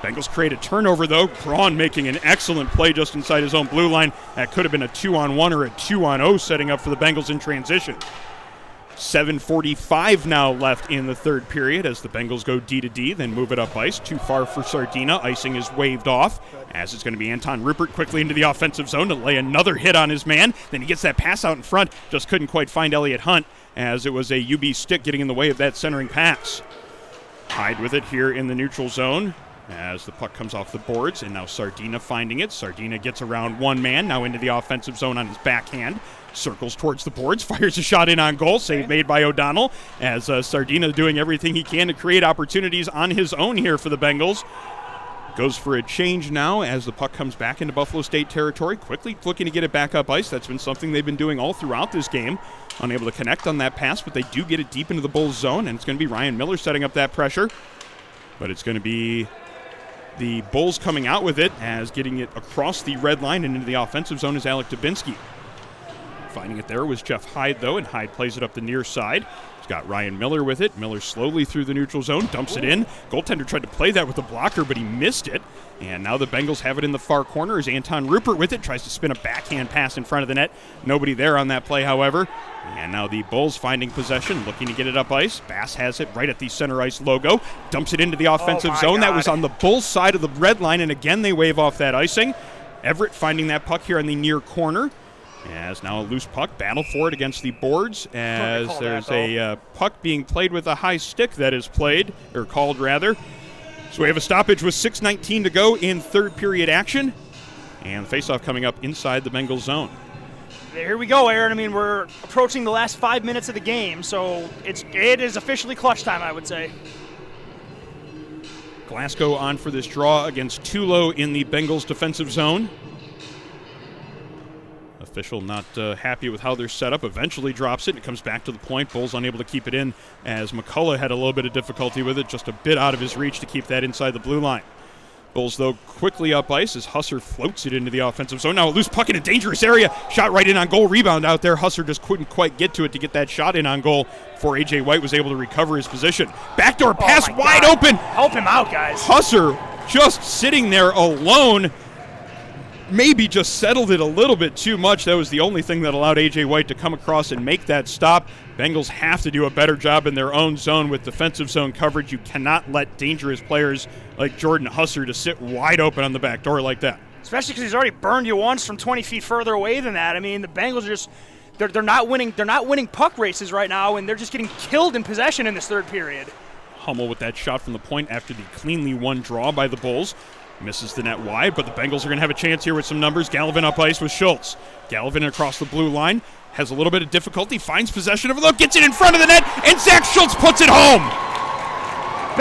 Bengals create a turnover, though. Braun making an excellent play just inside his own blue line. That could have been a 2-on-1 or a 2-on-0 setting up for the Bengals in transition. 7:45 now left in the third period as the Bengals go D, then move it up ice. Too far for Sardina. Icing is waved off as it's going to be Anton Rupert quickly into the offensive zone to lay another hit on his man. Then he gets that pass out in front. Just couldn't quite find Elliott Hunt as it was a UB stick getting in the way of that centering pass. Hyde with it here in the neutral zone as the puck comes off the boards, and now Sardina finding it. Sardina gets around one man, now into the offensive zone on his backhand. Circles towards the boards, fires a shot in on goal. Save made by O'Donnell as Sardina doing everything he can to create opportunities on his own here for the Bengals. Goes for a change now as the puck comes back into Buffalo State territory. Quickly looking to get it back up ice. That's been something they've been doing all throughout this game. Unable to connect on that pass, but they do get it deep into the Bulls zone, and it's going to be Ryan Miller setting up that pressure. But it's going to be the Bulls coming out with it as getting it across the red line and into the offensive zone is Alec Dubinsky. Finding it there was Jeff Hyde, though, and Hyde plays it up the near side. He's got Ryan Miller with it. Miller slowly through the neutral zone, dumps it in. Goaltender tried to play that with the blocker, but he missed it. And now the Bengals have it in the far corner as Anton Rupert with it. Tries to spin a backhand pass in front of the net. Nobody there on that play, however. And now the Bulls finding possession, looking to get it up ice. Bass has it right at the center ice logo. Dumps it into the offensive zone. That was on the Bulls side of the red line, and again they wave off that icing. Everett finding that puck here on the near corner. As now a loose puck, battle for it against the boards as there's a puck being played with a high stick that is played, or called rather. So we have a stoppage with 6:19 to go in third period action. And the faceoff coming up inside the Bengals zone. Here we go, Aaron. I mean, we're approaching the last 5 minutes of the game, so it is officially clutch time, I would say. Glasgow on for this draw against Tulo in the Bengals defensive zone. Official not happy with how they're set up. Eventually drops it. It comes back to the point. Bulls unable to keep it in as McCullough had a little bit of difficulty with it. Just a bit out of his reach to keep that inside the blue line. Bulls, though, quickly up ice as Husser floats it into the offensive zone. Now a loose puck in a dangerous area. Shot right in on goal. Rebound out there. Husser just couldn't quite get to it to get that shot in on goal before A.J. White was able to recover his position. Backdoor pass wide open. Help him out, guys. Husser just sitting there alone. Maybe just settled it a little bit too much. That was the only thing that allowed A.J. White to come across and make that stop. Bengals have to do a better job in their own zone with defensive zone coverage. You cannot let dangerous players like Jordan Husser to sit wide open on the back door like that. Especially because he's already burned you once from 20 feet further away than that. I mean, the Bengals are just they're not winning. They're not winning puck races right now, and they're just getting killed in possession in this third period. Hummel with that shot from the point after the cleanly won draw by the Bulls. Misses the net wide, but the Bengals are going to have a chance here with some numbers. Gallivan up ice with Schultz. Gallivan across the blue line. Has a little bit of difficulty. Finds possession of it. Look, gets it in front of the net, and Zach Schultz puts it home.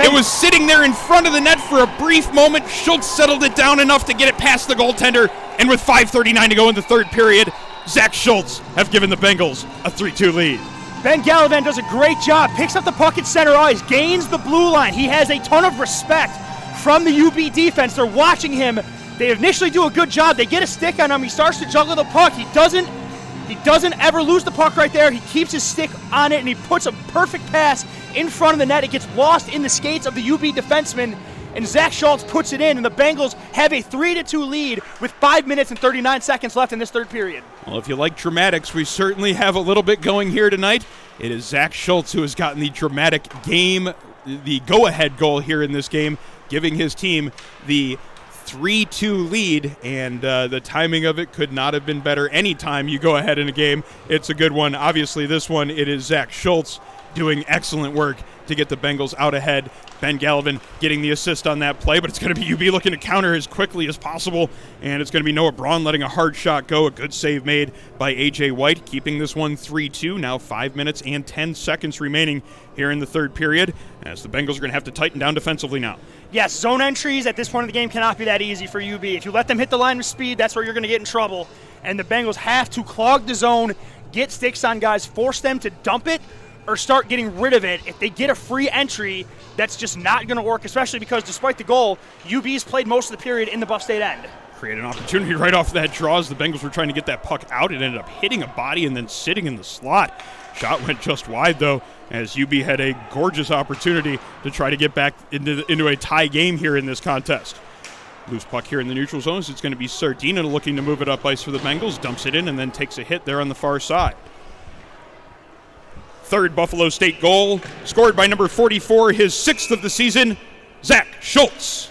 It was sitting there in front of the net for a brief moment. Schultz settled it down enough to get it past the goaltender, and with 5:39 to go in the third period, Zach Schultz have given the Bengals a 3-2 lead. Ben Gallivan does a great job. Picks up the puck at center ice. Gains the blue line. He has a ton of respect from the UB defense. They're watching him. They initially do a good job. They get a stick on him. He starts to juggle the puck. He doesn't ever lose the puck right there. He keeps his stick on it, and he puts a perfect pass in front of the net. It gets lost in the skates of the UB defenseman, and Zach Schultz puts it in, and the Bengals have a 3-2 lead with 5 minutes and 39 seconds left in this third period. Well, if you like dramatics, we certainly have a little bit going here tonight. It is Zach Schultz who has gotten the dramatic game, the go-ahead goal here in this game, giving his team the 3-2 lead, and the timing of it could not have been better. Anytime you go ahead in a game, it's a good one. Obviously, this one, it is Zach Schultz doing excellent work to get the Bengals out ahead. Ben Gallivan getting the assist on that play, but it's going to be UB looking to counter as quickly as possible, and it's going to be Noah Braun letting a hard shot go. A good save made by A.J. White, keeping this one 3-2. Now 5 minutes and 10 seconds remaining here in the third period, as the Bengals are going to have to tighten down defensively now. Yes, zone entries at this point in the game cannot be that easy for UB. If you let them hit the line with speed, that's where you're going to get in trouble. And the Bengals have to clog the zone, get sticks on guys, force them to dump it, or start getting rid of it. If they get a free entry, that's just not going to work, especially because despite the goal, UB's played most of the period in the Buff State end. Create an opportunity right off that draw as the Bengals were trying to get that puck out. It ended up hitting a body and then sitting in the slot. Shot went just wide, though, as UB had a gorgeous opportunity to try to get back into a tie game here in this contest. Loose puck here in the neutral zone. It's going to be Sardina looking to move it up ice for the Bengals. Dumps it in and then takes a hit there on the far side. Third Buffalo State goal, scored by number 44, his 6th of the season, Zach Schultz.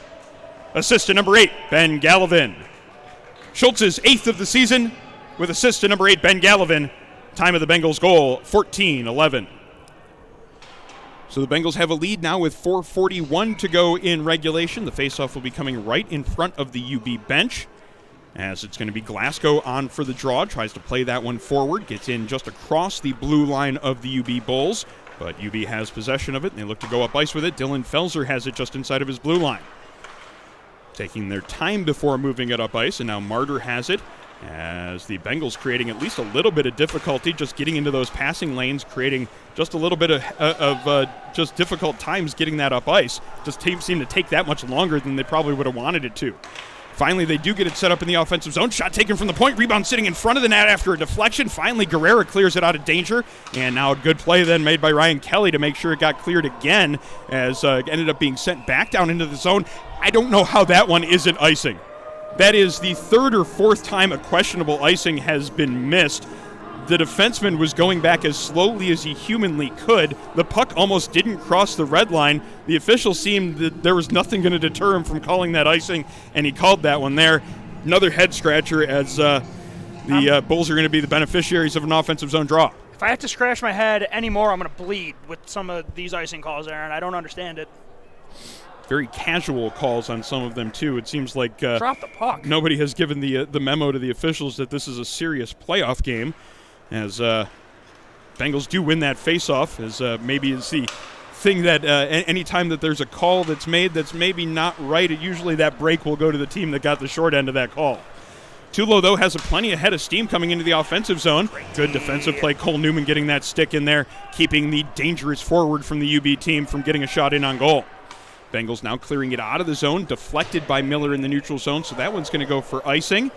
Assist to number 8, Ben Gallivan. Schultz's 8th of the season with assist to number 8, Ben Gallivan. Time of the Bengals goal, 14-11. So the Bengals have a lead now with 4:41 to go in regulation. The faceoff will be coming right in front of the UB bench, as it's going to be Glasgow on for the draw. Tries to play that one forward. Gets in just across the blue line of the UB Bulls. But UB has possession of it, and they look to go up ice with it. Dylan Felser has it just inside of his blue line. Taking their time before moving it up ice, and now Martyr has it, as the Bengals creating at least a little bit of difficulty just getting into those passing lanes, creating just a little bit of just difficult times getting that up ice. Just seemed to take that much longer than they probably would have wanted it to. Finally, they do get it set up in the offensive zone. Shot taken from the point. Rebound sitting in front of the net after a deflection. Finally, Guerrera clears it out of danger. And now a good play then made by Ryan Kelly to make sure it got cleared again, as it ended up being sent back down into the zone. I don't know how that one isn't icing. That is the third or fourth time a questionable icing has been missed. The defenseman was going back as slowly as he humanly could. The puck almost didn't cross the red line. The official seemed that there was nothing going to deter him from calling that icing, and he called that one there. Another head scratcher, as the Bulls are going to be the beneficiaries of an offensive zone draw. If I have to scratch my head anymore, I'm going to bleed with some of these icing calls, Aaron. I don't understand it. Very casual calls on some of them, too. It seems like drop the puck. Nobody has given the memo to the officials that this is a serious playoff game, as Bengals do win that faceoff, as maybe it's the thing that any time that there's a call that's made that's maybe not right, usually that break will go to the team that got the short end of that call. Tulo, though, has a plenty of head of steam coming into the offensive zone. Good defensive play. Cole Newman getting that stick in there, keeping the dangerous forward from the UB team from getting a shot in on goal. Bengals now clearing it out of the zone, deflected by Miller in the neutral zone, so that one's going to go for icing.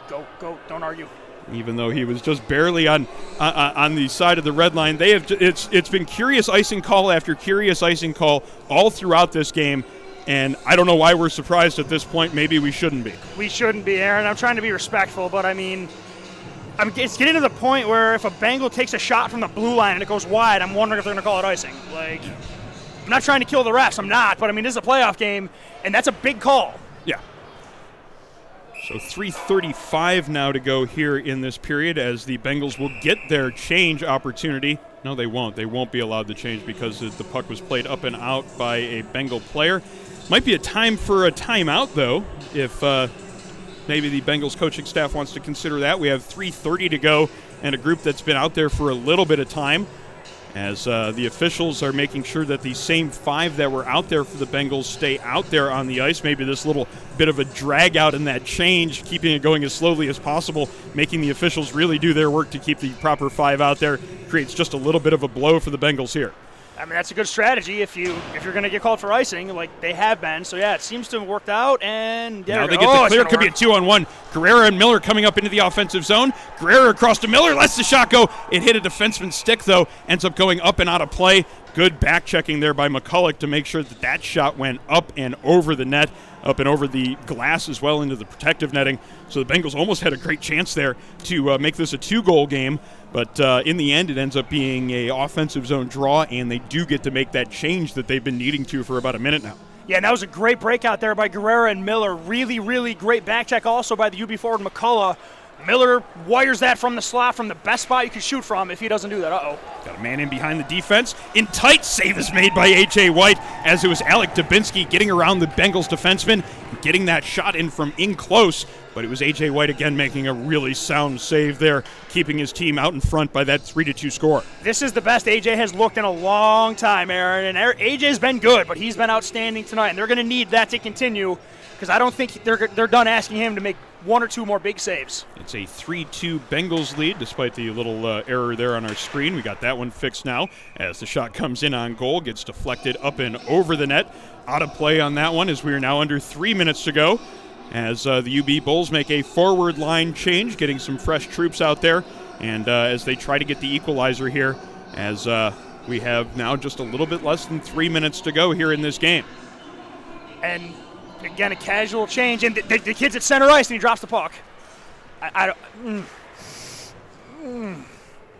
Go, don't argue. Even though he was just barely on the side of the red line. It's been curious icing call after curious icing call all throughout this game, and I don't know why we're surprised at this point. Maybe we shouldn't be. We shouldn't be, Aaron. I'm trying to be respectful, but I mean, it's getting to the point where if a Bengal takes a shot from the blue line and it goes wide, I'm wondering if they're going to call it icing. Like, I'm not trying to kill the refs. I'm not, but I mean, this is a playoff game, and that's a big call. Yeah. So 3:35 now to go here in this period as the Bengals will get their change opportunity. No, they won't. They won't be allowed to change because the puck was played up and out by a Bengal player. Might be a time for a timeout, though, if maybe the Bengals coaching staff wants to consider that. We have 3:30 to go and a group that's been out there for a little bit of time as the officials are making sure that the same 5 that were out there for the Bengals stay out there on the ice. Maybe this little bit of a drag out in that change, keeping it going as slowly as possible, making the officials really do their work to keep the proper 5 out there, creates just a little bit of a blow for the Bengals here. I mean, that's a good strategy if you're going to get called for icing, like they have been. So, yeah, it seems to have worked out, and now they get the clear. Could be a 2-on-1. Guerrero and Miller coming up into the offensive zone. Guerrero across to Miller, lets the shot go. It hit a defenseman's stick, though, ends up going up and out of play. Good back-checking there by McCulloch to make sure that shot went up and over the net, up and over the glass as well into the protective netting. So the Bengals almost had a great chance there to make this a 2-goal game. But in the end, it ends up being a offensive zone draw, and they do get to make that change that they've been needing to for about a minute now. Yeah, and that was a great breakout there by Guerrero and Miller. Really, really great back check also by the UB forward McCullough. Miller wires that from the slot from the best spot you could shoot from if he doesn't do that. Got a man in behind the defense. In tight, save is made by A.J. White as it was Alec Dubinsky getting around the Bengals defenseman, getting that shot in from in close. But it was A.J. White again making a really sound save there, keeping his team out in front by that 3-2 score. This is the best A.J. has looked in a long time, Aaron. And A.J.'s been good, but he's been outstanding tonight. And they're going to need that to continue because I don't think they're done asking him to make 1 or 2 more big saves. It's a 3-2 Bengals lead, despite the little error there on our screen. We got that one fixed now as the shot comes in on goal, gets deflected up and over the net. Out of play on that one as we are now under 3 minutes to go as the UB Bulls make a forward line change, getting some fresh troops out there, and as they try to get the equalizer here as we have now just a little bit less than 3 minutes to go here in this game. And again, a casual change, and the kid's at center ice, and he drops the puck.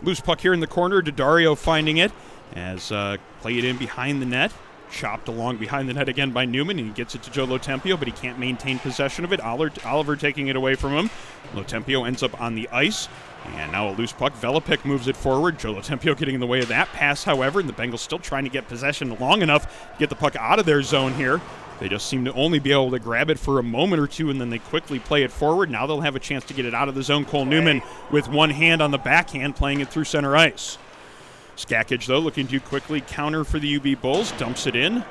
Loose puck here in the corner. Daddario finding it as play it in behind the net. Chopped along behind the net again by Newman, and he gets it to Joe Lotempio, but he can't maintain possession of it. Oliver taking it away from him. Lotempio ends up on the ice, and now a loose puck. Velopik moves it forward. Joe Lotempio getting in the way of that pass, however, and the Bengals still trying to get possession long enough to get the puck out of their zone here. They just seem to only be able to grab it for a moment or two, and then they quickly play it forward. Now they'll have a chance to get it out of the zone. Cole Newman with one hand on the backhand, playing it through center ice. Skakich, though, looking to quickly counter for the UB Bulls. Dumps it in,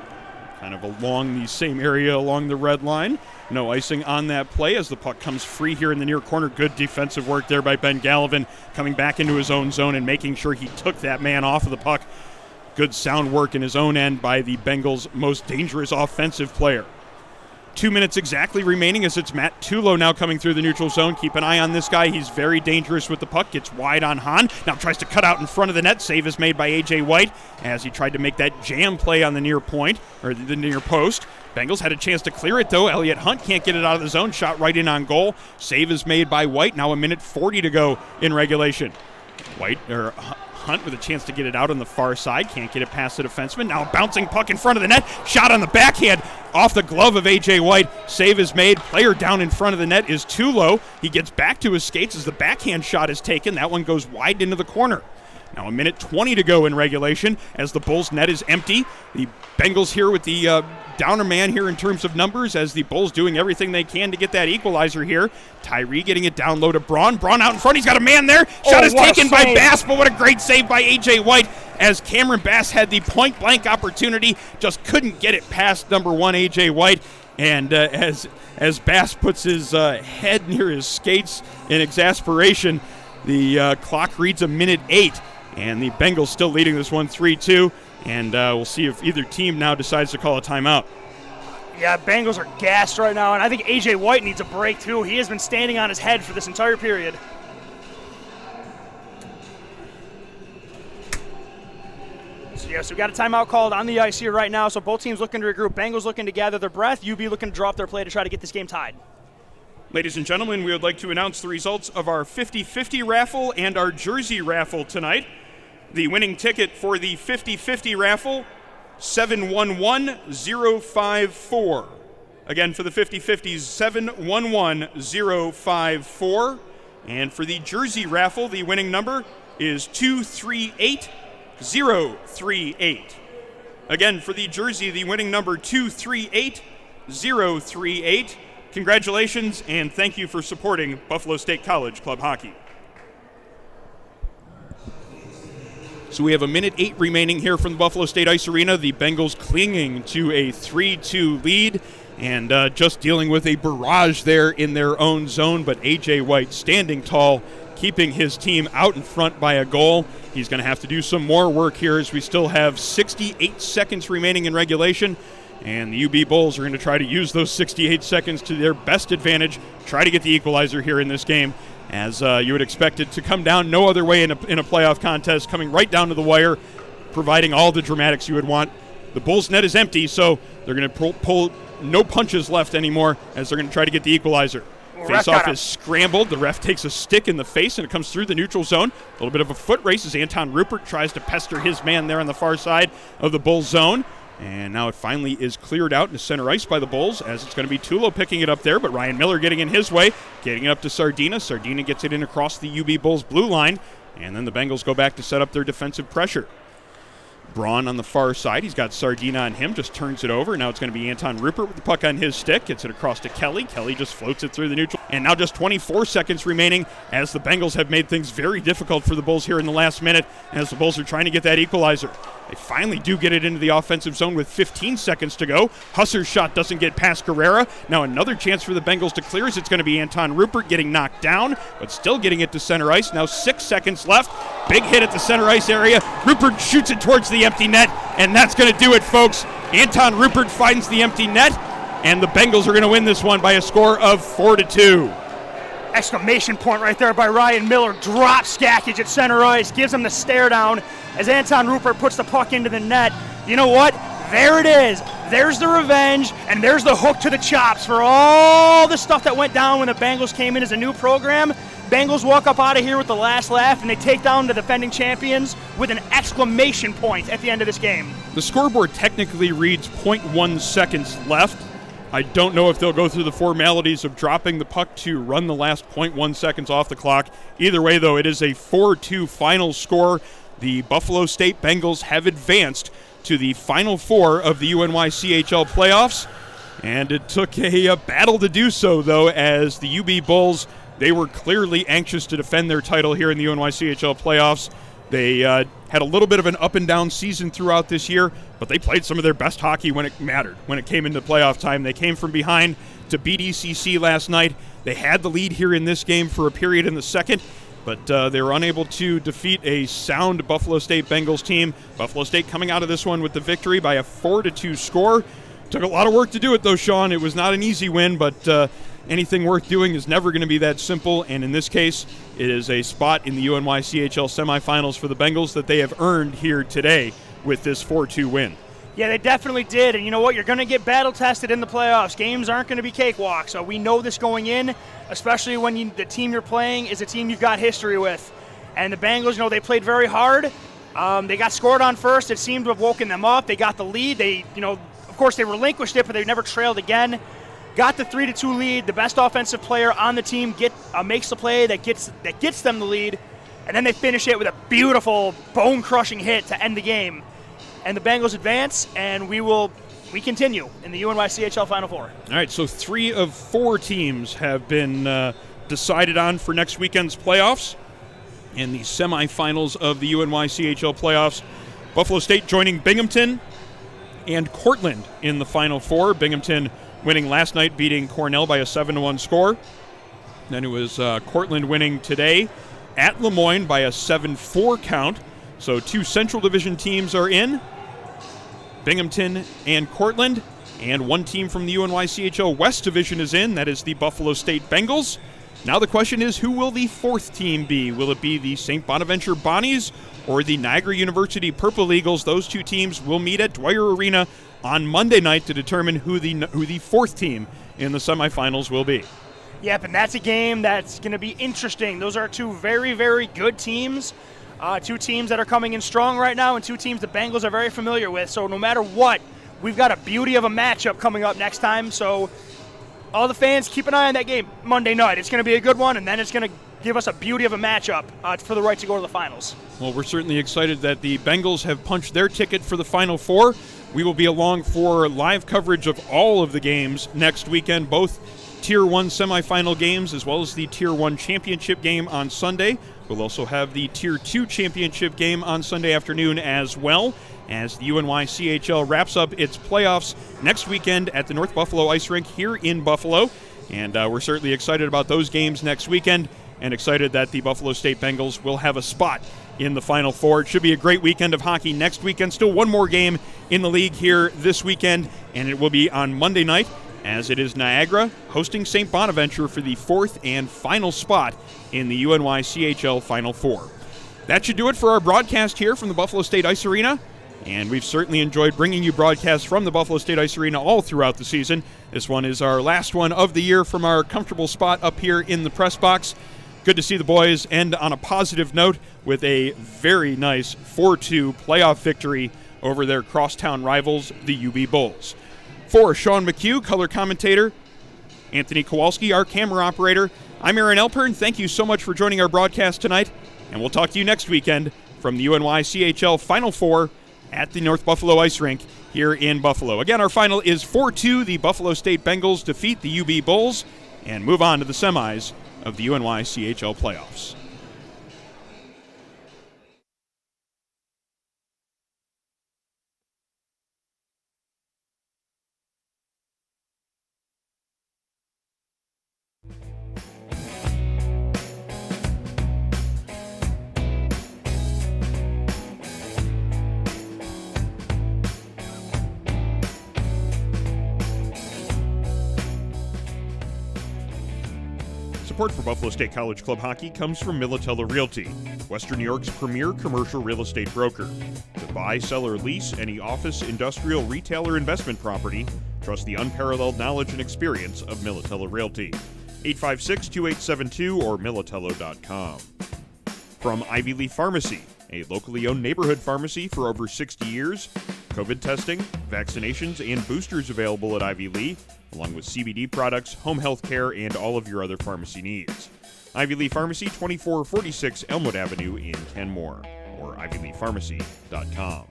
kind of along the same area along the red line. No icing on that play as the puck comes free here in the near corner. Good defensive work there by Ben Gallivan, coming back into his own zone and making sure he took that man off of the puck. Good sound work in his own end by the Bengals' most dangerous offensive player. 2 minutes exactly remaining as it's Matt Tulo now coming through the neutral zone. Keep an eye on this guy. He's very dangerous with the puck. Gets wide on Hahn. Now tries to cut out in front of the net. Save is made by A.J. White as he tried to make that jam play on the near point, or the near post. Bengals had a chance to clear it, though. Elliott Hunt can't get it out of the zone. Shot right in on goal. Save is made by White. Now 1:40 to go in regulation. Hunt with a chance to get it out on the far side. Can't get it past the defenseman. Now a bouncing puck in front of the net. Shot on the backhand off the glove of A.J. White. Save is made. Player down in front of the net is Tulo. He gets back to his skates as the backhand shot is taken. That one goes wide into the corner. Now 1:20 to go in regulation as the Bulls' net is empty. The Bengals here with the downer man here in terms of numbers as the Bulls doing everything they can to get that equalizer here. Tyree getting it down low to Braun. Braun out in front. He's got a man there. Shot is taken by Bass, but what a great save by A.J. White as Cameron Bass had the point-blank opportunity, just couldn't get it past number 1 A.J. White. And as Bass puts his head near his skates in exasperation, the clock reads 1:08. And the Bengals still leading this one 3-2. And we'll see if either team now decides to call a timeout. Yeah, Bengals are gassed right now, and I think A.J. White needs a break, too. He has been standing on his head for this entire period. So we got a timeout called on the ice here right now, so both teams looking to regroup. Bengals looking to gather their breath. UB looking to drop their play to try to get this game tied. Ladies and gentlemen, we would like to announce the results of our 50-50 raffle and our jersey raffle tonight. The winning ticket for the 50-50 raffle, 711054. Again, for the 50-50s, 711054. And for the jersey raffle, the winning number is 238038. Again, for the jersey, the winning number 238038. Congratulations, and thank you for supporting Buffalo State College Club Hockey. So we have 1:08 remaining here from the Buffalo State Ice Arena. The Bengals clinging to a 3-2 lead and just dealing with a barrage there in their own zone, but A.J. White standing tall, keeping his team out in front by a goal. He's going to have to do some more work here as we still have 68 seconds remaining in regulation. And the UB Bulls are going to try to use those 68 seconds to their best advantage, try to get the equalizer here in this game, as you would expect it to come down no other way in a playoff contest, coming right down to the wire, providing all the dramatics you would want. The Bulls' net is empty, so they're going to pull no punches left anymore as they're going to try to get the equalizer. Face-off is scrambled. The ref takes a stick in the face, and it comes through the neutral zone. A little bit of a foot race as Anton Rupert tries to pester his man there on the far side of the Bulls' zone. And now it finally is cleared out into center ice by the Bulls, as it's going to be Tulo picking it up there, but Ryan Miller getting in his way, getting it up to Sardina. Sardina gets it in across the UB Bulls blue line, and then the Bengals go back to set up their defensive pressure. Braun on the far side. He's got Sardina on him, just turns it over. Now it's going to be Anton Rupert with the puck on his stick. Gets it across to Kelly. Kelly just floats it through the neutral. And now just 24 seconds remaining as the Bengals have made things very difficult for the Bulls here in the last minute as the Bulls are trying to get that equalizer. They finally do get it into the offensive zone with 15 seconds to go. Husser's shot doesn't get past Carrera. Now another chance for the Bengals to clear as it's going to be Anton Rupert getting knocked down, but still getting it to center ice. Now 6 seconds left. Big hit at the center ice area. Rupert shoots it towards the empty net, and that's going to do it, folks. Anton Rupert finds the empty net, and the Bengals are going to win this one by a score of 4-2. Exclamation point right there by Ryan Miller. Drops Skakich at center ice, gives him the stare down as Anton Rupert puts the puck into the net. You know what? There it is. There's the revenge, and there's the hook to the chops for all the stuff that went down when the Bengals came in as a new program. Bengals walk up out of here with the last laugh, and they take down the defending champions with an exclamation point at the end of this game. The scoreboard technically reads 0.1 seconds left. I don't know if they'll go through the formalities of dropping the puck to run the last 0.1 seconds off the clock. Either way, though, it is a 4-2 final score. The Buffalo State Bengals have advanced to the Final Four of the UNYCHL playoffs, and it took a battle to do so, though, as the UB Bulls, they were clearly anxious to defend their title here in the UNYCHL playoffs. They had a little bit of an up-and-down season throughout this year, but they played some of their best hockey when it mattered, when it came into playoff time. They came from behind to beat ECC last night. They had the lead here in this game for a period in the second, but they were unable to defeat a sound Buffalo State Bengals team. Buffalo State coming out of this one with the victory by a 4-2 score. Took a lot of work to do it, though, Sean. It was not an easy win, but anything worth doing is never going to be that simple, and in this case, it is a spot in the UNYCHL semifinals for the Bengals that they have earned here today with this 4-2 win. Yeah, they definitely did, and you know what? You're going to get battle-tested in the playoffs. Games aren't going to be cakewalks, so we know this going in, especially when the team you're playing is a team you've got history with. And the Bengals, you know, they played very hard. They got scored on first. It seemed to have woken them up. They got the lead. They, you know, of course, they relinquished it, but they never trailed again. Got the 3-2 lead. The best offensive player on the team makes the play that gets them the lead, and then they finish it with a beautiful bone-crushing hit to end the game. And the Bengals advance, and we continue in the UNYCHL Final Four. All right, so 3 of 4 teams have been decided on for next weekend's playoffs. In the semifinals of the UNYCHL playoffs, Buffalo State joining Binghamton and Cortland in the Final Four. Binghamton winning last night, beating Cornell by a 7-1 score. Then it was Cortland winning today at Lemoyne by a 7-4 count. So 2 Central Division teams are in, Binghamton and Cortland. And one team from the UNYCHL West Division is in. That is the Buffalo State Bengals. Now the question is, who will the fourth team be? Will it be the St. Bonaventure Bonnies or the Niagara University Purple Eagles? Those two teams will meet at Dwyer Arena on Monday night to determine who the fourth team in the semifinals will be. Yep, and that's a game that's going to be interesting. Those are two very, very good teams. Two teams that are coming in strong right now, and two teams the Bengals are very familiar with. So no matter what, we've got a beauty of a matchup coming up next time. So all the fans, keep an eye on that game Monday night. It's going to be a good one, and then it's going to give us a beauty of a matchup for the right to go to the finals. Well, we're certainly excited that the Bengals have punched their ticket for the Final Four. We will be along for live coverage of all of the games next weekend, both Tier 1 semifinal games as well as the Tier 1 championship game on Sunday. We'll also have the Tier 2 championship game on Sunday afternoon as well, as the UNYCHL wraps up its playoffs next weekend at the North Buffalo Ice Rink here in Buffalo. And we're certainly excited about those games next weekend and excited that the Buffalo State Bengals will have a spot in the Final Four. It should be a great weekend of hockey next weekend. Still one more game in the league here this weekend, and it will be on Monday night, as it is Niagara hosting St. Bonaventure for the fourth and final spot in the UNYCHL Final Four. That should do it for our broadcast here from the Buffalo State Ice Arena. And we've certainly enjoyed bringing you broadcasts from the Buffalo State Ice Arena all throughout the season. This one is our last one of the year from our comfortable spot up here in the press box. Good to see the boys end on a positive note with a very nice 4-2 playoff victory over their crosstown rivals, the UB Bulls. For Sean McHugh, color commentator, Anthony Kowalski, our camera operator, I'm Aaron Alpern. Thank you so much for joining our broadcast tonight, and we'll talk to you next weekend from the UNYCHL Final Four at the North Buffalo Ice Rink here in Buffalo. Again, our final is 4-2. The Buffalo State Bengals defeat the UB Bulls and move on to the semis of the UNYCHL playoffs. Support for Buffalo State College Club hockey comes from Militello Realty, Western New York's premier commercial real estate broker. To buy, sell, or lease any office, industrial, retail, or investment property, trust the unparalleled knowledge and experience of Militello Realty. 856-2872 or militello.com. From Ivy Leaf Pharmacy, a locally owned neighborhood pharmacy for over 60 years, COVID testing, vaccinations, and boosters available at Ivy Lee, along with CBD products, home health care, and all of your other pharmacy needs. Ivy Lee Pharmacy, 2446 Elmwood Avenue in Kenmore, or ivyleepharmacy.com.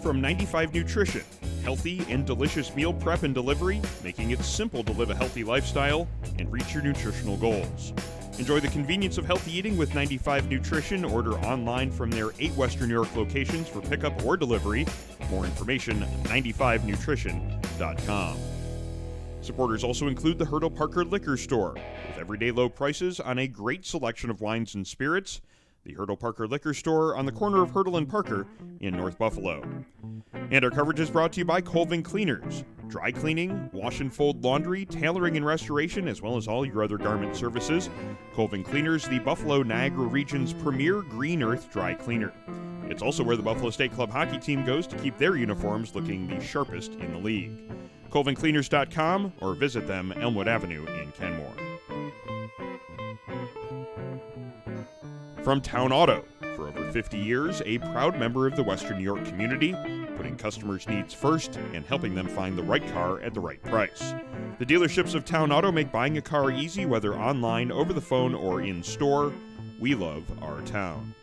From 95 Nutrition, healthy and delicious meal prep and delivery, making it simple to live a healthy lifestyle and reach your nutritional goals. Enjoy the convenience of healthy eating with 95 Nutrition. Order online from their 8 Western New York locations for pickup or delivery. More information, 95nutrition.com. Supporters also include the Hertel Parker Liquor Store, with everyday low prices on a great selection of wines and spirits. The Hertel Parker Liquor Store on the corner of Hertel and Parker in North Buffalo. And our coverage is brought to you by Colvin Cleaners. Dry cleaning, wash and fold laundry, tailoring and restoration, as well as all your other garment services. Colvin Cleaners, the Buffalo Niagara region's premier green earth dry cleaner. It's also where the Buffalo State Club hockey team goes to keep their uniforms looking the sharpest in the league. ColvinCleaners.com or visit them Elmwood Avenue in Kenmore. From Town Auto, for over 50 years, a proud member of the Western New York community, putting customers' needs first and helping them find the right car at the right price. The dealerships of Town Auto make buying a car easy, whether online, over the phone, or in store. We love our town.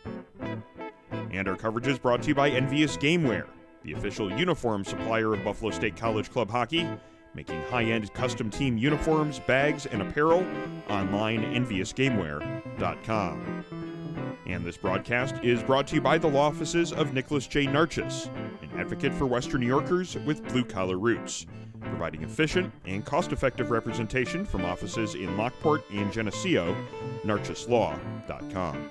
And our coverage is brought to you by Envious Gameware, the official uniform supplier of Buffalo State College Club hockey, making high-end custom team uniforms, bags, and apparel. Online, enviousgameware.com. And this broadcast is brought to you by the law offices of Nicholas J. Narchis, an advocate for Western New Yorkers with blue-collar roots, providing efficient and cost-effective representation from offices in Lockport and Geneseo, narchislaw.com.